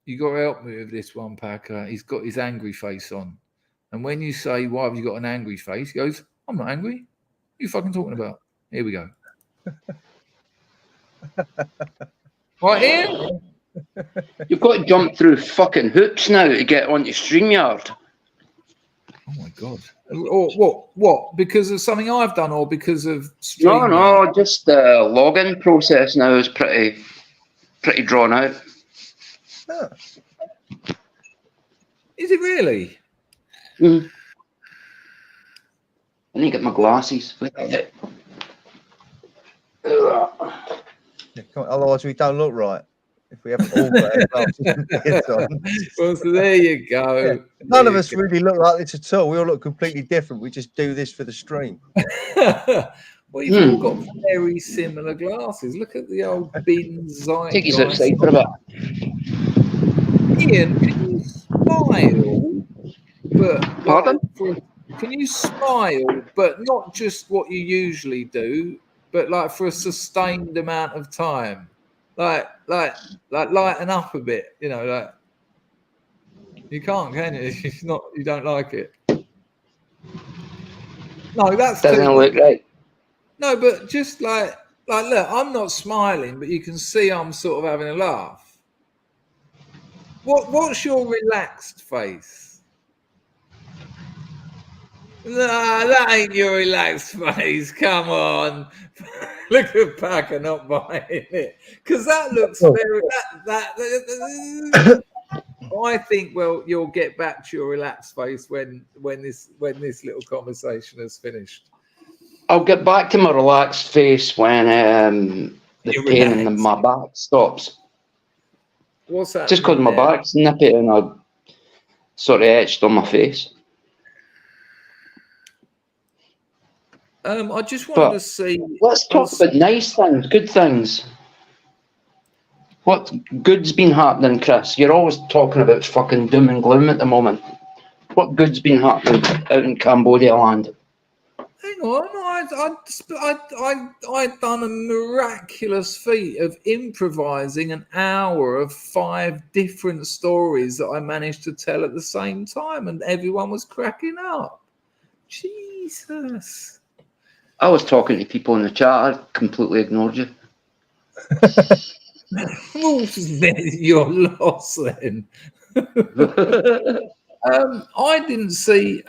You got to help me with this one, Packer. He's got his angry face on. And when you say, why have you got an angry face? He goes, I'm not angry. What are you fucking talking about? Here we go. Right here. You've got to jump through fucking hoops now to get onto StreamYard. Oh my God. Or what? Because of something I've done or because of StreamYard? No, just the login process now is pretty drawn out. Oh. Is it really? I need to get my glasses. Yeah, otherwise we don't look right. If we haven't all got our glasses on. Well, so there you go. Yeah. None of us really look like this at all. We all look completely different. We just do this for the stream. Well, you've all got very similar glasses. Look at the old bin Zeit. Take you outside for a bit. Ian, can you smile? But Pardon? Can you smile, but not just what you usually do, but like for a sustained amount of time? Like lighten up a bit, like you can't, can you? It's not, you don't like it. No, that's doesn't look right. No, but just like look, I'm not smiling, but you can see I'm sort of having a laugh. What's your relaxed face? Nah, that ain't your relaxed face. Come on. Look at Packer not buying it. Because that looks very... I think, well, you'll get back to your relaxed face when this little conversation is finished. I'll get back to my relaxed face when the pain in my back stops. What's that? Just because my back's nippy and I sort of etched on my face. I just wanted to see. Let's talk about nice things, good things. What good's been happening, Chris? You're always talking about fucking doom and gloom at the moment. What good's been happening out in Cambodia land? Hang on, I'd done a miraculous feat of improvising an hour of 5 different stories that I managed to tell at the same time, and everyone was cracking up. Jesus. I was talking to people in the chat. I completely ignored you. You're lost then. I didn't see.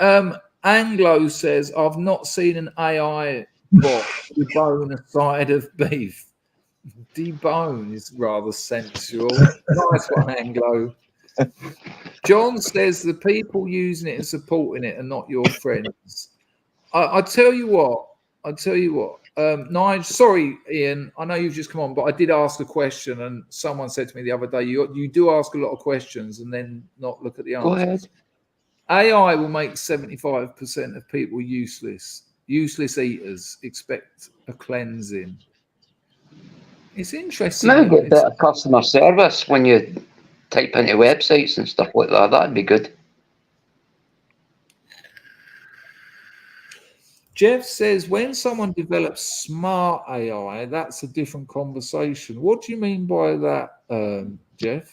Anglo says, I've not seen an AI bot debone a side of beef. Debone is rather sensual. Nice one, Anglo. John says the people using it and supporting it are not your friends. I tell you what. Nigel, sorry, Ian, I know you've just come on, but I did ask a question, and someone said to me the other day, you do ask a lot of questions and then not look at the answers. Go ahead. AI will make 75% of people useless. Useless eaters expect a cleansing. It's interesting. Maybe Isn't get it? better customer service when you type into websites and stuff like that. That'd be good. Jeff says, when someone develops smart AI, that's a different conversation. What do you mean by that, Jeff?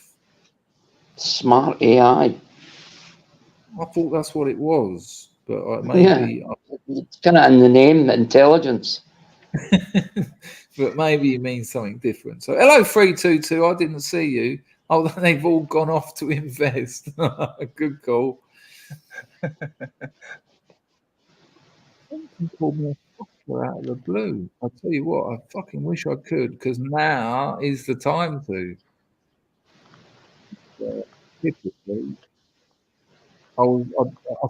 Smart AI. I thought that's what it was, but maybe. It's kind of in the name, intelligence. But maybe you mean something different. So, hello, 322. I didn't see you. Oh, they've all gone off to invest. Good call. Someone called me a fucker out of the blue. I tell you what, I fucking wish I could, because now is the time to. Typically, I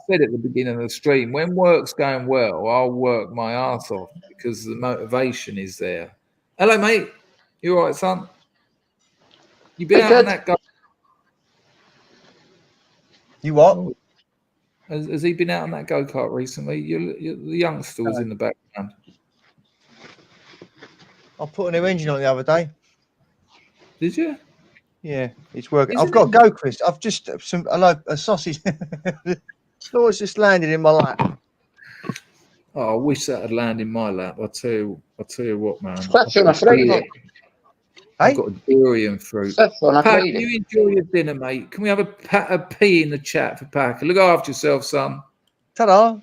said at the beginning of the stream, when work's going well, I'll work my ass off because the motivation is there. Hello, mate. You all right, son? You been out on that go? You what? Has he been out on that go-kart recently? The youngster was in the background. I put a new engine on the other day. Did you? Yeah, it's working. Isn't I've got to it- go, Chris. I've just a sausage. It's just landed in my lap. Oh, I wish that had landed in my lap. I tell you what, man. Fish on a Friday. I've Hey, got a durian fruit. Fish on a Pat, Friday. you enjoy your dinner, mate. Can we have a pee in the chat for Packer? Look after yourself, son. ta-da!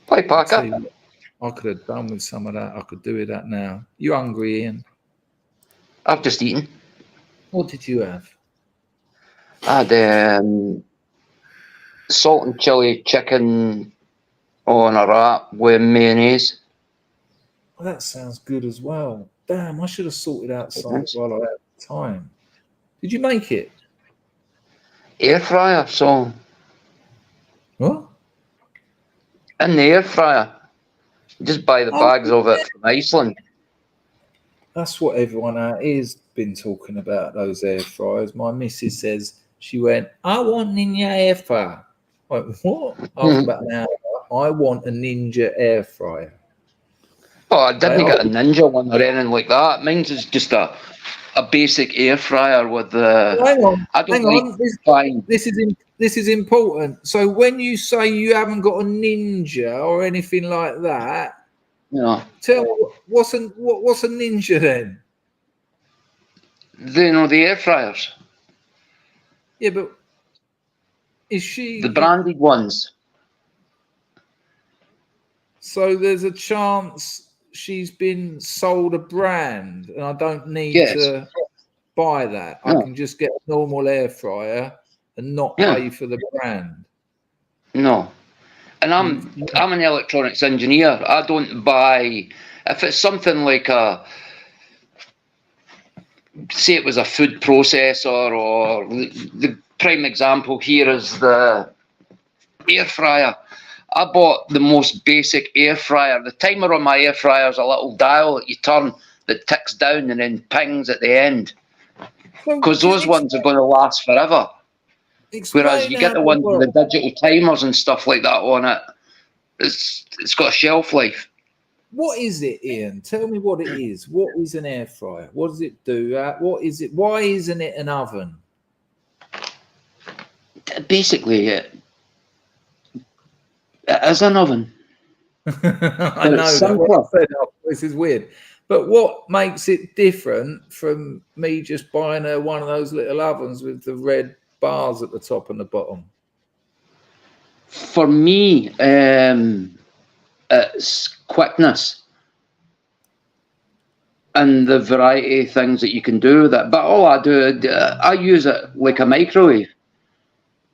Bye, I tell Parker. you what, I could have done with some of that. I could do with that now. You hungry, Ian? I've just eaten. What did you have? I had salt and chili chicken on a wrap with mayonnaise. Well, that sounds good as well. Damn, I should have sorted out something Thanks. while I had time. Did you make it? Air fryer, so What? in the air fryer. Just buy the Oh, bags of it from Iceland. That's what everyone out here's been talking about, those air fryers. My missus says, she went, I want Ninja air fryer. I went, what? After about an hour, I want a Ninja air fryer. Oh, I didn't They get are- a Ninja one or anything like that. Mine's is just a basic air fryer with the. Hang on, I don't hang like on. buying. This is important. So when you say you haven't got a Ninja or anything like that, You know, tell me what's a Ninja then? the air fryers, Yeah, but is she the branded ones. So there's a chance she's been sold a brand, and I don't need Yes. to buy that. I No. can just get a normal air fryer and not Yeah. pay for the brand. No, and I'm an electronics engineer. I don't buy if it's something like say it was a food processor, or the prime example here is the air fryer. I bought the most basic air fryer. The timer on my air fryer is a little dial that you turn that ticks down and then pings at the end. Because those ones are going to last forever. Whereas you get the ones with the digital timers and stuff like that on it, it's got a shelf life. What is it, Ian? Tell me what it is. What is an air fryer? What does it do? What is it? Why isn't it an oven? Basically, it is an oven. I know it's that. What simpler. I said, this is weird. But what makes it different from me just buying one of those little ovens with the red bars at the top and the bottom? For me, it's quickness and the variety of things that you can do with it. But all I do, I use it like a microwave.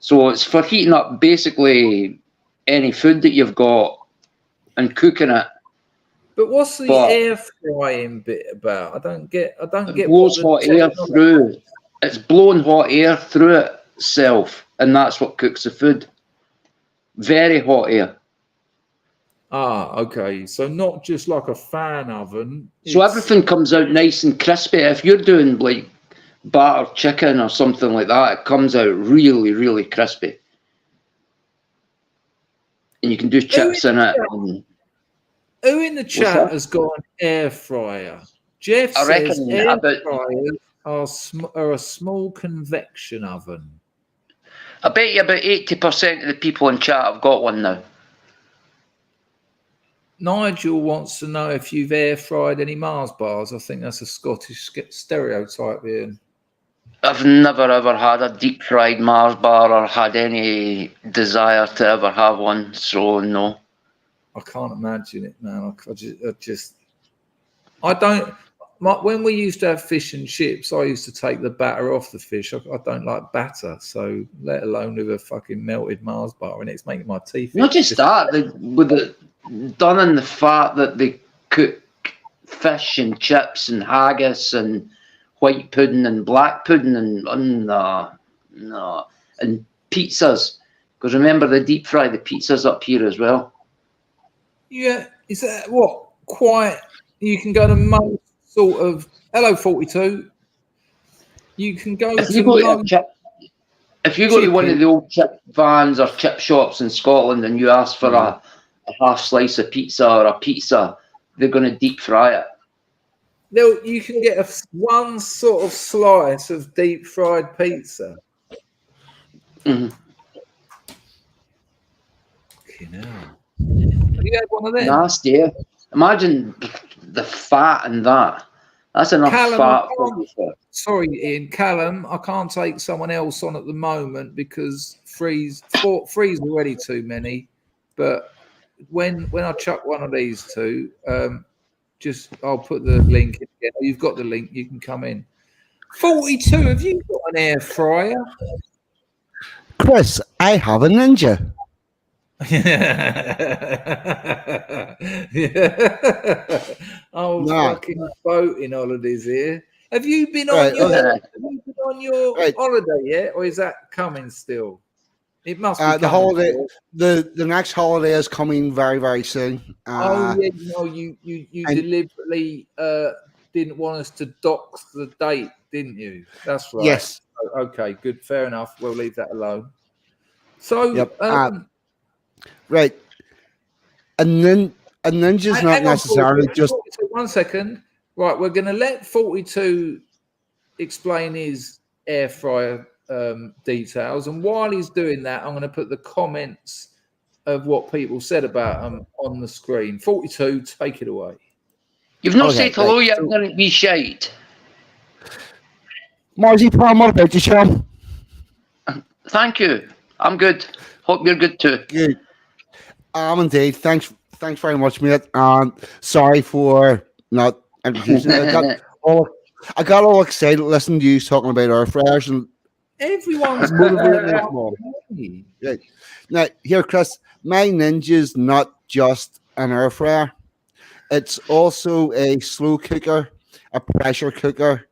So it's for heating up basically any food that you've got and cooking it. But what's the air frying bit about? I don't get. It blows hot air through. It's blowing hot air through itself, and that's what cooks the food. Very hot air. Ah, okay. So not just like a fan oven. So everything comes out nice and crispy. If you're doing like battered chicken or something like that, it comes out really, really crispy. And you can do chips in it. And Who in the chat that? has got an air fryer? Jeff I says reckon air about- fryers are a small convection oven. I bet you about 80% of the people in chat have got one now. Nigel wants to know if you've air fried any Mars bars. I think that's a Scottish stereotype, Ian. I've never ever had a deep fried Mars bar or had any desire to ever have one, so no. I can't imagine it, man. I don't. When we used to have fish and chips, I used to take the batter off the fish. I don't like batter, so let alone with a fucking melted Mars bar in it. It's making my teeth. Not just that, with it done in the fat that they cook fish and chips and haggis and white pudding and black pudding and and pizzas. Because remember, they deep fry the pizzas up here as well. Yeah, is that what? Quite. You can go to most sort of. Hello, 42. You can go If to. you go to one of the old chip vans or chip shops in Scotland and you ask for a half slice of pizza or a pizza, they're going to deep fry it. You can get one sort of slice of deep fried pizza. Mm-hmm. Fucking hell. Have you had one of them? Nasty. Yeah. Imagine the fat in that. That's enough fat. Sorry, Ian. Callum, I can't take someone else on at the moment because three's already too many. But when I chuck one of these two, I'll put the link in again. You've got the link. You can come in. 42. Have you got an air fryer? Chris, I have a Ninja. Oh, fucking boating holidays here. Have you been on your holiday yet, or is that coming still? It must be the holiday. The next holiday is coming very, very soon. You deliberately didn't want us to dox the date, didn't you? That's right. Yes. Okay, good, fair enough. We'll leave that alone. So, right, and Ninja's not necessarily just. 1 second. Right, we're going to let 42 explain his air fryer details, and while he's doing that, I'm going to put the comments of what people said about him on the screen. 42, take it away. You've not said hello yet. I'm going to be shite. Marzi, what about you, Sean? Thank you. I'm good. Hope you're good too. Good. Indeed. Thanks very much, mate. Sorry for not introducing it. I got all excited listening to you talking about air fryers and everyone's motivating. Right. Now, here, Chris, my Ninja's not just an air fryer. It's also a slow cooker, a pressure cooker,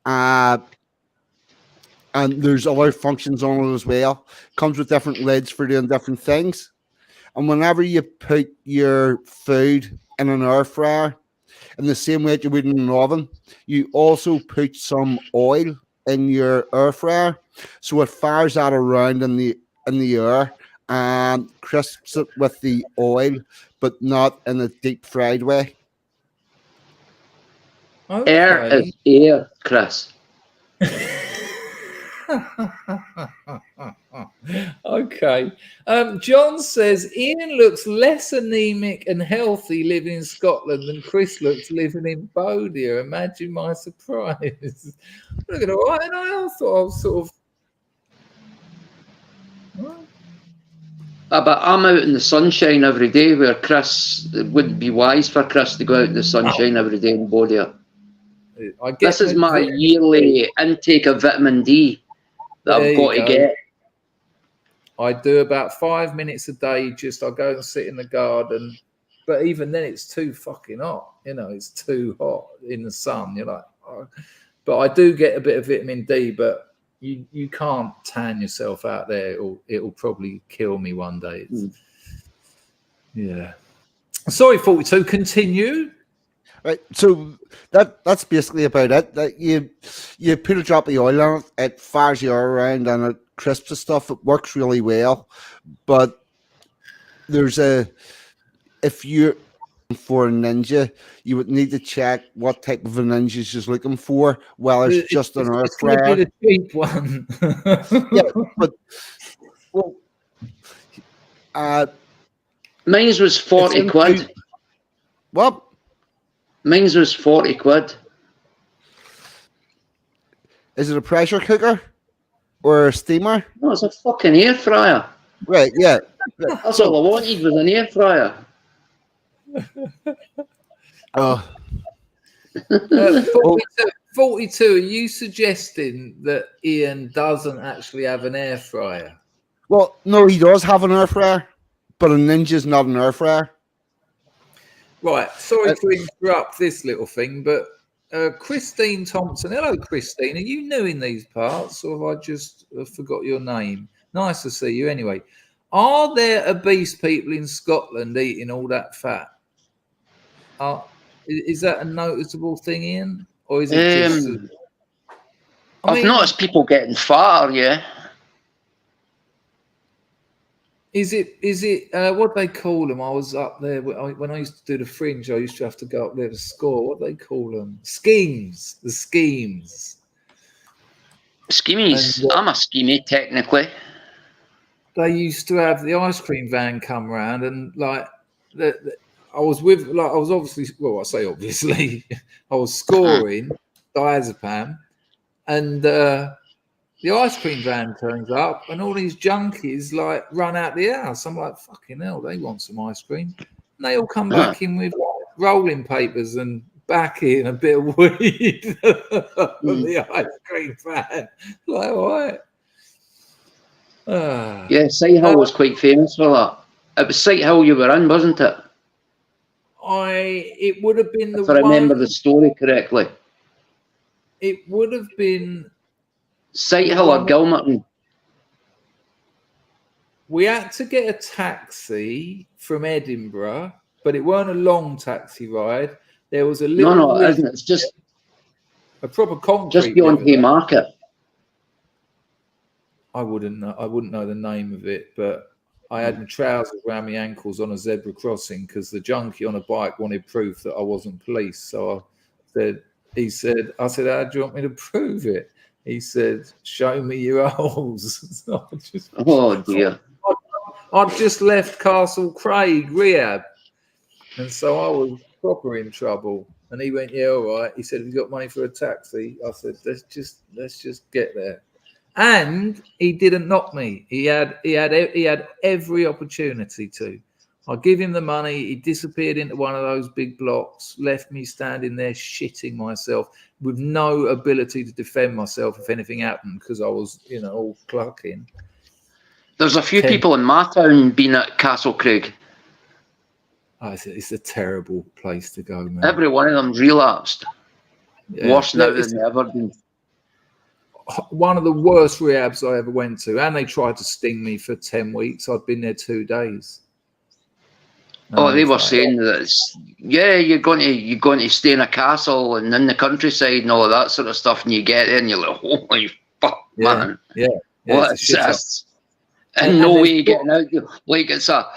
and there's other functions on it as well. Comes with different lids for doing different things. And whenever you put your food in an air fryer, in the same way that you would in an oven, you also put some oil in your air fryer, so it fires that around in the air and crisps it with the oil, but not in a deep fried way. Okay. Air is air, Chris. Okay. John says Ian looks less anemic and healthy living in Scotland than Chris looks living in Bodia. Imagine my surprise. Looking all right, and I thought I was sort of. But I'm out in the sunshine every day, where Chris, it wouldn't be wise for Chris to go out in the sunshine every day in Bodia. This is my yearly intake of vitamin D that I've got to get. I do about 5 minutes a day. I go and sit in the garden, but even then it's too fucking hot. It's too hot in the sun. You're like, oh. But I do get a bit of vitamin D. But you can't tan yourself out there. It'll probably kill me one day. Yeah. Sorry, 42. Continue. Right, so that's basically about it. That you put a drop of oil on it, it fires you around and it crisps the stuff. It works really well, but if you're for a Ninja, you would need to check what type of a Ninja she's looking for. Well, it's just an air It's going to fryer. be the cheap one. Yeah, but well, Mine's was 40 quid. What? Mine's was 40 quid. Is it a pressure cooker or a steamer? No, it's a fucking air fryer. Right, yeah. That's all I wanted was an air fryer. Oh. 42, are you suggesting that Ian doesn't actually have an air fryer? Well, no, he does have an air fryer, but a Ninja's not an air fryer. Right, sorry to interrupt this little thing, but Christine Thompson. Hello, Christine. Are you new in these parts, or have I just forgot your name? Nice to see you anyway. Are there obese people in Scotland eating all that fat? Is that a noticeable thing, Ian? Or is it just... I've noticed people getting fatter, yeah. Is it what they call them? I was up there when I used to do the fringe. I used to have to go up there to score. What do they call them? Schemes. The schemes. Schemies. I'm a schemie technically. They used to have the ice cream van come round, and like I was obviously, well, I say obviously, I was scoring diazepam, and the ice cream van turns up, and all these junkies like run out the house. I'm like, fucking hell, they want some ice cream. And they all come back in with rolling papers and baccy and a bit of weed from the ice cream van. Like, what? Yeah, Sighthill was quite famous for that. It was Sighthill you were in, wasn't it? It would have been if I remember the story correctly. It would have been Sighthill or Gilmerton. We had to get a taxi from Edinburgh, but it weren't a long taxi ride. There was a little. No, it isn't. It's just a proper concrete. Just beyond Haymarket. I wouldn't know the name of it, but I had my trousers around my ankles on a zebra crossing because the junkie on a bike wanted proof that I wasn't police. So I said, how do you want me to prove it? He said, show me your holes. So oh dear. I'd just left Castle Craig rehab. And so I was proper in trouble. And he went, yeah, all right. He said, have you got money for a taxi? I said, let's just get there. And he didn't knock me. He had every opportunity to. I give him the money. He disappeared into one of those big blocks, left me standing there shitting myself with no ability to defend myself if anything happened because I was, all clucking. There's a few people in my town been at Castle Craig. Oh, it's a terrible place to go, man. Every one of them's relapsed. Yeah. Worse now than ever been. One of the worst rehabs I ever went to, and they tried to sting me for 10 weeks. I'd been there 2 days. They were saying that you're going to stay in a castle and in the countryside and all of that sort of stuff, and you get there and you're like, holy fuck, man. Yeah. What's this? And no way you're getting out. Like it's a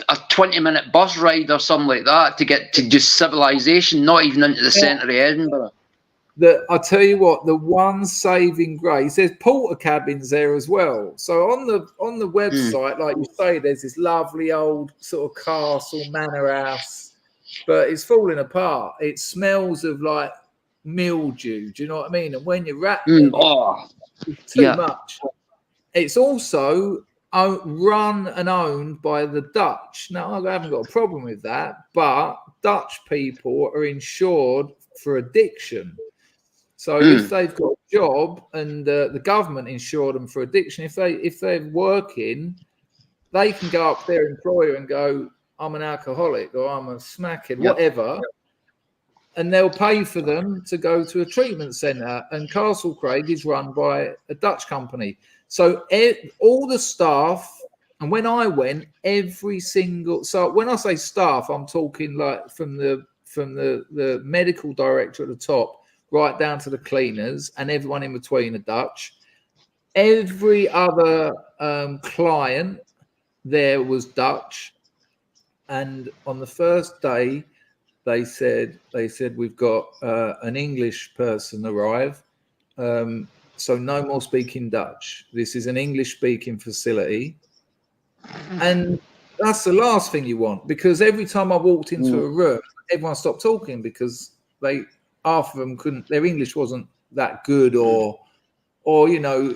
20-minute bus ride or something like that to get to just civilization, not even into the centre of Edinburgh. I tell you what, the one saving grace, there's porter cabins there as well. So on the website, like you say, there's this lovely old sort of castle manor house, but it's falling apart. It smells of like mildew. Do you know what I mean? And when you're wrapped, it's too much. It's also run and owned by the Dutch. Now I haven't got a problem with that, but Dutch people are insured for addiction. So if they've got a job and the government insure them for addiction, if they're working, they can go up to their employer and go, I'm an alcoholic or I'm a smackhead, whatever, and they'll pay for them to go to a treatment centre. And Castle Craig is run by a Dutch company. So all the staff, and when I went, so when I say staff, I'm talking like from the medical director at the top, right down to the cleaners and everyone in between are Dutch. Every other client there was Dutch. and on the first day, they said we've got an English person arrive, so no more speaking Dutch. This is an English speaking facility, and that's the last thing you want, because every time I walked into a room, everyone stopped talking because half of them couldn't. Their English wasn't that good, or you know.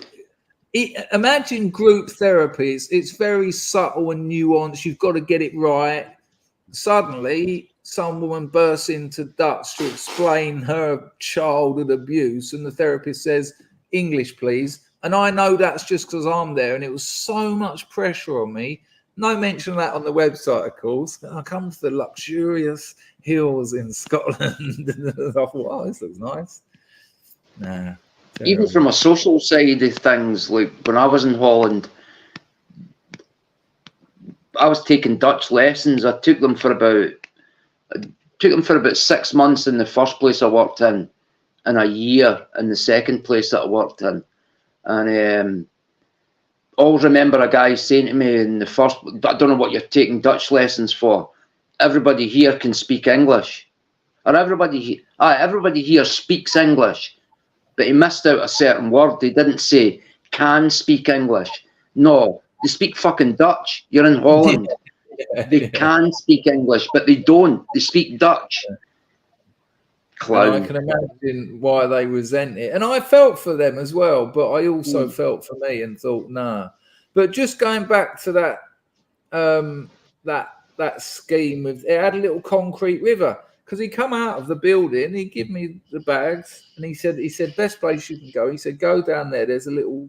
Imagine group therapy. It's very subtle and nuanced. You've got to get it right. Suddenly, some woman bursts into Dutch to explain her childhood abuse, and the therapist says, "English, please." And I know that's just because I'm there, and it was so much pressure on me. No mention of that on the website, of course. I come to the luxurious hills in Scotland, and I thought, "Wow, this looks nice." Nah. Even from a social side of things, like when I was in Holland, I was taking Dutch lessons. I took them for about 6 months in the first place I worked in, and a year in the second place that I worked in. And always remember a guy saying to me in the first, "I don't know what you're taking Dutch lessons for. Everybody here can speak English, or everybody here speaks English." But he missed out a certain word. He didn't say can speak English. No, they speak fucking Dutch. You're in Holland. They can speak English, but they don't. They speak Dutch. Clown. And I can imagine why they resent it. And I felt for them as well, but I also felt for me and thought, nah. But just going back to that that scheme of, it had a little concrete river. Because he come out of the building, he give me the bags, and he said, best place you can go. He said, go down there. There's a little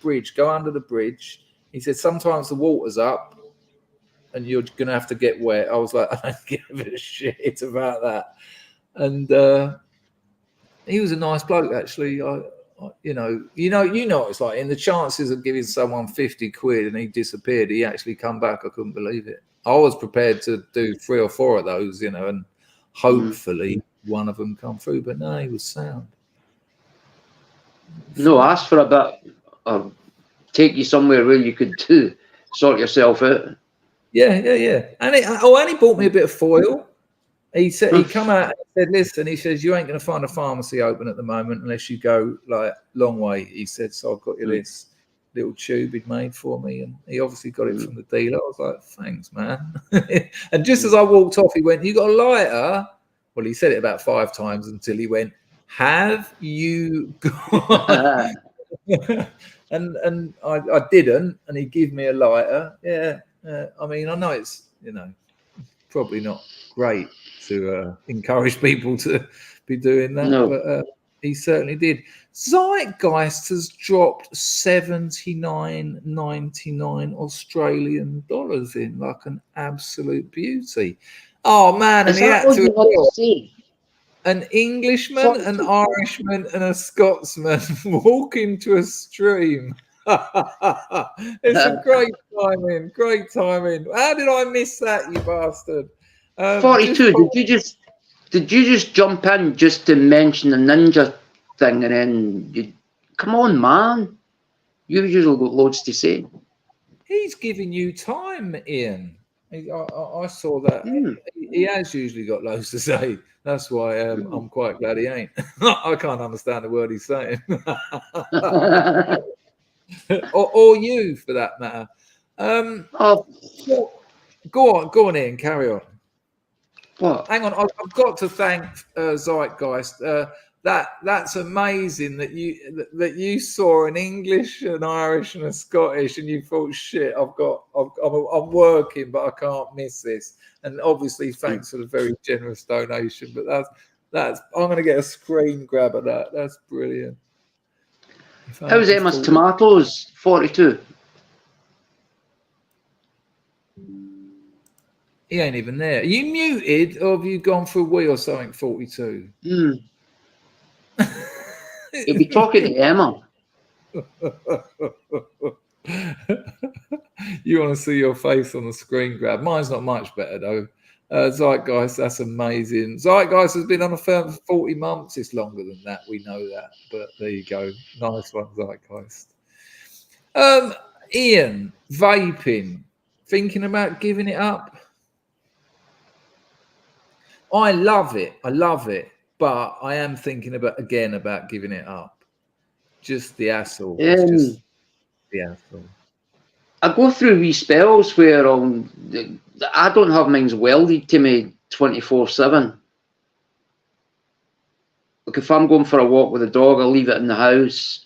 bridge. Go under the bridge. He said, sometimes the water's up, and you're gonna have to get wet. I was like, I don't give a shit about that. And he was a nice bloke, actually. You know, it's like, in the chances of giving someone 50 quid and he disappeared, he actually come back. I couldn't believe it. I was prepared to do 3 or 4 of those, you know, and hopefully one of them come through. But no, he was sound. No, ask for a bit, or take you somewhere where you could sort yourself out. Yeah. And he bought me a bit of foil. He said, he come out and said, listen, he says, you ain't going to find a pharmacy open at the moment unless you go like long way. He said, so I've got you this little tube he'd made for me, and he obviously got it from the dealer. I was like, thanks, man. And just as I walked off, he went, you got a lighter? Well, he said it about 5 times until he went, have you got and I didn't, and he gave me a lighter. I mean, I know it's, you know, probably not great to encourage people to be doing that, but he certainly did. Zeitgeist has dropped $79.99 Australian dollars in, like an absolute beauty. Oh man, and he had to see an Englishman, an Irishman, and a Scotsman walk into a stream. It's a great timing. How did I miss that, you bastard? 42. Did you just jump in just to mention the ninja thing, and then you come on, man? You've usually got loads to say. He's giving you time, Ian. I saw that. He has usually got loads to say. That's why I'm quite glad he ain't. I can't understand the word he's saying. or you, for that matter. Go on, Ian. Carry on. What? Hang on, I've got to thank Zeitgeist. That's amazing that you saw an English, an Irish, and a Scottish, and you thought, shit, I'm working, but I can't miss this. And obviously, thanks for the very generous donation. But that's I'm going to get a screen grab of that. That's brilliant. How's Emma's tomatoes? 42. He ain't even there. Are you muted, or have you gone for a wee or something? 42. He'll be talking to Emma. You want to see your face on the screen grab. Mine's not much better though. Zeitgeist, that's amazing. Zeitgeist has been on the firm for 40 months. It's longer than that. We know that. But there you go. Nice one, Zeitgeist. Ian, vaping. Thinking about giving it up? I love it. But I am thinking about giving it up. Just the hassle. It's just the hassle. I go through wee spells where I don't have mine welded to me 24/7. Like if I'm going for a walk with a dog, I'll leave it in the house.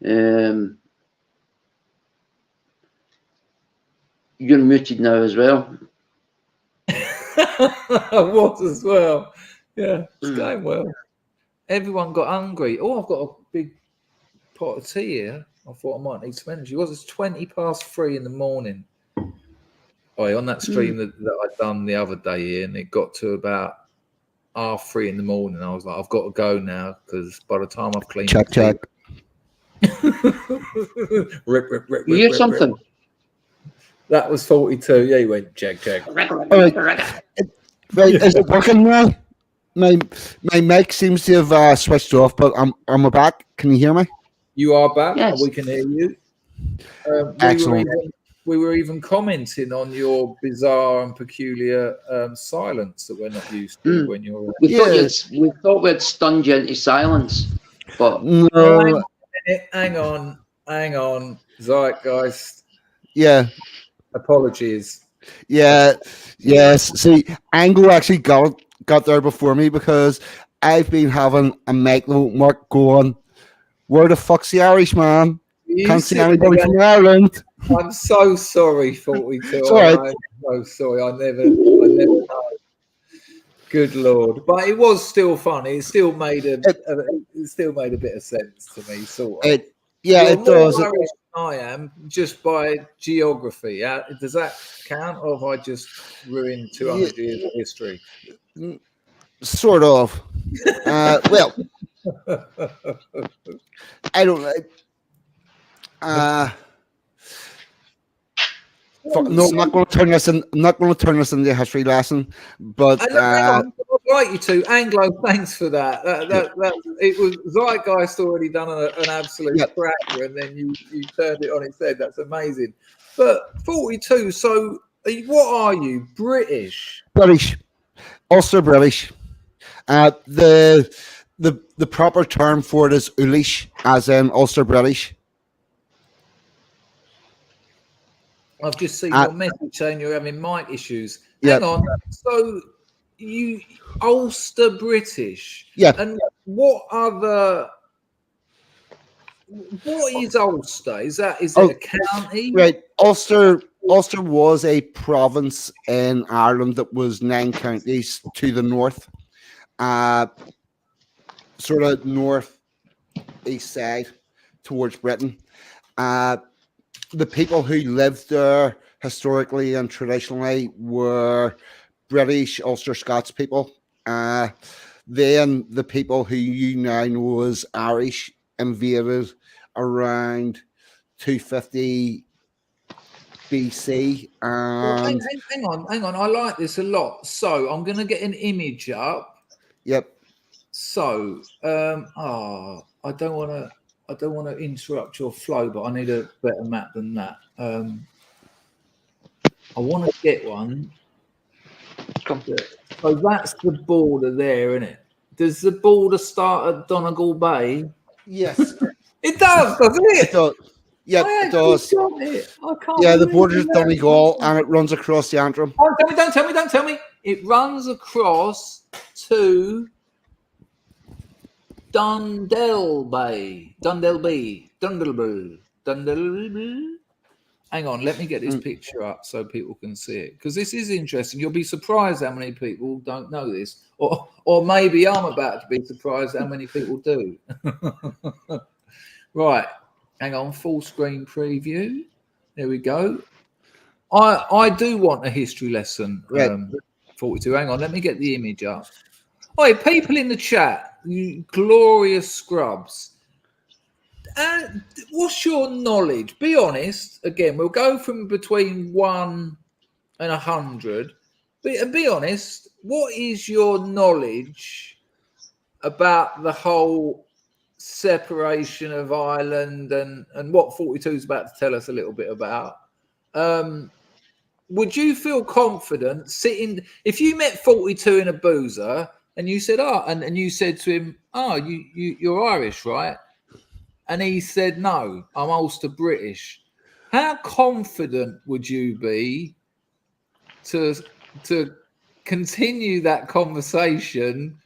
You're muted now as well. I was as well. Yeah, it's going well. Everyone got hungry. Oh, I've got a big pot of tea here. I thought I might need some energy. It's 3:20 in the morning. Oh, on that stream that I'd done the other day here, and it got to about 3:30 in the morning. I was like, I've got to go now because by the time I've cleaned Check. rip, You hear something? That was 42. Yeah, he went check. All right. Right, is it working now? My mic seems to have switched off, but I'm back. Can you hear me? You are back. Yes. We can hear you. Excellent. We were even commenting on your bizarre and peculiar silence that we're not used to when you're. We thought we'd stunned you into silence, but No. Hang on, Zeitgeist. Yeah. Apologies. Yeah. Yes. See, Angle actually got there before me because I've been having a mic mark going. Where the fuck's the Irish man? Can't see anybody from Ireland. I'm so sorry, 42. It's all right. I'm so sorry. I never know. Good Lord. But it was still funny. It still made a bit of sense to me, sort of. It does. More Irish than I am, just by geography. Does that count, or have I just ruined 200 years of history? Sort of. Well, I don't know. No, I'm not going to turn this in. I'm not going to turn this into a history lesson. But I'd like you to, Anglo. Thanks for that. It was Zeitgeist already done an absolute cracker, and then you turned it on its head. That's amazing. But 42. So, what are you? British? British, Ulster British. The proper term for it is Ulish, as in Ulster British. I've just seen your message saying you're having mic issues. Hang on. So you Ulster British. Yeah. And what is Ulster? Is it a county? Right. Ulster was a province in Ireland that was 9 counties to the north. Sort of north east side towards Britain. The people who lived there historically and traditionally were British Ulster Scots people. Then the people who you now know as Irish invaded around 250 BC. And hang on. I like this a lot. So I'm going to get an image up. Yep. So, I don't want to interrupt your flow, but I need a better map than that. I want to get one. So that's the border there, isn't it? Does the border start at Donegal Bay? Yes. It does, doesn't it? It does. Yep, it does. Yeah, the border is Donegal and it runs across the Antrim. Don't tell me. It runs across to Dundell Bay. Hang on, let me get this picture up so people can see it, because this is interesting. You'll be surprised how many people don't know this, or maybe I'm about to be surprised how many people do. Right, hang on, full screen preview. There we go. I do want a history lesson. 42. Hang on, let me get the image up. Oi, people in the chat, you glorious scrubs. What's your knowledge? Be honest. Again, we'll go from between 1 and 100. Be honest. What is your knowledge about the whole separation of Ireland and what 42 is about to tell us a little bit about? would you feel confident sitting if you met 42 in a boozer and you said, and you said to him, you're Irish, right? And he said, no, I'm Ulster British. How confident would you be to continue that conversation,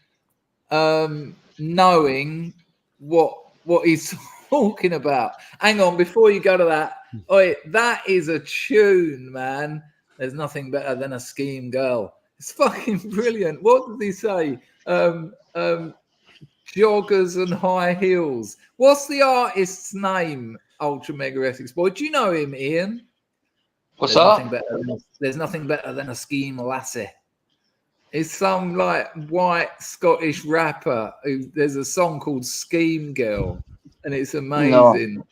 knowing what he's talking about? Hang on, before you go to that, that is a tune, man. There's nothing better than a scheme girl. It's fucking brilliant. What did he say? Joggers and high heels. What's the artist's name? Ultra Mega Essex Boy. Do you know him, Ian? What's There's nothing better than a scheme lassie. It's some like white Scottish rapper there's a song called Scheme Girl, and it's amazing. No.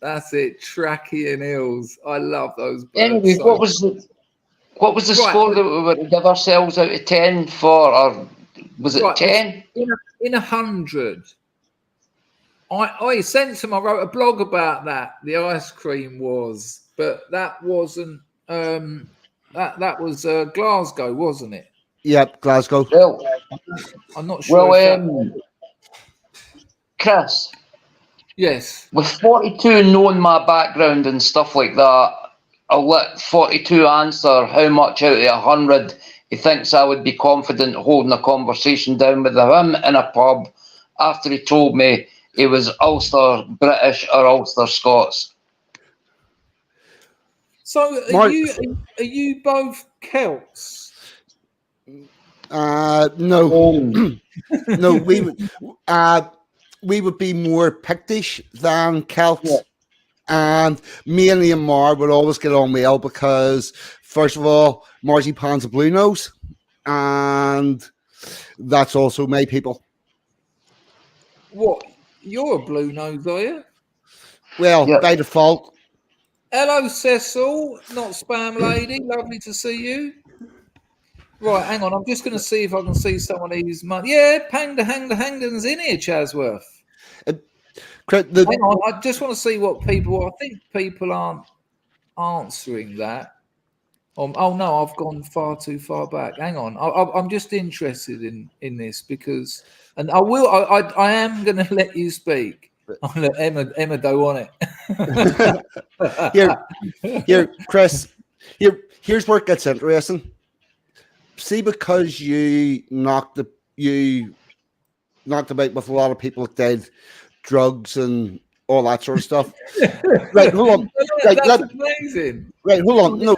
That's it, Tracky and Hills. I love those birds. Anyway, so what was the score that we were to give ourselves out of 10 for, or was it 10? In 100. I sent him. I wrote a blog about that. The ice cream was, but that wasn't. That was Glasgow, wasn't it? Yep, Glasgow. Well, I'm not sure. Well, Chris. Yes. With 42 knowing my background and stuff like that, I'll let 42 answer how much out of 100 he thinks I would be confident holding a conversation down with him in a pub after he told me he was Ulster British or Ulster Scots. So are you both Celts? No. No, we would be more Pictish than Celts. Yeah. And me and Liam Marr would always get on well because, first of all, Marzipan's a blue nose, and that's also my people. What? You're a blue nose, are you? Well, by default. Hello, Cecil, not Spam Lady. Lovely to see you. Right, hang on. I'm just going to see if I can see someone who's... Yeah, Hangden's in here, Chasworth. Hang on, I just want to see what people... I think people aren't answering that. Oh, no, I've gone far too far back. Hang on. I'm just interested in this because... And I will... I am going to let you speak. Oh, look, Emma don't want it. Here, Chris. Here's where it gets interesting. See, because you knocked about with a lot of people that did drugs and all that sort of stuff. Right, hold on. That's amazing. Right, hold on. No,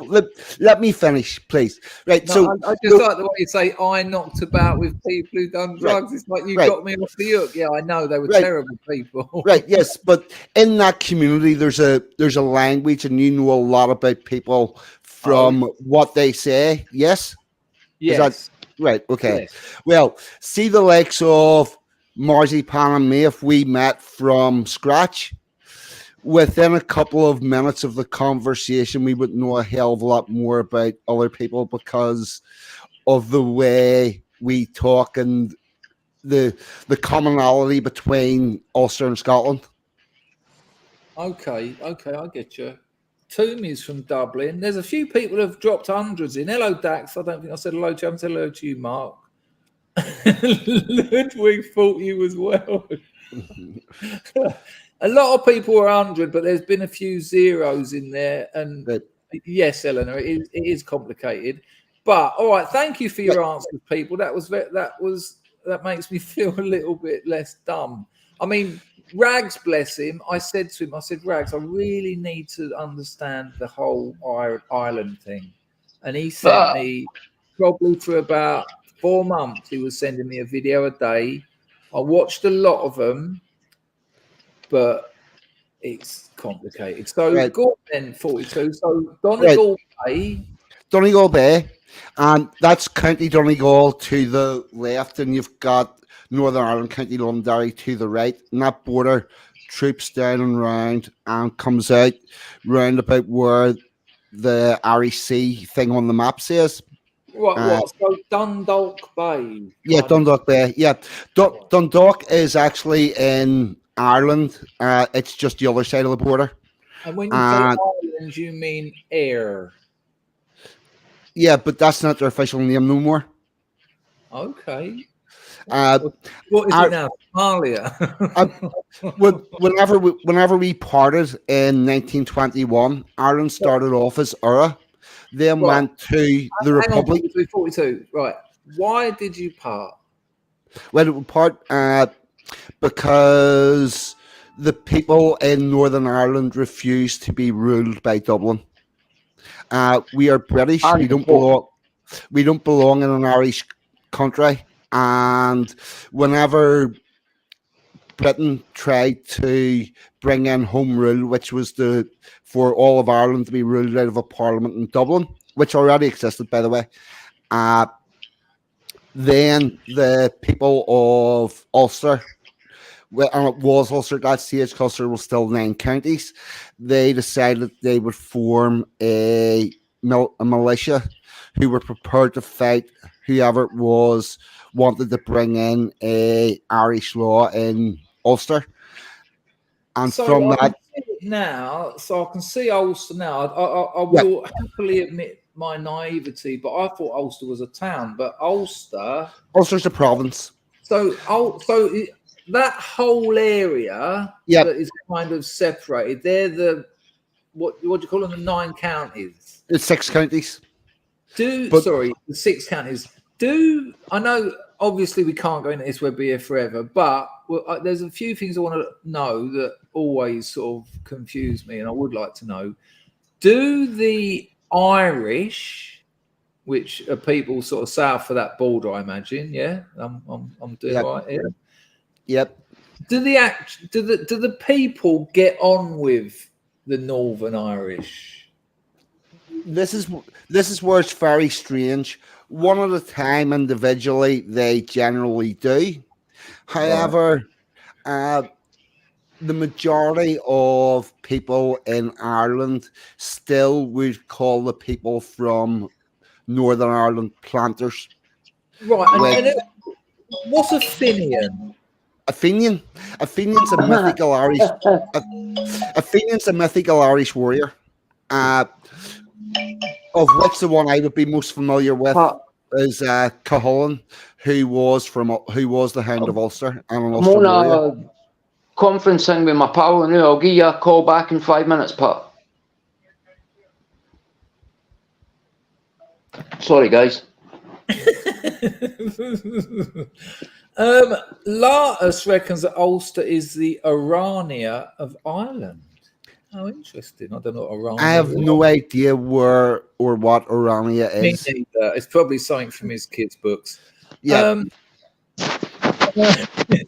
let me finish, please. Right, no, so I just like the way you say I knocked about with people who done drugs. Right, it's like you got me off the hook. Yeah, I know they were terrible people. Right, yes, but in that community, there's a language, and you know a lot about people from what they say. Yes. Yes. Right. Okay. Yes. Well, see the likes of Marzipan and me, if we met from scratch, within a couple of minutes of the conversation, we would know a hell of a lot more about other people because of the way we talk and the commonality between Ulster and Scotland. Okay, I get you. Toomey's from Dublin. There's a few people who have dropped hundreds in. Hello, Dax. I don't think I said hello to you. I haven't said hello to you, Mark. Ludwig thought you as well. A lot of people are 100, but there's been a few zeros in there. And yes, Eleanor, it is complicated. But all right, thank you for your answers, people. That makes me feel a little bit less dumb. I mean, Rags, bless him. I said to him, Rags, I really need to understand the whole Ireland thing. And he sent me probably for about 4 months. He was sending me a video a day. I watched a lot of them, but it's complicated. So go on then, 42. So Donegal Bay. Donegal Bay. And that's County Donegal to the left, and you've got Northern Ireland, County Londonderry to the right, and that border troops down and round and comes out round about where the REC thing on the map says. What? So Dundalk Bay? Yeah, Dundalk Bay. Yeah, Dundalk is actually in Ireland. It's just the other side of the border. And when you say Ireland, you mean Ayr? Yeah, but that's not their official name no more. Okay. Uh, What is I- it now? Somalia. whenever we parted in 1921, Ireland started off as Ura, then Right. went to the Hang Republic. on, 42. Right. Why did you part? Well, it would part because the people in Northern Ireland refused to be ruled by Dublin. We are British. And We don't belong. We don't belong in an Irish country. And whenever Britain tried to bring in home rule, which was for all of Ireland to be ruled out of a parliament in Dublin, which already existed, by the way, then the people of Ulster, and it was Ulster at that stage, Ulster was still 9 counties, they decided they would form a militia who were prepared to fight whoever it was wanted to bring in a Irish law in Ulster. And So from I can that, see it now. So I can see Ulster now. I will happily admit my naivety, but I thought Ulster was a town. But Ulster's a province. So that whole area Yep. that is kind of separated. They're the what do you call them? The 9 counties. It's 6 counties. The 6 counties. I know? Obviously, we can't go into this. We'll be here forever. But there's a few things I want to know that always sort of confuse me, and I would like to know: do the Irish, which are people sort of south of that border, I imagine, yeah, I'm doing right here. Yep. Do the people get on with the Northern Irish? This is where it's very strange. One at a time, individually, they generally do. However, the majority of people in Ireland still would call the people from Northern Ireland planters. Right. And what's a Fenian? A Fenian's a mythical Irish. A Fenian's a mythical Irish warrior. Of which the one I would be most familiar with is Caholan, who was the Hound of Ulster and an Ulster I'm on warrior. a conference thing with my pal now. I'll give you a call back in 5 minutes, Pat. Sorry, guys. Lartus reckons that Ulster is the Orania of Ireland. Oh, interesting. I don't know what Orania I have is. no idea where or what Orania is. Me neither. It's probably something from his kids' books. Yeah.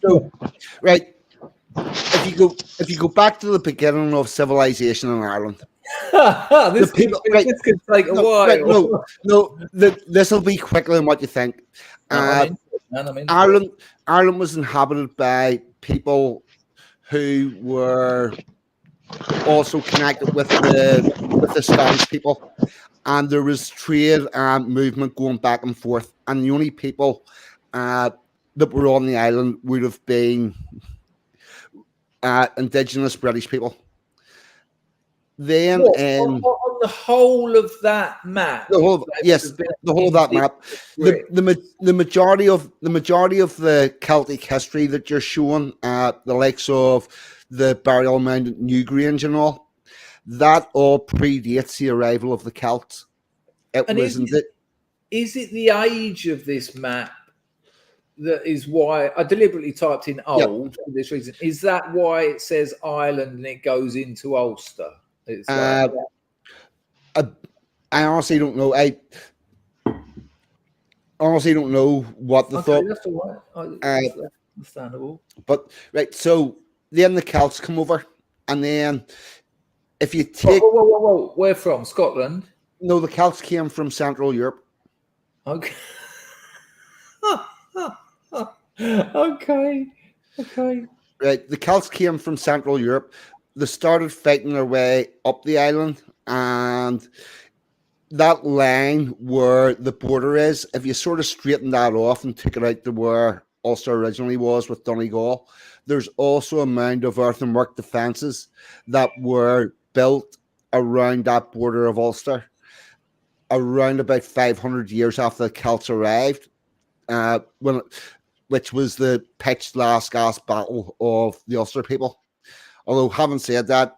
So, right. If you go back to the beginning of civilization in Ireland, this could take a while. Right, this will be quicker than what you think. Ireland was inhabited by people who were also connected with the Scottish people, and there was trade and movement going back and forth. And the only people that were on the island would have been indigenous British people. Then on the whole of that map, the whole of that map, the majority of the Celtic history that you're showing, the likes of the burial mound at Newgrange and all, that all predates the arrival of the Celts. Is it the age of this map that is why I deliberately typed in old for this reason? Is that why it says Ireland and it goes into Ulster? It's I honestly don't know. I honestly don't know what the thought. That's all right. That's understandable. But right, so then the Celts come over, and then if you take whoa, where from? Scotland? No, the Celts came from Central Europe. Okay. Okay. Right, the Celts came from Central Europe. They started fighting their way up the island, and that line where the border is, if you sort of straighten that off and took it out to where Ulster originally was with Donegal, there's also a mound of earthenwork defences that were built around that border of Ulster, around about 500 years after the Celts arrived, which was the pitched last gasp battle of the Ulster people. Although, having said that,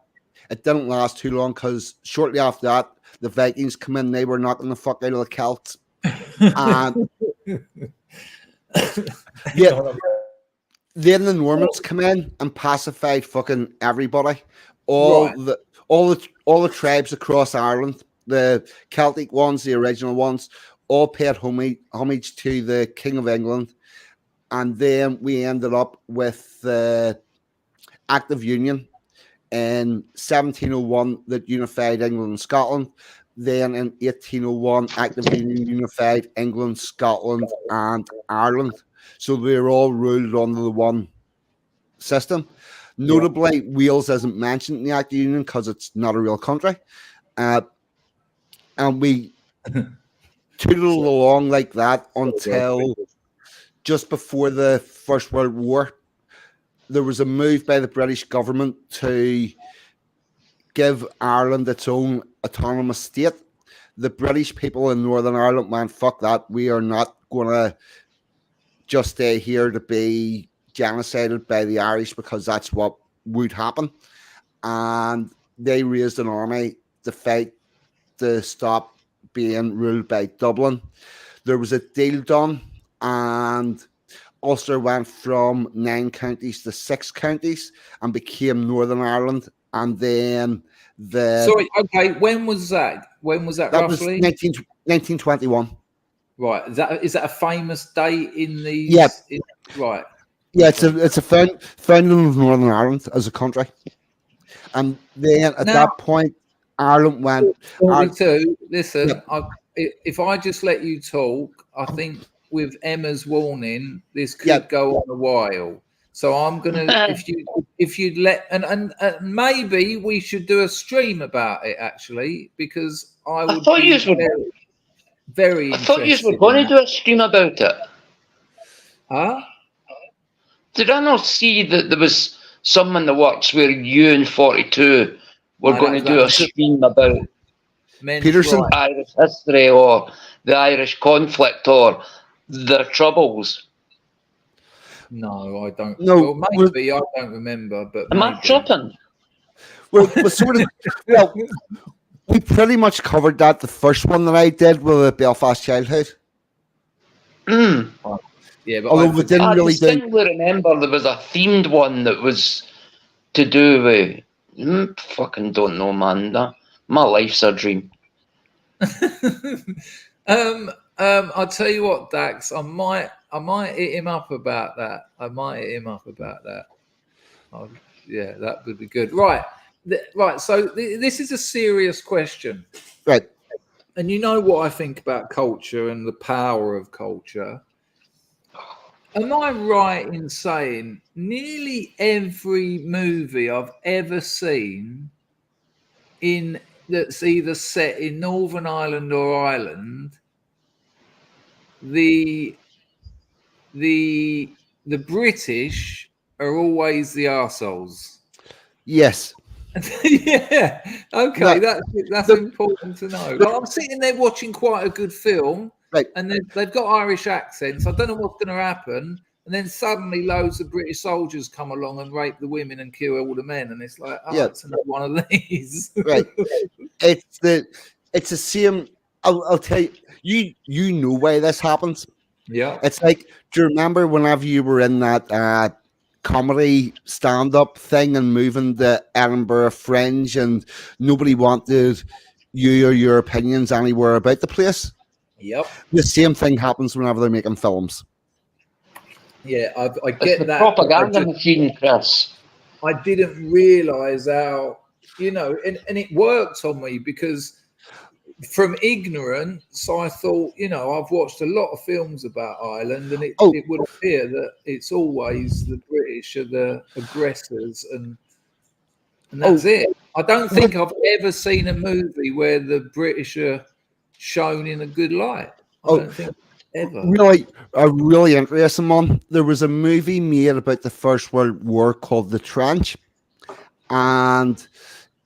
it didn't last too long because shortly after that, the Vikings come in. They were knocking the fuck out of the Celts. And yeah, then the Normans come in and pacified fucking everybody. All the tribes across Ireland, the Celtic ones, the original ones, all paid homage to the King of England. And then we ended up with the Act of Union in 1701 that unified England and Scotland. Then in 1801, Act of Union unified England, Scotland, and Ireland. So they were all ruled under the one system. Notably, Wales isn't mentioned in the Act of Union because it's not a real country. And we tootled along like that until just before the First World War. There was a move by the British government to give Ireland its own autonomous state. The British people in Northern Ireland went, fuck that. We are not going to just stay here to be genocided by the Irish because that's what would happen. And they raised an army to fight to stop being ruled by Dublin. There was a deal done, and Ulster went from 9 counties to 6 counties and became Northern Ireland. And then Sorry, okay, when was that? When was that roughly? Was 1921. Right. Is that a famous date in the... Yeah. Right. Yeah, it's a founding of Northern Ireland as a country. And then at that point, Ireland went... Listen, yeah. If I just let you talk, I think with Emma's warning, this could go on a while. So I'm gonna, if you'd let, and maybe we should do a stream about it actually, because I thought you were very. I thought you were going to do a stream about it. Huh? Did I not see that there was some in the works where you and 42 were going to do a stream about Peterson, Irish history or the Irish conflict or their troubles? No, I don't. No, well, maybe I don't remember. But am I tripping? We're sort of. Well, we pretty much covered that. The first one that I did with the Belfast childhood. Yeah, but although we didn't really distinctly remember there was a themed one that was to do with. Fucking don't know, man. My life's a dream. I'll tell you what, Dax. I might hit him up about that. Oh, yeah, that would be good. Right. So this is a serious question. Right. And you know what I think about culture and the power of culture. Am I right in saying nearly every movie I've ever seen that's either set in Northern Ireland or Ireland, the British are always the arseholes? Yes. Yeah. Okay. That's important to know. Like, I'm sitting there watching quite a good film, right, and they've got Irish accents. I don't know what's going to happen, and then suddenly loads of British soldiers come along and rape the women and kill all the men, and it's like, it's another one of these. Right. It's the same. I'll tell you. You know why this happens. Yeah. It's like, do you remember whenever you were in that comedy stand-up thing and moving the Edinburgh Fringe and nobody wanted you or your opinions anywhere about the place? Yep. The same thing happens whenever they're making films. Yeah, I get the that. Propaganda machine, Chris. I didn't realise how, and it worked on me because from ignorance, I thought, I've watched a lot of films about Ireland, and it would appear that it's always the British are the aggressors, and that's it. I don't think I've ever seen a movie where the British are shown in a good light. I don't think ever. Really, a really interesting one. There was a movie made about the First World War called The Trench, and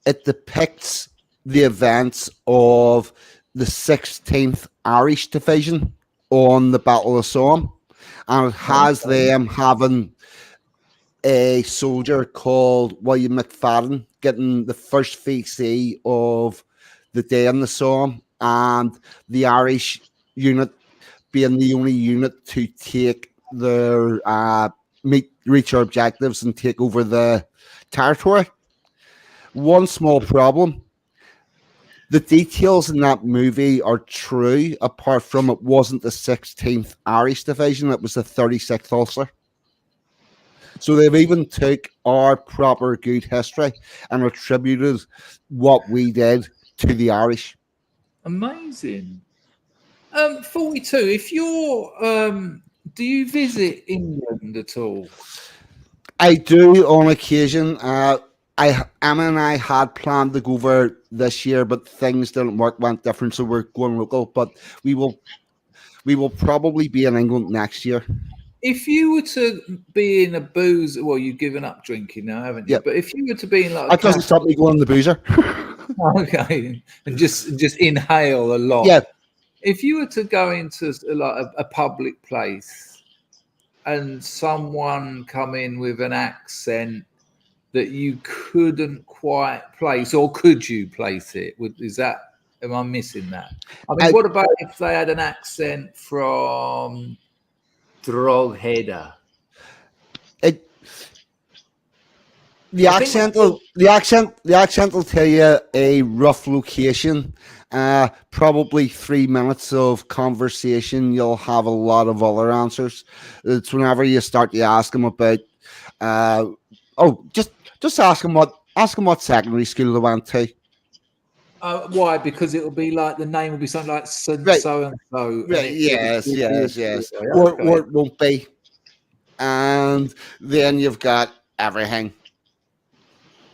it depicts the events of the 16th Irish Division on the Battle of Somme, and it has them having a soldier called William McFadden getting the first VC of the day in the Somme, and the Irish unit being the only unit to take their reach their objectives and take over the territory. One small problem: the details in that movie are true, apart from it wasn't the 16th Irish Division, it was the 36th Ulster. So they've even took our proper good history and attributed what we did to the Irish. Amazing. 42. If you're, do you visit England at all? I do on occasion. Emma and I had planned to go over this year, but things didn't work, went different, so we're going local. But we will probably be in England next year. If you were to be in a booze, well, you've given up drinking now, haven't you? Yep. But if you were to be in like That doesn't stop me going to the boozer. okay, and just inhale a lot. Yeah. If you were to go into like a public place and someone come in with an accent that you couldn't quite place, or could you place it? Am I missing that? I mean, what about if they had an accent from Drogheda? The accent will tell you a rough location. Probably 3 minutes of conversation, you'll have a lot of other answers. It's whenever you start to ask them about just ask them what secondary school they went to. Why? Because it will be like the name will be something like so and so. Right. Yes. Or it won't be. And then you've got everything.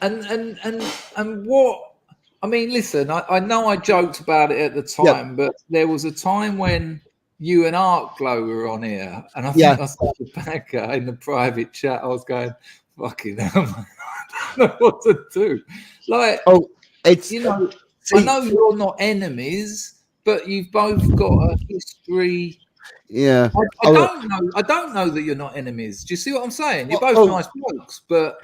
And what? I mean, listen. I know I joked about it at the time, but there was a time when you and Arklow were on here, and I think I started back in the private chat. I was going, "Fucking hell, man, I don't know what to do." Like, it's I know you're not enemies, but you've both got a history. Yeah, I don't know that you're not enemies. Do you see what I'm saying? You're both nice blokes, but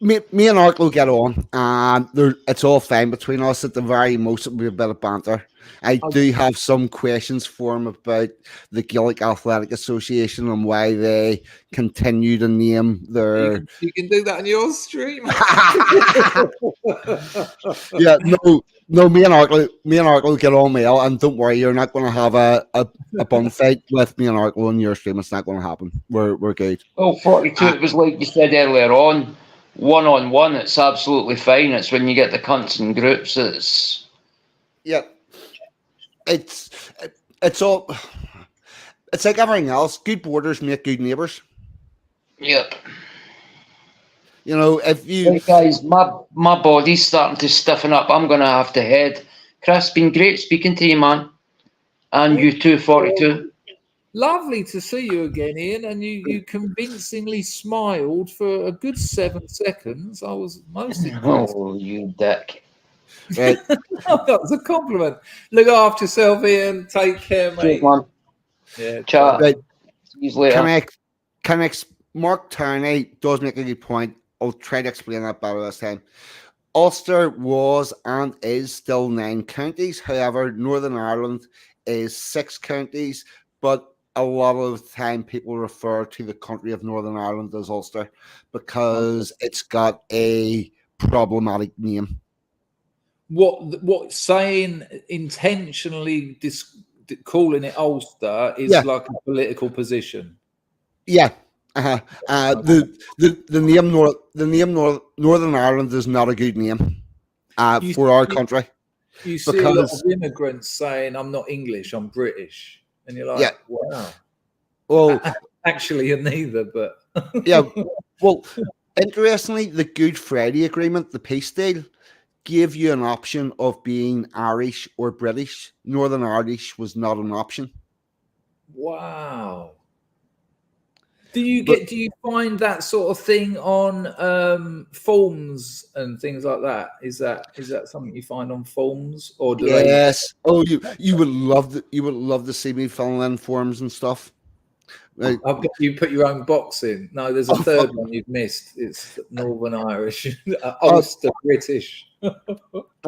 me and Arklow get on, and it's all fine between us. At the very most, it'll be a bit of banter. I do have some questions for him about the Gaelic Athletic Association and why they continue to name their. You can do that on your stream. Yeah, no. Me and Arklow get on well, and don't worry, you're not going to have a bun fight with me and Arklow on your stream. It's not going to happen. We're good. Oh, 42. It was like you said earlier on. One-on-one, it's absolutely fine. It's when you get the cunts in groups, it's all. It's like everything else. Good borders make good neighbours. Yep. You know, if you hey guys, my body's starting to stiffen up. I'm gonna have to head. Chris, been great speaking to you, man. And you too, 42. Lovely to see you again, Ian. And you convincingly smiled for a good 7 seconds. I was most impressed. Oh, you dick. Right. That was a compliment. Look after yourself, Ian. Take care, mate. Cheers, man. Yeah, chat. Right. See you later. Mark Turney does make a good point. I'll try to explain that better this time. Ulster was and is still 9 counties. However, Northern Ireland is 6 counties, but a lot of the time people refer to the country of Northern Ireland as Ulster because it's got a problematic name. What saying intentionally calling it Ulster is like a political position. Yeah. The name Northern Ireland is not a good name for our country. You see a lot of immigrants saying, "I'm not English, I'm British," and you're like, "Wow." Well, actually, you're neither. But well, interestingly, the Good Friday Agreement, the peace deal, gave you an option of being Irish or British. Northern Irish was not an option. Wow. Do you find that sort of thing on forums and things like that? Is that something you find on forums, or do they? Yes. Oh, you would love to see me filling in forms and stuff. Like, I've got you put your own box in. No, there's a Oh, third fuck. one you've missed. It's Northern Irish, Oh. Ulster British.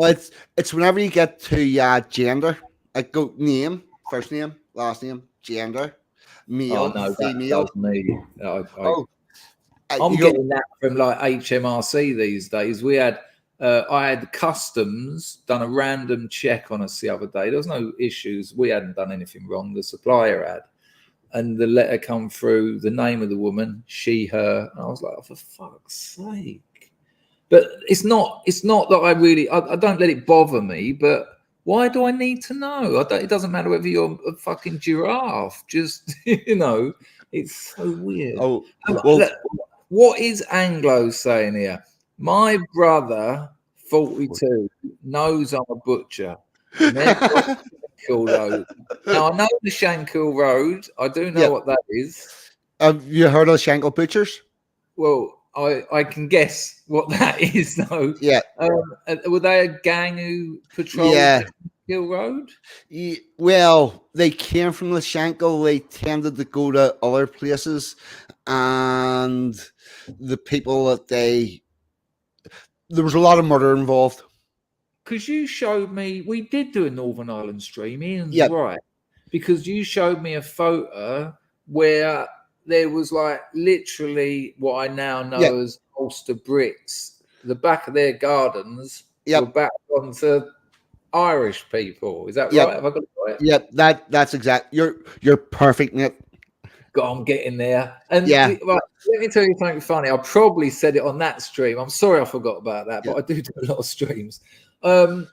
It's whenever you get to gender, like go name, first name, last name, gender, male, Oh no, that female. does me. I'm you go, getting that from like HMRC these days. We had I had customs done a random check on us the other day. There was no issues. We hadn't done anything wrong. The supplier had. And the letter come through, the name of the woman, she, her. And I was like, oh, for fuck's sake. But it's not that I don't let it bother me, but why do I need to know? It doesn't matter whether you're a fucking giraffe. Just, it's so weird. oh, well, Look, what is Anglo saying here? My brother, 42, knows I'm a butcher. Road. Now I know the Shankill Road. I do know what that is. Have you heard of Shankill Butchers? Well, I can guess what that is, though. Yeah. Were they a gang who patrolled Shankill Road? Well, they came from the Shankill. They tended to go to other places, and the people that there was a lot of murder involved. Because you showed me, we did do a Northern Ireland stream, Ian's right. Because you showed me a photo where there was like literally what I now know as Ulster Brits. The back of their gardens were back onto Irish people. Is that right? Have I got it right? Yep, that's exact. You're perfect, Nick. I'm getting there. And let me tell you something funny. I probably said it on that stream. I'm sorry I forgot about that, but I do a lot of streams. When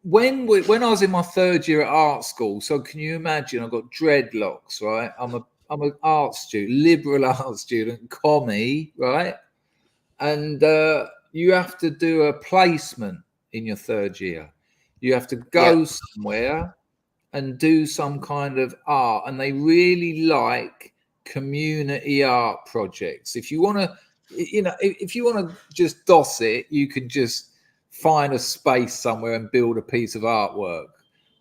I was in my third year at art school, so can you imagine? I've got dreadlocks, right? I'm an art student, liberal art student, commie, right? And you have to do a placement in your third year. You have to go somewhere and do some kind of art, and they really like community art projects. If you want to, if you want to just doss it, you can just find a space somewhere and build a piece of artwork.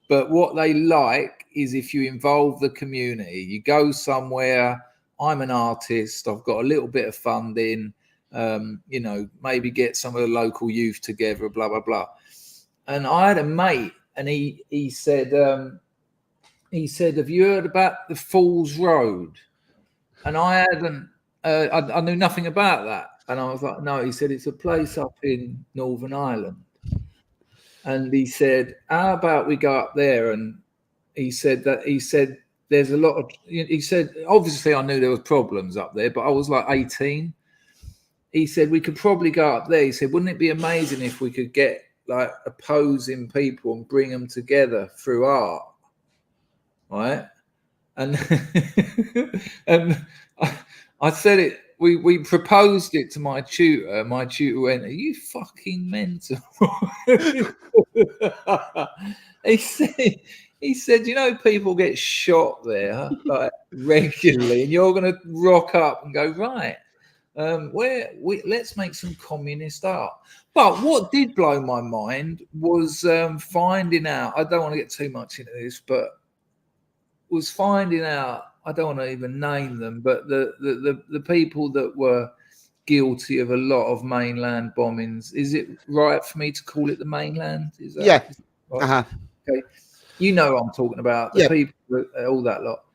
But what they like is if you involve the community, you go somewhere. I'm an artist. I've got a little bit of funding. Maybe get some of the local youth together. Blah blah blah. And I had a mate, and he said, "Have you heard about the Falls Road?" And I hadn't. I knew nothing about that. And I was like, no. He said, it's a place up in Northern Ireland. And he said, how about we go up there? And he said there's a lot of. He said, obviously I knew there were problems up there, but I was like 18. He said we could probably go up there. He said, wouldn't it be amazing if we could get like opposing people and bring them together through art, right? And and I said it. We proposed it to my tutor. My tutor went, "Are you fucking mental?" He said, people get shot there like regularly, and you're going to rock up and go, right? Let's make some communist art. But what did blow my mind was finding out. I don't want to get too much into this, but was finding out. I don't want to even name them, but the people that were guilty of a lot of mainland bombings. Is it right for me to call it the mainland? Is that right? Okay. You know what I'm talking about. The people, all that lot.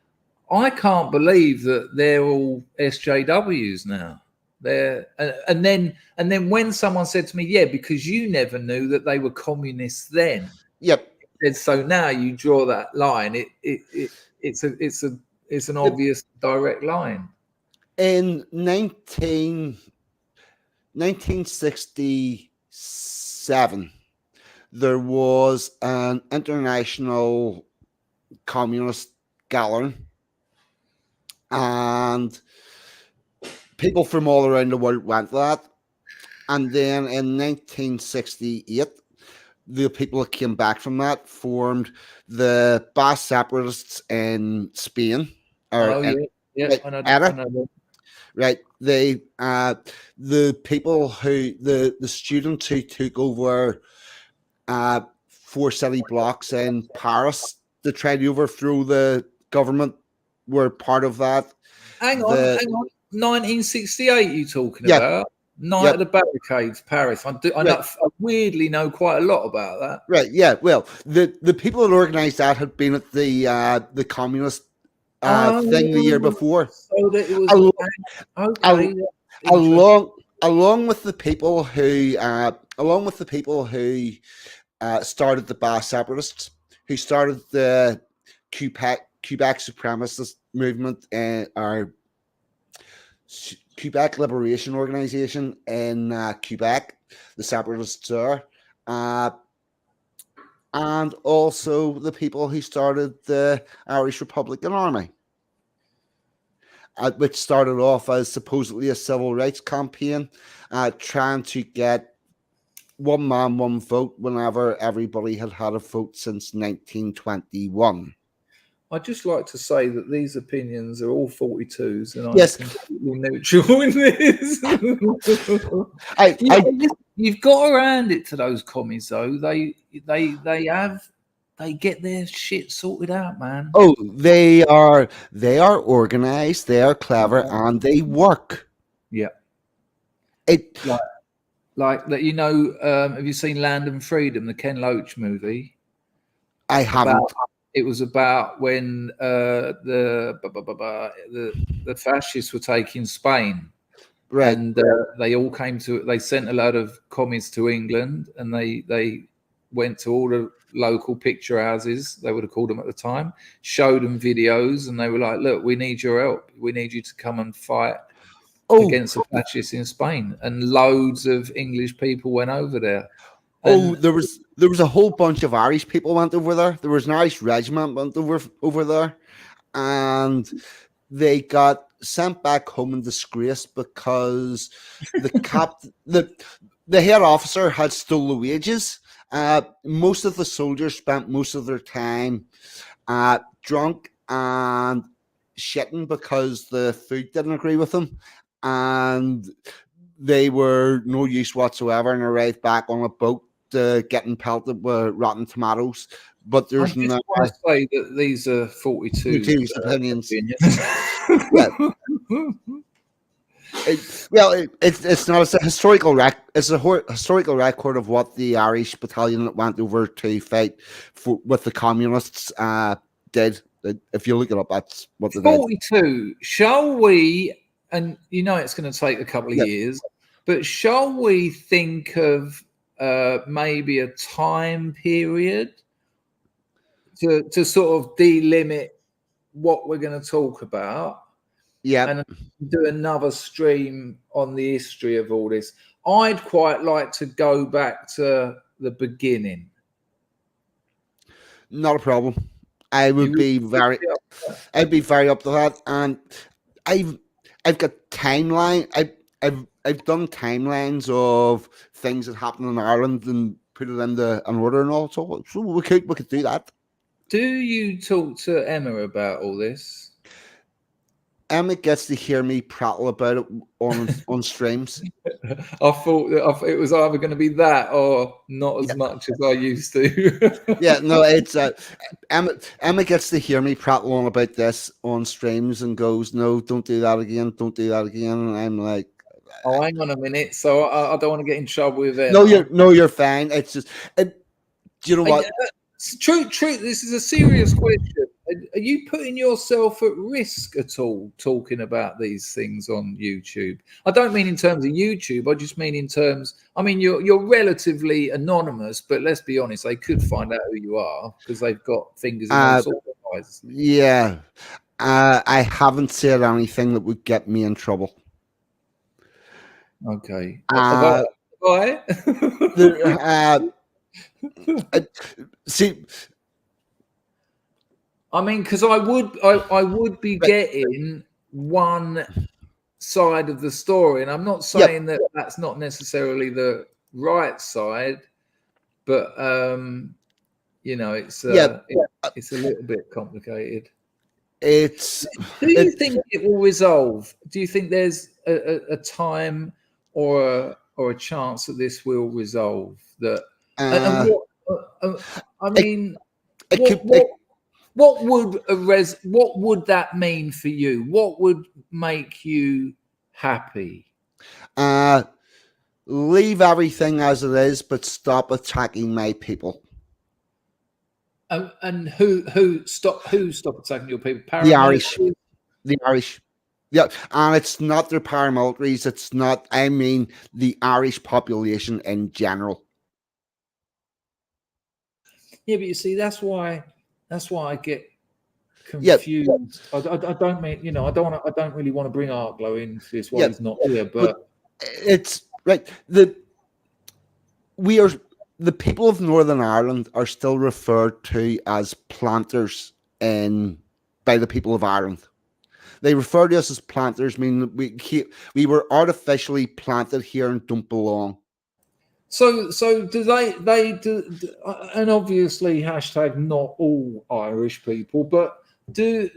I can't believe that they're all SJWs now. And then when someone said to me, because you never knew that they were communists then. Yep. So now you draw that line. It's an obvious direct line. In 1967, there was an international communist gathering, and people from all around the world went to that. And then in 1968, the people that came back from that formed the Basque separatists in Spain, Yeah, Right, I know. Anna? I know them. Right, the people who the students who took over 4 city blocks in Paris to try to overthrow the government were part of that. Hang on. 1968, you talking Yeah. about? Night Yep. of the Barricades, Paris. I weirdly know quite a lot about that. Right, yeah. Well, the people that organised that had been at the communist thing the year before. So that it was Al- okay. along with the people who started the Basque separatists, who started the Quebec supremacist movement, or Quebec Liberation Organization in Quebec, the separatists are, and also the people who started the Irish Republican Army, which started off as supposedly a civil rights campaign, trying to get one man, one vote whenever everybody had had a vote since 1921. I'd just like to say that these opinions are all 42s, and I'm Yes. completely neutral in this. You've got around it to those commies, though. They get their shit sorted out, man. Oh, they are organized, they are clever, and they work. Yeah. It Like that, have you seen Land and Freedom, the Ken Loach movie? I haven't. It was about when the fascists were taking Spain, Right. and they all came to. They sent a load of commies to England, and they went to all the local picture houses, they would have called them at the time, showed them videos, and they were like, "Look, we need your help. We need you to come and fight against the fascists in Spain." And loads of English people went over there. There was a whole bunch of Irish people went over there. There was an Irish regiment went over there, and they got sent back home in disgrace because the head officer had stole the wages. Most of the soldiers spent most of their time drunk and shitting because the food didn't agree with them, and they were no use whatsoever, and arrived back on a boat getting pelted with rotten tomatoes. But there's I just want to say that these are 42 opinions. Yeah. It's not. It's a historical historical record of what the Irish battalion that went over to fight with the communists did. If you look it up, that's what they did. 42. Shall we? And it's going to take a couple of years, but shall we think of maybe a time period to sort of delimit what we're going to talk about? Yeah. And do another stream on the history of all this. I'd quite like to go back to the beginning. Not a problem. I'd be very up to that. And I've got timeline. I've done timelines of things that happened in Ireland and put it into an order and all. So we could do that. Do you talk to Emma about all this? Emma gets to hear me prattle about it on streams. I thought that it was either going to be that or not as much as I used to. Yeah, no, it's Emma gets to hear me prattle on about this on streams and goes, "No, don't do that again. Don't do that again." And I'm like, "Oh, hang on a minute." So I don't want to get in trouble with it. No, you're fine. It's just, do you know what? True. This is a serious question. Are you putting yourself at risk at all talking about these things on YouTube? I don't mean in terms of YouTube. I just mean in terms. I mean, you're relatively anonymous, but let's be honest, they could find out who you are because they've got fingers in all sorts of eyes. Yeah, I haven't said anything that would get me in trouble. Okay. Why? See. I mean, because I would be getting one side of the story, and I'm not saying that that's not necessarily the right side, but it's a little bit complicated. it's Do you it, think it will resolve? Do you think there's a time or a chance that this will resolve? That and uh, what I it, mean, it could what would that mean for you? What would make you happy? leave everything as it is, but stop attacking my people. And who stop attacking your people? The Irish. Paramilitaries? The Irish. Yeah, and it's not their paramilitaries. It's not. I mean, the Irish population in general. Yeah, but you see, that's why I get Yeah, confused. I don't mean, you know, I don't really want to bring Arklow into this while yeah, he's not here, but but it's right. The people of Northern Ireland are still referred to as planters by the people of Ireland. They refer to us as planters, meaning we were artificially planted here and don't belong. so do they do, and obviously hashtag not all Irish people, but are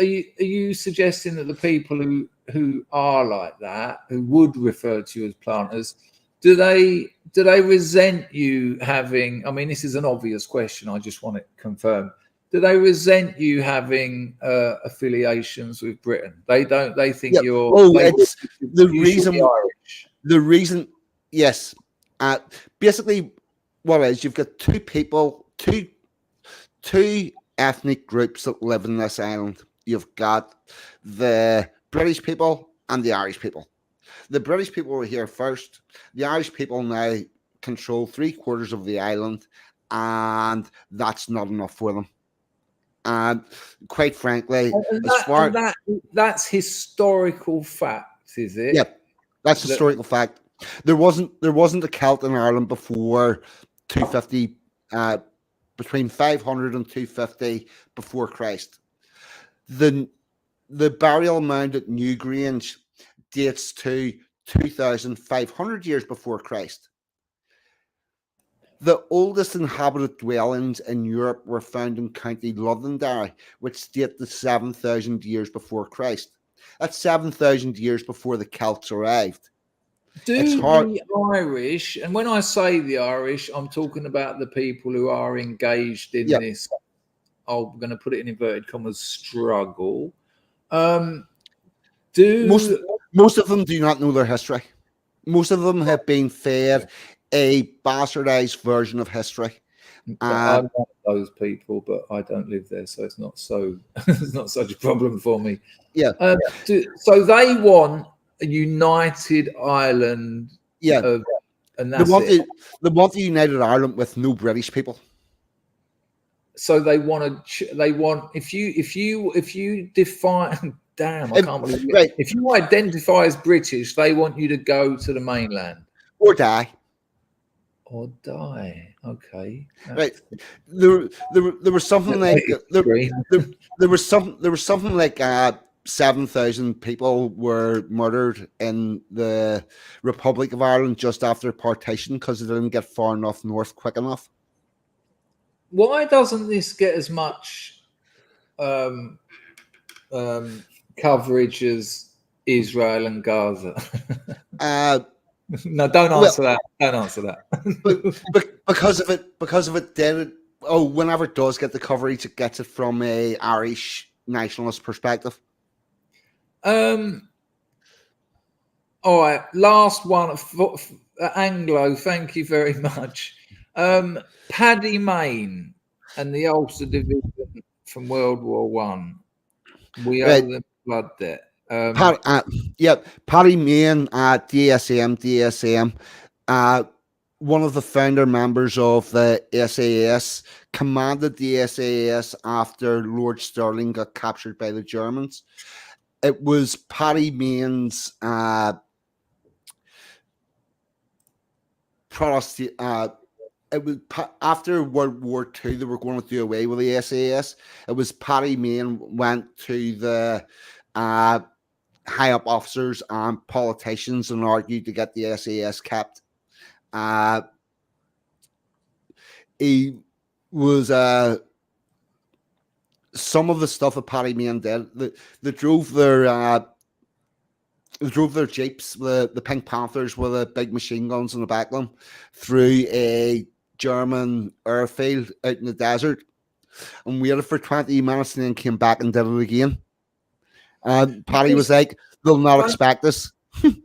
you suggesting that the people who are like that, who would refer to you as planters, do they resent you having, I mean, this is an obvious question, I just want it confirmed. Do they resent you having affiliations with Britain? They don't. They think Yeah. you're. Oh, they, it's the you should reason. be Irish. The reason, yes. Basically, what it is, you've got two ethnic groups that live in this island. You've got the British people and the Irish people. The British people were here first. The Irish people now control 3/4 of the island, and that's not enough for them. And quite frankly, That's historical fact, is it? yeah, that's historical fact. There wasn't a Celt in Ireland before 250, between 500 and 250 before Christ. The burial mound at Newgrange dates to 2,500 years before Christ. The oldest inhabited dwellings in Europe were found in County Londonderry, which date to 7,000 years before Christ. That's 7,000 years before the Celts arrived. The Irish, and when I say the Irish, I'm talking about the people who are engaged in this, I'm going to put it in inverted commas, struggle. Most of them do not know their history. Most of them have been fed a bastardized version of history. I'm one of those people, but I don't live there, so it's not it's not such a problem for me. Yeah. So they want a united Ireland. Yeah. And that's it. They want the United Ireland with no British people. So they want if you define. Damn, I can't believe it. Right. If you identify as British, they want you to go to the mainland or die. Or die. Okay. Right. There was something like there was something like 7,000 people were murdered in the Republic of Ireland just after partition because they didn't get far enough north quick enough. Why doesn't this get as much coverage as Israel and Gaza? No, don't answer that. Don't answer that. because of it did. Oh, whenever it does get the coverage, it gets it from a Irish nationalist perspective. All right, last one. Anglo, thank you very much. Paddy Mayne and the Ulster Division from World War One. We owe them blood debt. Paddy Mayne at DSM. One of the founder members of the SAS, commanded the SAS after Lord Stirling got captured by the Germans. It was Paddy Mayne's it was after World War II, they were going to do away with the SAS. It was Paddy Mayne went to the high up officers and politicians and argued to get the SAS kept. He was some of the stuff that Paddy Mayne did, they drove their jeeps, the Pink Panthers with the big machine guns in the back of them, through a German airfield out in the desert, and waited for 20 minutes, and then came back and did it again. Paddy was like, "They'll not expect us."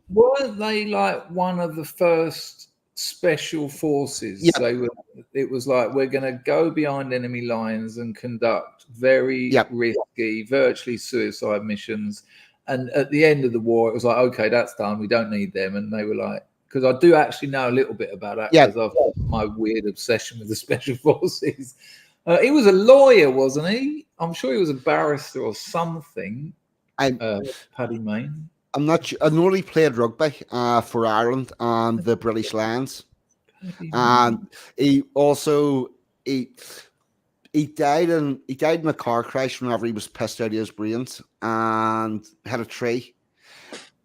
Weren't they like one of the first special forces? Yeah. It was like, we're going to go behind enemy lines and conduct very risky, virtually suicide missions. And at the end of the war, it was like, okay, that's done. We don't need them. And they were like, because I do actually know a little bit about that, because I've got my weird obsession with the special forces. He was a lawyer, wasn't he? I'm sure he was a barrister or something. Paddy Mayne. I'm not sure. I know he played rugby for Ireland and the British Lions. And he also he died in a car crash whenever he was pissed out of his brains and hit a tree.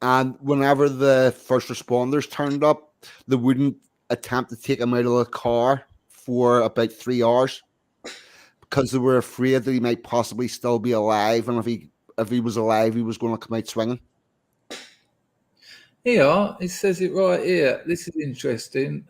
And whenever the first responders turned up, they wouldn't attempt to take him out of the car for about 3 hours because they were afraid that he might possibly still be alive, and if he was alive, he was going to come out swinging. Here, it says it right here. This is interesting.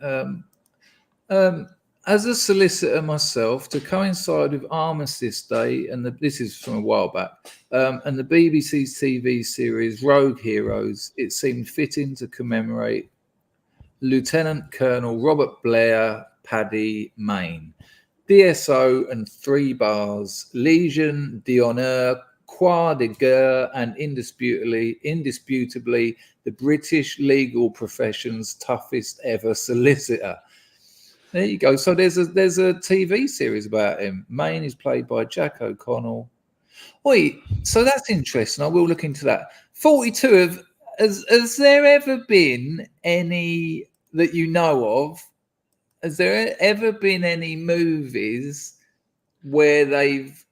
As a solicitor myself, to coincide with Armistice Day, and this is from a while back, and the BBC's TV series Rogue Heroes, it seemed fitting to commemorate Lieutenant Colonel Robert Blair Paddy Mayne, DSO and 3 bars, Legion d'Honneur, Croix de Guerre, and indisputably the British legal profession's toughest ever solicitor. There you go. So there's a TV series about him. Mayne is played by Jack O'Connell. Wait, so that's interesting. I will look into that. 42 has there ever been any that you know of? Has there ever been any movies where they've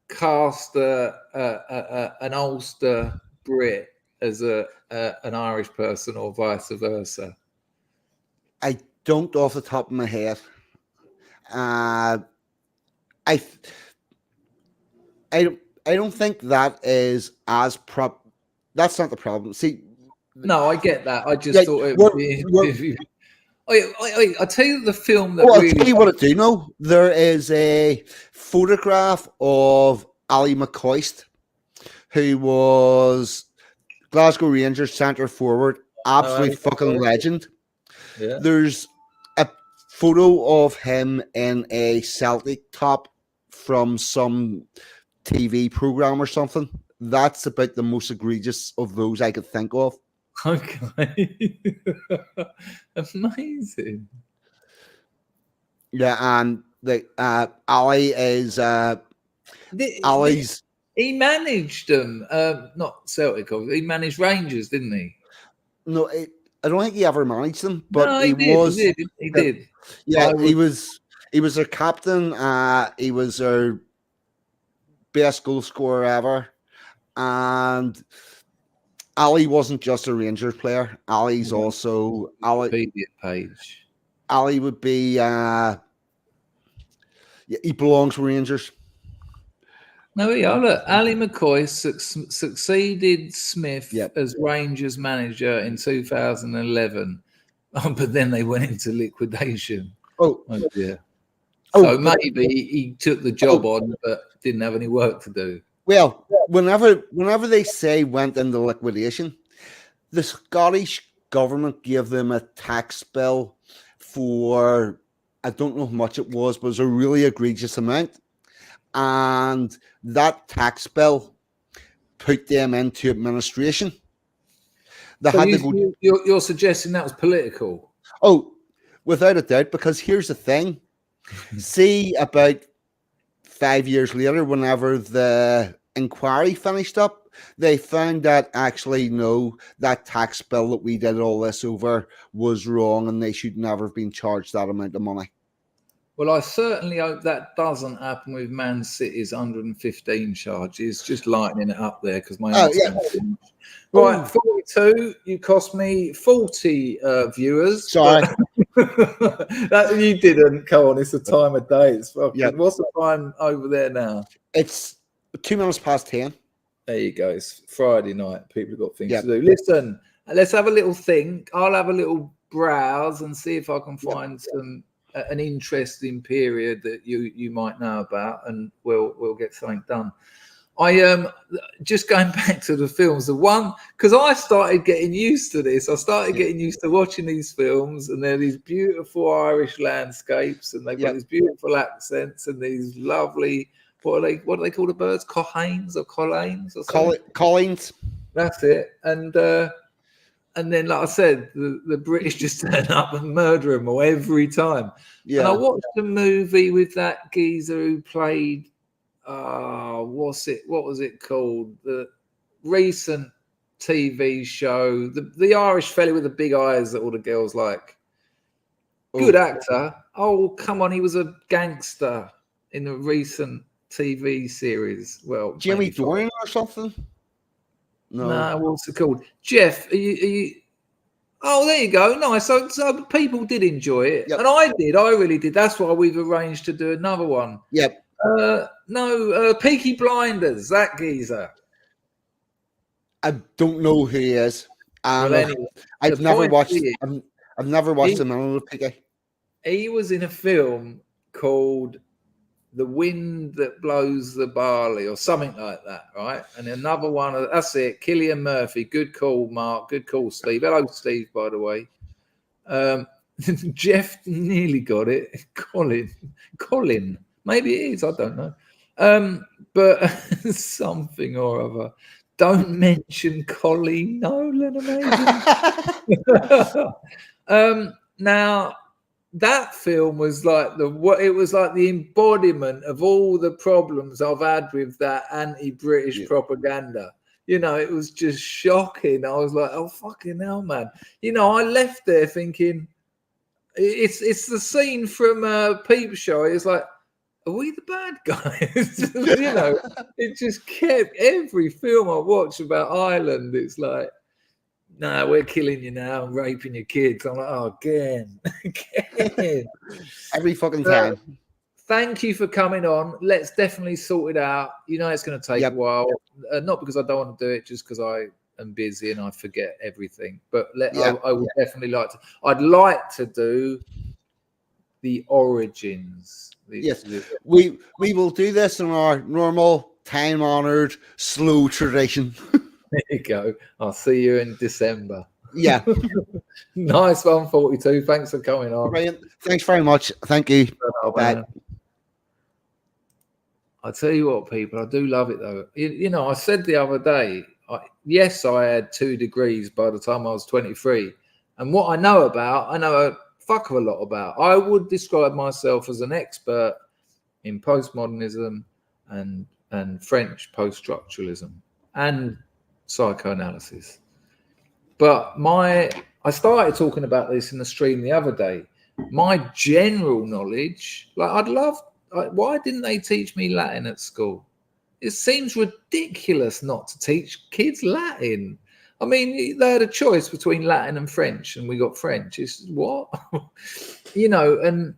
cast an Ulster Brit as an Irish person, or vice versa? I don't off the top of my head. I don't think that is as that's not the problem. See, no, I get that. I just thought it would be. I tell you the film that. Well, I'll tell you what I do know. There is a photograph of Ali McCoist, who was Glasgow Rangers centre forward, absolute fucking legend. Yeah. There's a photo of him in a Celtic top from some TV program or something. That's about the most egregious of those I could think of. Okay. Amazing. Yeah, and the Ali is Ali's. He managed them, not Celtic. He managed Rangers, didn't he? No, I don't think he ever managed them, but no, he did. Yeah, he was their captain. He was their best goal scorer ever, and Ali wasn't just a Rangers player. Ali's also Ali page. Ali would be. He belongs with Rangers. No, look, Ali McCoy succeeded Smith as Rangers manager in 2011, but then they went into liquidation. Oh dear. So maybe he took the job on, but didn't have any work to do. Well, whenever they say went into liquidation, the Scottish government gave them a tax bill for, I don't know how much it was, but it was a really egregious amount. And that tax bill put them into administration. You're suggesting that was political? Oh, without a doubt, because here's the thing. See, about 5 years later, whenever the inquiry finished up, they found that actually, no, that tax bill that we did all this over was wrong, and they should never have been charged that amount of money. Well, I certainly hope that doesn't happen with Man City's 115 charges. Just lightening it up there, because my right, 42. You cost me 40 viewers. Sorry, that you didn't. Come on, it's the time of day. It's fucking. What's the time over there now? It's 10:02. There you go. It's Friday night. People have got things Yep. to do. Listen, let's have a little think. I'll have a little browse and see if I can find an interesting period that you might know about, and we'll get something done. I just going back to the films, the one, because I started getting used to this. I started getting used to watching these films, and they're these beautiful Irish landscapes, and they've got these beautiful accents and these lovely, what do they call the birds? Cohains or Collains or something? Collins. That's it. And then, like I said, the British just turn up and murder them all every time. Yeah. And I watched a movie with that geezer who played, what was it called? The recent TV show, the Irish fella with the big eyes that all the girls like. Good actor. Oh, come on, he was a gangster in the recent TV series. Well, Jimmy Dornan or something? No, what's it called? Jeff, are you? Oh, there you go. Nice. So people did enjoy it, and I did. I really did. That's why we've arranged to do another one. Yep. Peaky Blinders. That geezer. I don't know who he is. Well, anyway, I've never watched. I've never watched a minute of Peaky. He was in a film called The Wind That Blows the Barley or something like that, right? And another one, that's it, Cillian Murphy. Good call, Mark. Good call, Steve. Hello, Steve, by the way. Jeff nearly got it. Colin. Maybe it is. I don't know. But something or other. Don't mention Colleen Nolan, amazing. Now, that film was like the embodiment of all the problems I've had with that anti-British propaganda. You know, it was just shocking. I was like, oh, fucking hell, man. You know, I left there thinking, it's the scene from Peep Show. It's like, are we the bad guys? You know, it just kept every film I watch about Ireland. It's like, no, we're killing you now and raping your kids. I'm like, oh, again. Every fucking time. Thank you for coming on. Let's definitely sort it out. You know, it's going to take a while. Not because I don't want to do it, just because I am busy and I forget everything. But I would definitely like to. I'd like to do the origins. We will do this in our normal, time-honored, slow tradition. There you go. I'll see you in December. Yeah. Nice one, 42. Thanks for coming on. Brilliant. Thanks very much. Thank you. Bye. I tell you what, people, I do love it though. You know, I said the other day, yes, I had 2 degrees by the time I was 23. And what I know a fuck of a lot about. I would describe myself as an expert in postmodernism and French post-structuralism and psychoanalysis. But I started talking about this in the stream the other day. My general knowledge, like why didn't they teach me Latin at school? It seems ridiculous not to teach kids Latin. I mean, they had a choice between Latin and French, and we got French. It's what? You know, and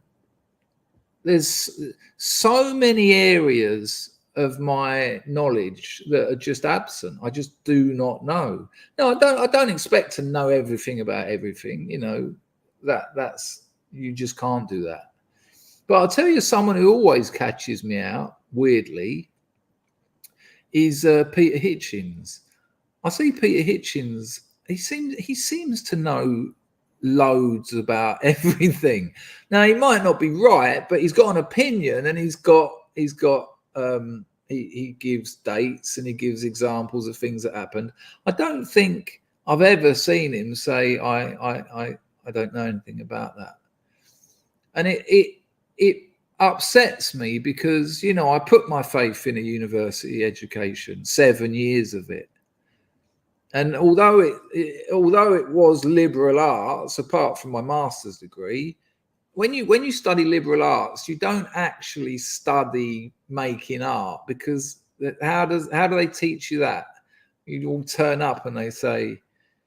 there's so many areas of my knowledge that are just absent. I just do not know. No, I don't expect to know everything about everything. You know, that's you just can't do that. But I'll tell you, someone who always catches me out, weirdly, is Peter Hitchens. I see Peter Hitchens. He seems to know loads about everything. Now he might not be right, but he's got an opinion, and he gives dates and he gives examples of things that happened. I don't think I've ever seen him say I don't know anything about that, and it upsets me because, you know, I put my faith in a university education, 7 years of it. And although it was liberal arts, apart from my master's degree, when you study liberal arts, you don't actually study making art, because how do they teach you that? You all turn up and they say,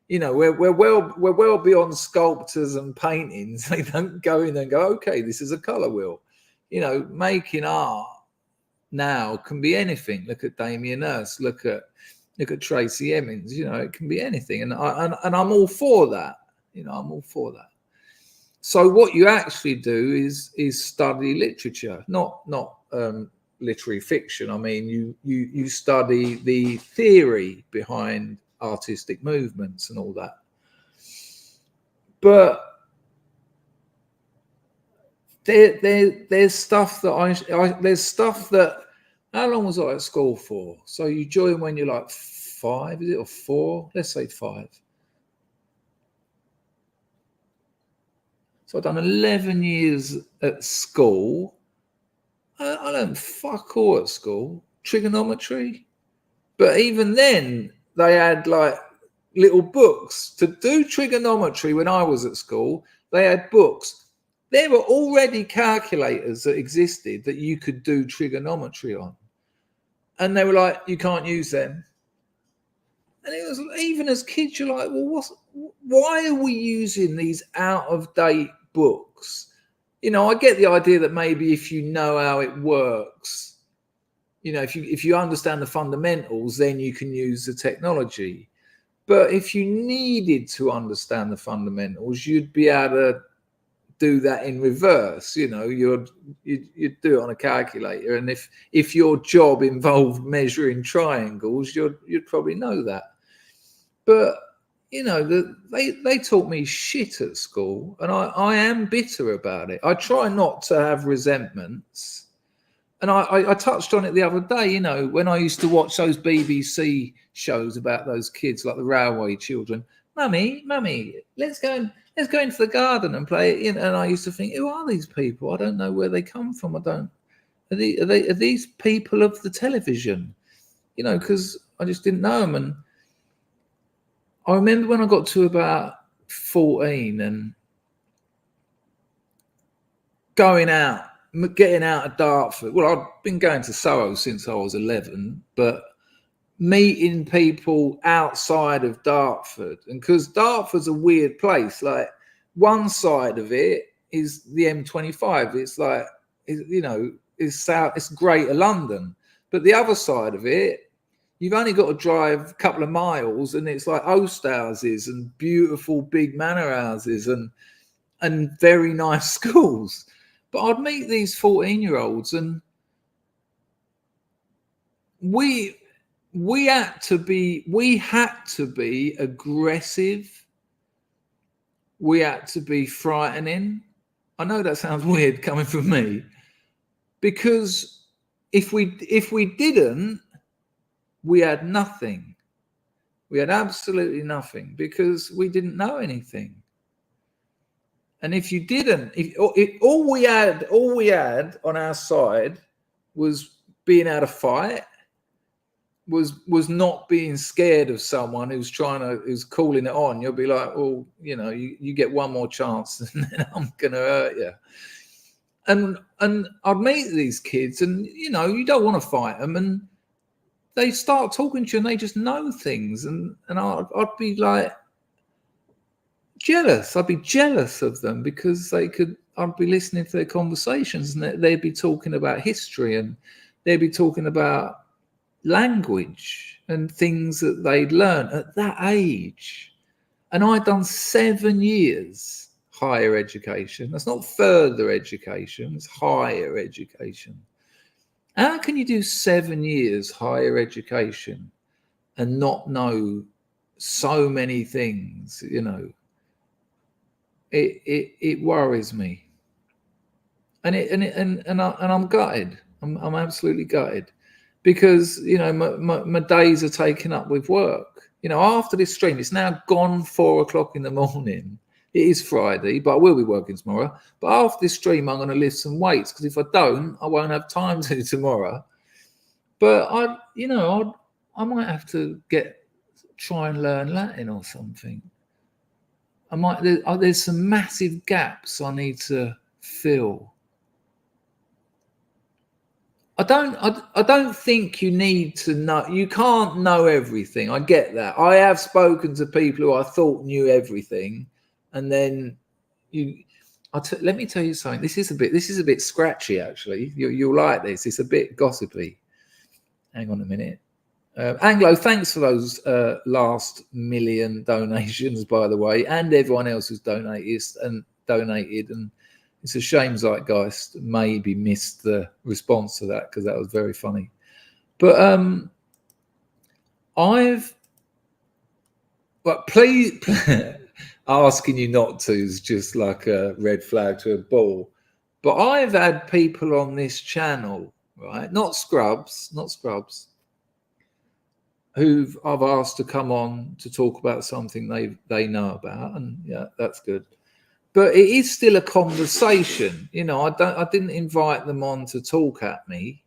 you know, we're well beyond sculptures and paintings. They don't go in and go, okay, this is a color wheel. You know, making art now can be anything. Look at Damien Hirst. Look at Tracy Emmons. You know, it can be anything, and I'm all for that. You know, I'm all for that. So what you actually do is study literature, not literary fiction. I mean, you study the theory behind artistic movements and all that. But there's stuff that there's stuff that, how long was I at school for? So you join when you're like 5, is it, or 4? Let's say 5. So I've done 11 years at school. I learned fuck all at school. Trigonometry. But even then, they had like little books to do trigonometry. When I was at school, they had books. There were already calculators that existed that you could do trigonometry on. And they were like, you can't use them. And it was, even as kids, you're like, well, why are we using these out-of-date books? You know, I get the idea that maybe if you know how it works, you know, if you understand the fundamentals, then you can use the technology. But if you needed to understand the fundamentals, you'd be able to do that in reverse. You know, you'd do it on a calculator, and if your job involved measuring triangles, you'd probably know that. But you know, they taught me shit at school, and I am bitter about it. I try not to have resentments, and I touched on it the other day. You know, when I used to watch those BBC shows about those kids, like the Railway Children. Mummy, let's go into the garden and play. And I used to think, who are these people? I don't know where they come from. Are these people of the television? You know, because I just didn't know them. And I remember when I got to about 14 and getting out of Dartford. Well, I'd been going to Soho since I was 11, but meeting people outside of Dartford, and because Dartford's a weird place, like one side of it is the M25. It's like, you know, it's Greater London, but the other side of it, you've only got to drive a couple of miles, and it's like host houses and beautiful big manor houses and very nice schools. But I'd meet these 14-year-olds, and we had to be aggressive. We had to be frightening. I know that sounds weird coming from me, because if we didn't, we had nothing. We had absolutely nothing, because we didn't know anything. And if you didn't, all we had on our side was being able to fight, was not being scared of someone who's calling it on. You'll be like, well, you know, you get one more chance, and then I'm gonna hurt you. And I'd meet these kids, and you know, you don't want to fight them, and they start talking to you, and they just know things, and I'd be like jealous. I'd be jealous of them, because I'd be listening to their conversations, and they'd be talking about history, and they'd be talking about language and things that they'd learned at that age. And I'd done 7 years higher education. That's not further education, it's higher education. How can you do 7 years higher education and not know so many things? You know, it worries me, and I'm gutted. I'm absolutely gutted, because you know, my days are taken up with work. You know, after this stream, it's now gone 4 o'clock in the morning. It is Friday, but I will be working tomorrow. But after this stream, I'm going to lift some weights, because if I don't, I won't have time to tomorrow. But I might have to try and learn Latin or something. There's some massive gaps I need to fill. I don't think you need to know. You can't know everything. I get that. I have spoken to people who I thought knew everything, and then Let me tell you something. This is a bit scratchy, actually. You'll like this. It's a bit gossipy. Hang on a minute. Anglo, thanks for those last million donations, by the way, and everyone else who's donated. And it's a shame Zeitgeist maybe missed the response to that, because that was very funny. But please, asking you not to is just like a red flag to a bull. But I've had people on this channel, right? Not scrubs, who I've asked to come on to talk about something they know about, and yeah, that's good. But it is still a conversation. You know, I didn't invite them on to talk at me.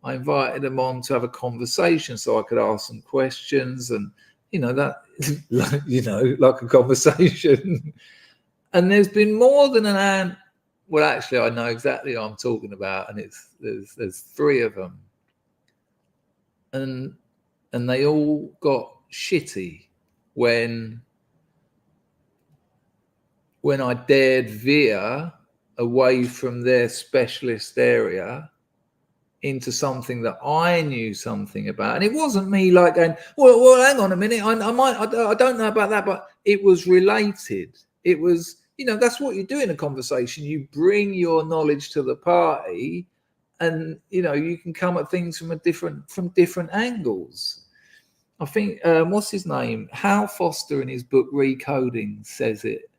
I invited them on to have a conversation so I could ask them questions, and you know, that, like a conversation. And there's been more than well, actually, I know exactly what I'm talking about, and there's 3 of them, and they all got shitty when I dared veer away from their specialist area into something that I knew something about. And it wasn't me like going, well, hang on a minute, I don't know about that, but it was related. It was, that's what you do in a conversation. You bring your knowledge to the party, and you can come at things from different angles. I think what's his name? Hal Foster, in his book Recoding, says it.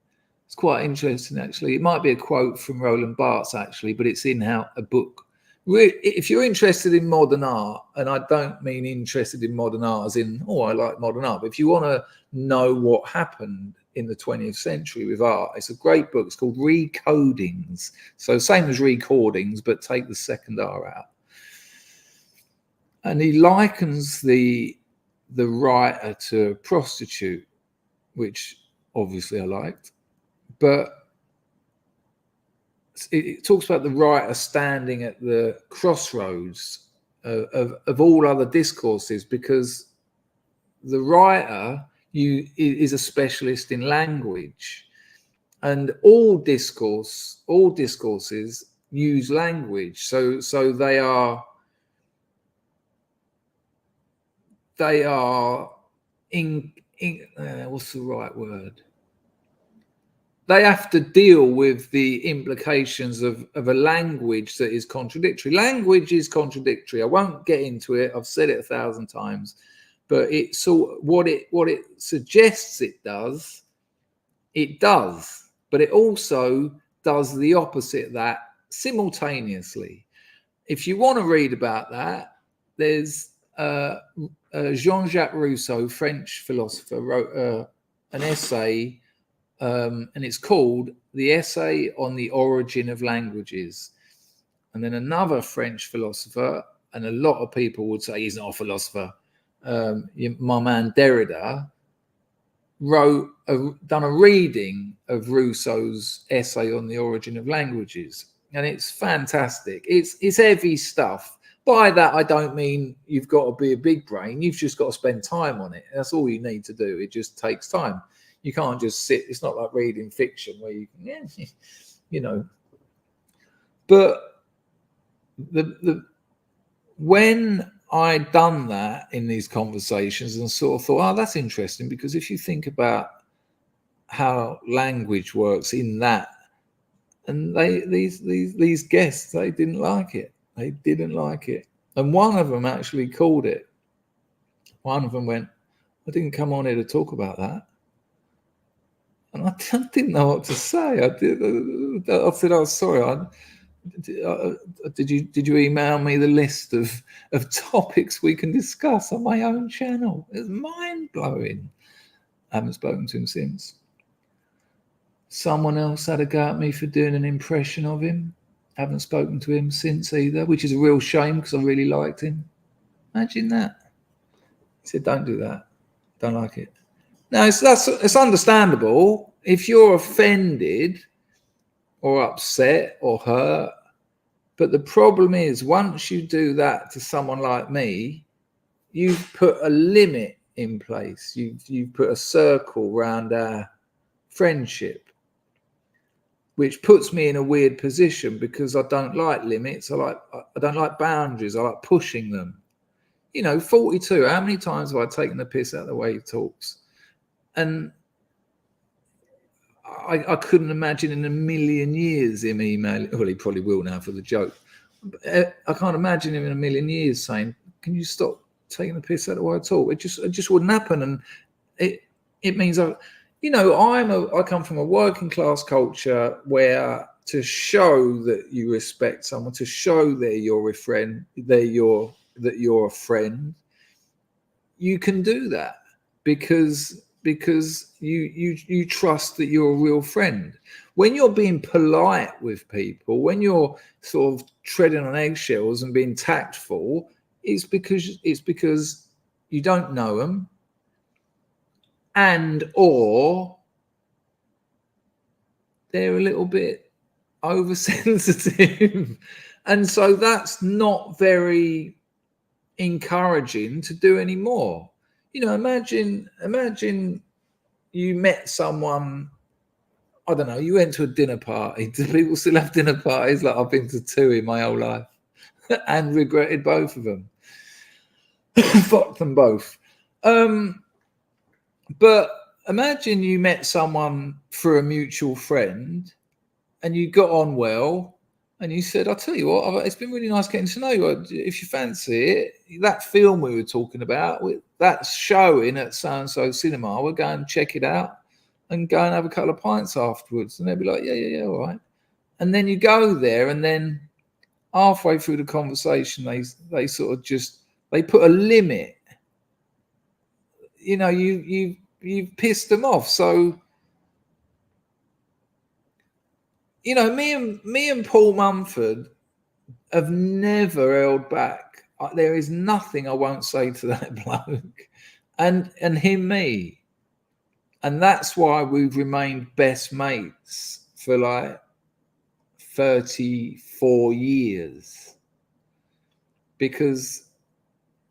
It's quite interesting, actually. It might be a quote from Roland Barthes, actually, but it's in a book. If you're interested in modern art, and I don't mean interested in modern art as in, I like modern art, but if you want to know what happened in the 20th century with art, it's a great book. It's called Recodings. So same as recordings, but take the second R out. And he likens the writer to a prostitute, which obviously I liked. But it talks about the writer standing at the crossroads of all other discourses, because the writer is a specialist in language, and all discourses use language. So they are in what's the right word? They have to deal with the implications of a language that is contradictory. Language is contradictory. I won't get into it. I've said it 1,000 times, but what it suggests it does, but it also does the opposite of that simultaneously. If you want to read about that, there's Jean-Jacques Rousseau, French philosopher, wrote an essay. And it's called The Essay on the Origin of Languages. And then another French philosopher, and a lot of people would say he's not a philosopher, my man Derrida, done a reading of Rousseau's Essay on the Origin of Languages. And it's fantastic. It's heavy stuff. By that, I don't mean you've got to be a big brain. You've just got to spend time on it. That's all you need to do. It just takes time. You can't just sit. It's not like reading fiction where you can, But when I'd done that in these conversations and sort of thought, that's interesting, because if you think about how language works in that, and these guests, they didn't like it. They didn't like it. And one of them actually called it. One of them went, I didn't come on here to talk about that. And I didn't know what to say. I said, "Oh, sorry. Did you email me the list of topics we can discuss on my own channel?" It's mind blowing. I haven't spoken to him since. Someone else had a go at me for doing an impression of him. Haven't spoken to him since either, which is a real shame because I really liked him. Imagine that. He said, "Don't do that. Don't like it." Now, it's understandable if you're offended or upset or hurt. But the problem is, once you do that to someone like me, you've put a limit in place. You've put a circle around our friendship. which puts me in a weird position because I don't like limits. I don't like boundaries. I like pushing them. 42. How many times have I taken the piss out of the way he talks? And I couldn't imagine in a million years him emailing. Well, he probably will now for the joke. I can't imagine him in a million years saying, "Can you stop taking the piss out of the way I talk?" It just wouldn't happen, and it means I come from a working class culture where to show that you respect someone, to show that you're a friend, that you're a friend, you can do that because you trust that you're a real friend. When you're being polite with people, when you're sort of treading on eggshells and being tactful, it's because you don't know them, and or they're a little bit oversensitive. And so that's not very encouraging to do anymore. Imagine you met someone, I don't know, you went to a dinner party. Do people still have dinner parties? Like, I've been to 2 in my whole life and regretted both of them. Fuck them both. But imagine you met someone through a mutual friend and you got on well, and you said, "I'll tell you what, it's been really nice getting to know you. If you fancy it, that film we were talking about, that's showing at so-and-so cinema. We'll go and check it out and go and have a couple of pints afterwards." And they'd be like, yeah, all right. And then you go there, and then halfway through the conversation, they sort of they put a limit. You've pissed them off. So, me and Paul Mumford have never held back. There is nothing I won't say to that bloke, and him, me. And that's why we've remained best mates for like 34 years. Because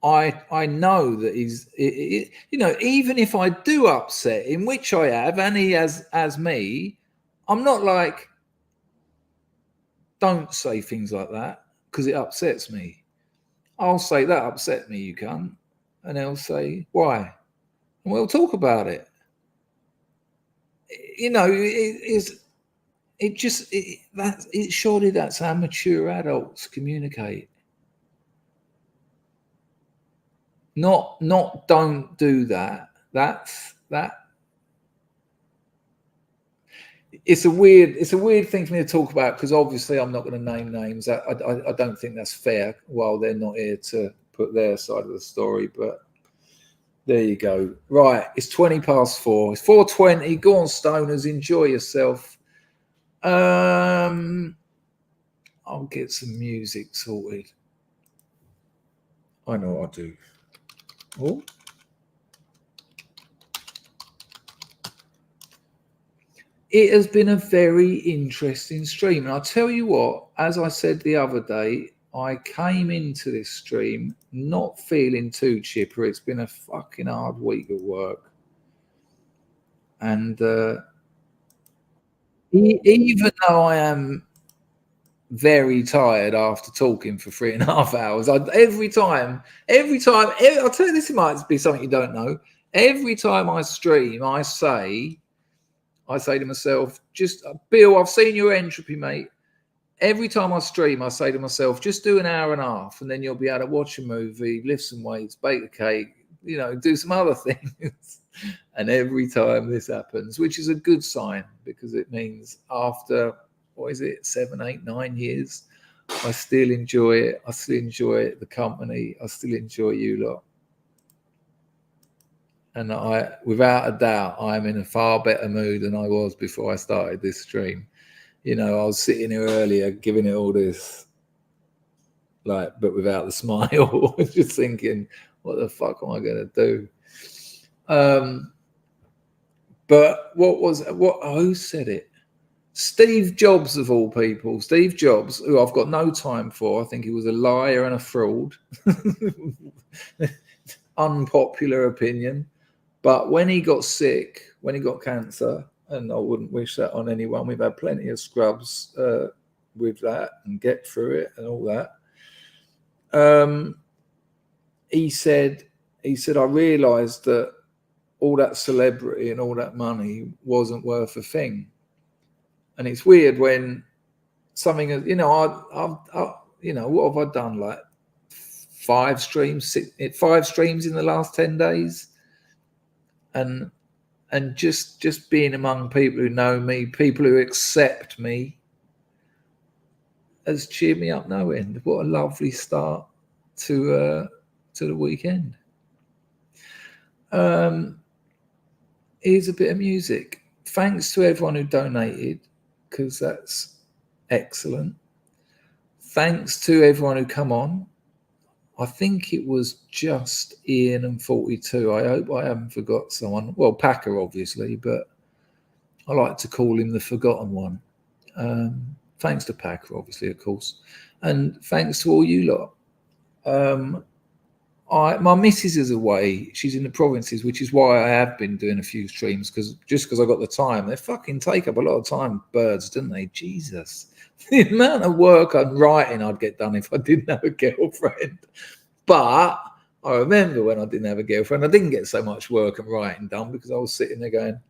I know that he's, even if I do upset him, which I have, and he has as me, I'm not like, don't say things like that because it upsets me. I'll say, "That upset me, you cunt." And he'll say, "Why?" And we'll talk about it. Surely that's how mature adults communicate. Not don't do that. It's a weird thing for me to talk about because obviously I'm not going to name names. I don't think that's fair while they're not here to put their side of the story. But there you go. Right, it's 4:20. It's 4:20. Go on, stoners, enjoy yourself. I'll get some music sorted. I know what I do. Oh. It has been a very interesting stream. And I'll tell you what, as I said the other day, I came into this stream not feeling too chipper. It's been a fucking hard week of work. And even though I am very tired after talking for 3.5 hours, every time, I'll tell you, this might be something you don't know. Every time I stream, I say to myself, Bill, I've seen your entropy, mate. Every time I stream, I say to myself, just do an hour and a half, and then you'll be able to watch a movie, lift some weights, bake a cake, do some other things. And every time this happens, which is a good sign because it means after, 7, 8, 9 years, I still enjoy it. I still enjoy the company. I still enjoy you lot. And without a doubt, I'm in a far better mood than I was before I started this stream. I was sitting here earlier giving it all this, but without the smile, just thinking, what the fuck am I going to do? But who said it? Steve Jobs, of all people. Steve Jobs, who I've got no time for. I think he was a liar and a fraud. Unpopular opinion. But when he got sick, when he got cancer, and I wouldn't wish that on anyone. We've had plenty of scrubs with that and get through it and all that. He said, I realised that all that celebrity and all that money wasn't worth a thing. And it's weird when something, you know, I you know, what have I done? Like 5 streams in the last 10 days, and just being among people who know me, people who accept me, has cheered me up no end. What a lovely start to the weekend. Here's a bit of music. Thanks to everyone who donated, because that's excellent. Thanks to everyone who come on. I think it was just Ian and 42. I hope I haven't forgot someone. Well, Packer, obviously, but I like to call him the forgotten one. Thanks to Packer, obviously, of course. And thanks to all you lot. My missus is away. She's in the provinces, which is why I have been doing a few streams, because I got the time. They fucking take up a lot of time, birds, don't they? Jesus. The amount of work and writing I'd get done if I didn't have a girlfriend. But I remember when I didn't have a girlfriend, I didn't get so much work and writing done because I was sitting there going,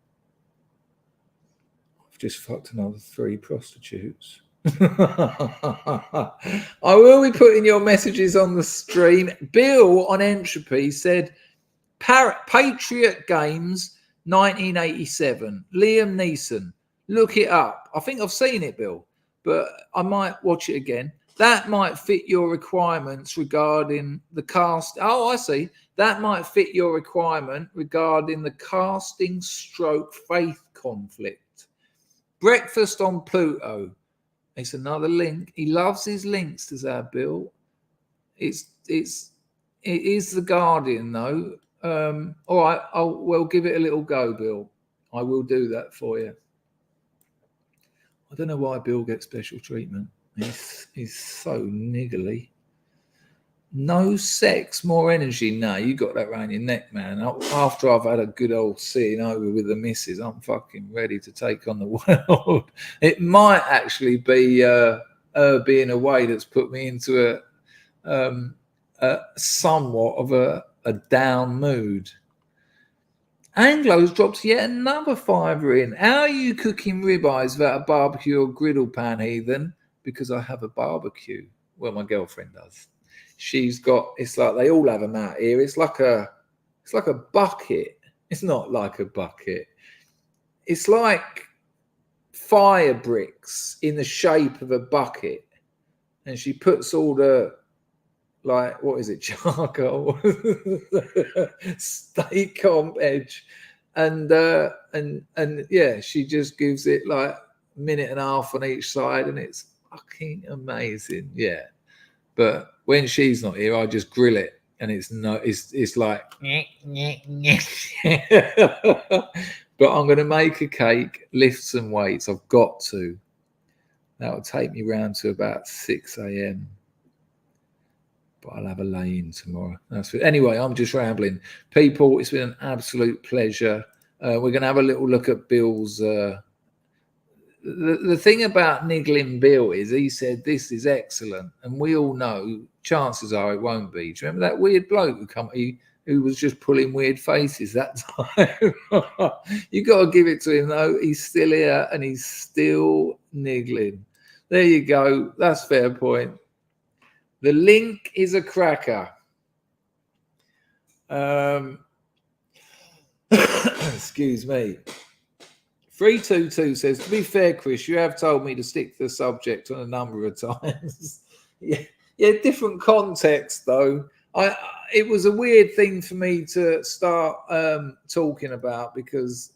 I've just fucked another 3 prostitutes. I will be putting your messages on the stream. Bill on Entropy said, Patriot Games 1987, Liam Neeson. Look it up. I think I've seen it, Bill, but I might watch it again. That might fit your requirements regarding the cast. Oh, I see. That might fit your requirement regarding the casting stroke faith conflict. Breakfast on Pluto. It's another link. He loves his links, does our Bill. It is The Guardian, though. All right, we'll give it a little go, Bill. I will do that for you. I don't know why Bill gets special treatment. He's so niggly. No sex, more energy. No, you got that around your neck, man. After I've had a good old sitting over with the missus, I'm fucking ready to take on the world. It might actually be her being away that's put me into a somewhat of a down mood. Anglo's dropped yet another $5 in. How are you cooking ribeyes without a barbecue or griddle pan, heathen? Because I have a barbecue. Well, my girlfriend does. She's got, it's like they all have them out here. It's like a bucket. It's not like a bucket. It's like fire bricks in the shape of a bucket. And she puts all the, like, what is it? Charcoal, steak on edge. And yeah, she just gives it like a minute and a half on each side. And it's fucking amazing. Yeah. But when she's not here, I just grill it, and it's like. But I'm going to make a cake, lift some weights. I've got to. That will take me round to about 6 a.m. But I'll have a lay-in tomorrow. That's it. Anyway, I'm just rambling. People, it's been an absolute pleasure. We're going to have a little look at Bill's. The thing about niggling Bill is he said this is excellent, and we all know chances are it won't be. Do you remember that weird bloke who was just pulling weird faces that time? You got to give it to him though. He's still here and he's still niggling. There you go. That's fair point. The link is a cracker. Excuse me. 322 says, to be fair, Chris, you have told me to stick to the subject on a number of times. yeah, different context though. It was a weird thing for me to start talking about because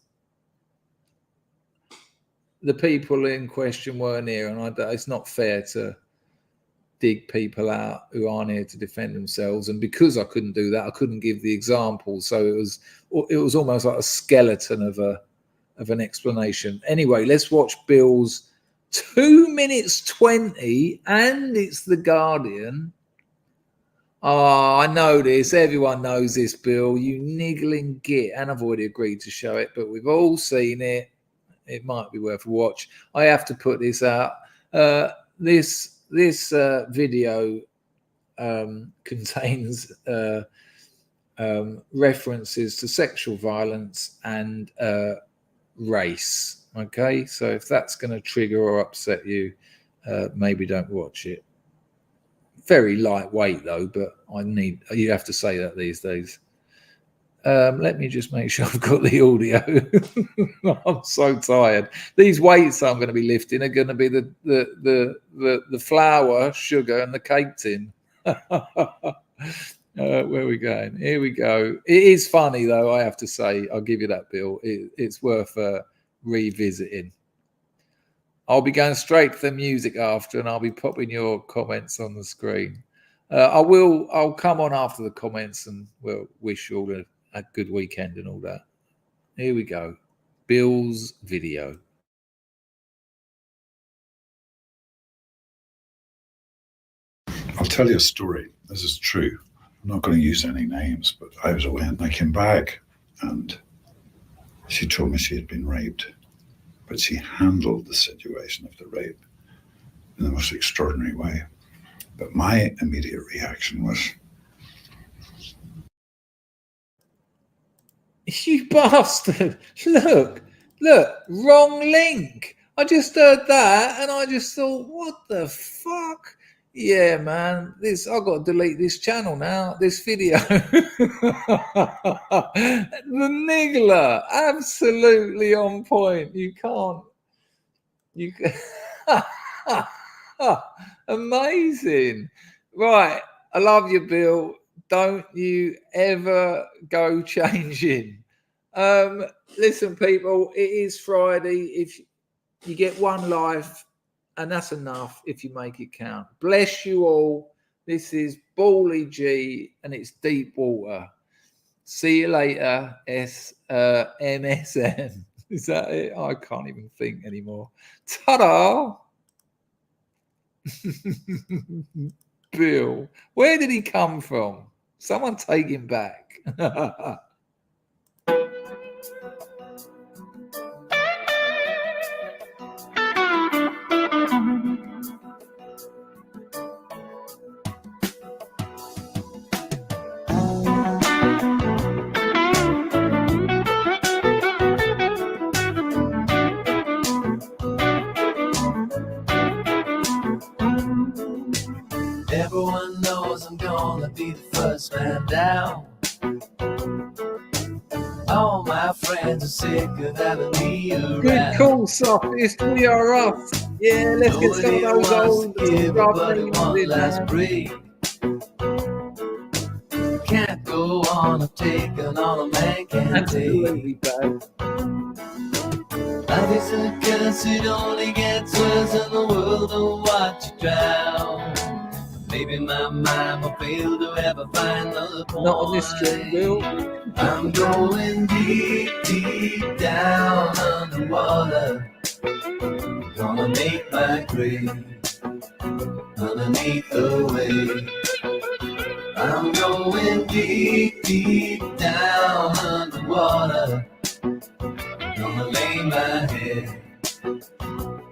the people in question weren't here, and it's not fair to dig people out who aren't here to defend themselves. And because I couldn't do that, I couldn't give the example. So it was almost like a skeleton of an explanation. Anyway, let's watch Bill's 2 minutes 20, and it's The Guardian. Oh, I know this. Everyone knows this, Bill. You niggling git. And I've already agreed to show it, but we've all seen it. It might be worth a watch. I have to put this out. This video contains references to sexual violence and race. Okay, so if that's going to trigger or upset you, maybe don't watch it. Very lightweight though, but you have to say that these days. Let me just make sure I've got the audio. I'm so tired. These weights I'm going to be lifting are going to be the flour, sugar, and the cake tin. Where are we going? Here we go. It is funny though, I have to say. I'll give you that, Bill. It's worth revisiting. I'll be going straight to the music after, and I'll be popping your comments on the screen. I'll come on after the comments, and we'll wish you all a good weekend and all that. Here we go. Bill's video. I'll tell you a story. This is true. I'm not going to use any names, but I was away and I came back and she told me she had been raped, but she handled the situation of the rape in the most extraordinary way. But my immediate reaction was, you bastard. Look, wrong link. I just heard that and I just thought, what the fuck? Yeah, man, I've got to delete this channel now, this video. The niggler, absolutely on point. You can amazing. Right, I love you, Bill. Don't you ever go changing. Listen, people, it is Friday. If you get one life, and that's enough if you make it count. Bless you all. This is Bally G, and it's Deep Water. See you later, MSN. Is that it? I can't even think anymore. Ta-da! Bill, where did he come from? Someone take him back. Everyone knows I'm gonna be the first man down. All my friends are sick of having me around. Good call, Sophist. We are off. Yeah, let's get some of those old last break. Can't go on taking all a man can take. Life is a curse, it only gets worse, and the world don't watch you drown. Maybe my mind will fail to ever find the point. Not on this string, Bill. I'm going deep, deep down underwater. Gonna make my grave underneath the wave. I'm going deep, deep down underwater. Gonna lay my head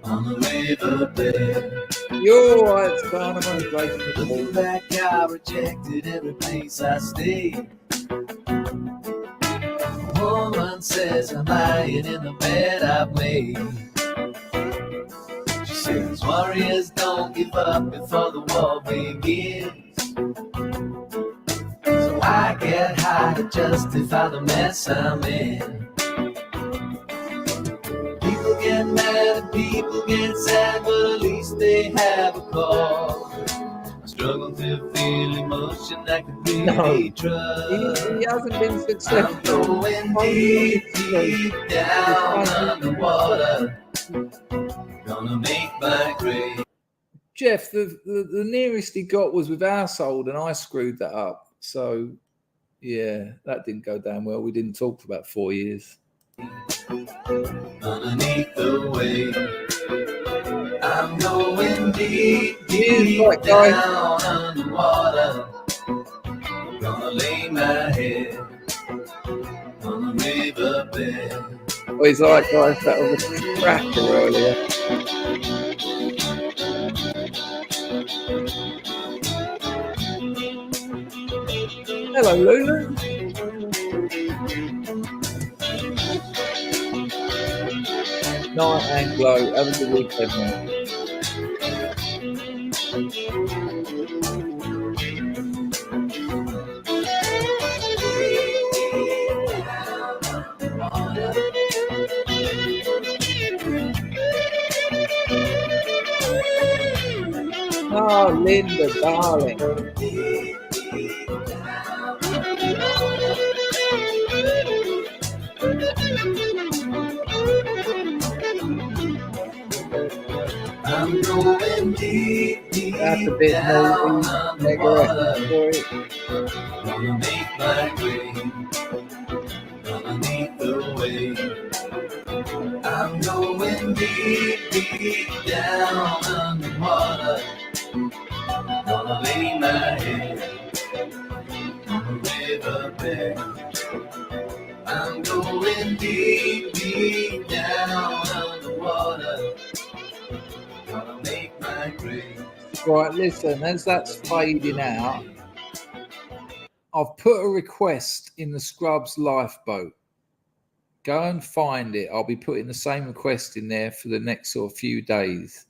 on the riverbed. You're right, Barnum. Looking back, I rejected every place I stayed. A woman says I'm lying in the bed I've made. She says warriors don't give up before the war begins. So I get high to justify the mess I'm in. People get mad and people get sad, but at least they have a cause. I struggle to feel emotion that could really trust. He hasn't been successful. I'm going deep, deep down underwater. Gonna make my grave. Jeff, the nearest he got was with Household, and I screwed that up. So, yeah, that didn't go down well. We didn't talk for about 4 years. Underneath the wave, I'm going deep, deep down underwater. Gonna lay my head on the riverbed. his eye guys that was a cracker earlier. Hello, Lulu. Night Anglo. Have a good weekend, man. Oh, Linda, darling. I'm going deep, deep That's a bit naughty. water. Gonna make my grave underneath the wave. I'm going deep, deep down underwater. Gonna lay my head on the riverbed. I'm going deep, deep down underwater. Gonna make my grave. Right, listen, as that's fading out, I've put a request in the Scrubs lifeboat. Go and find it. I'll be putting the same request in there for the next sort of few days.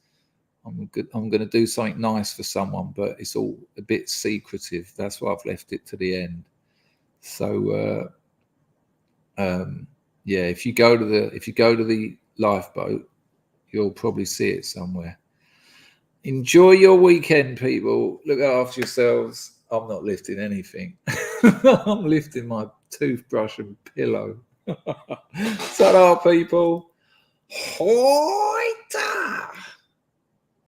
I'm going to do something nice for someone, but it's all a bit secretive. That's why I've left it to the end. So, yeah, if you go to the lifeboat, you'll probably see it somewhere. Enjoy your weekend, people. Look after yourselves. I'm not lifting anything. I'm lifting my toothbrush and pillow. Ta-da, people. Hoita!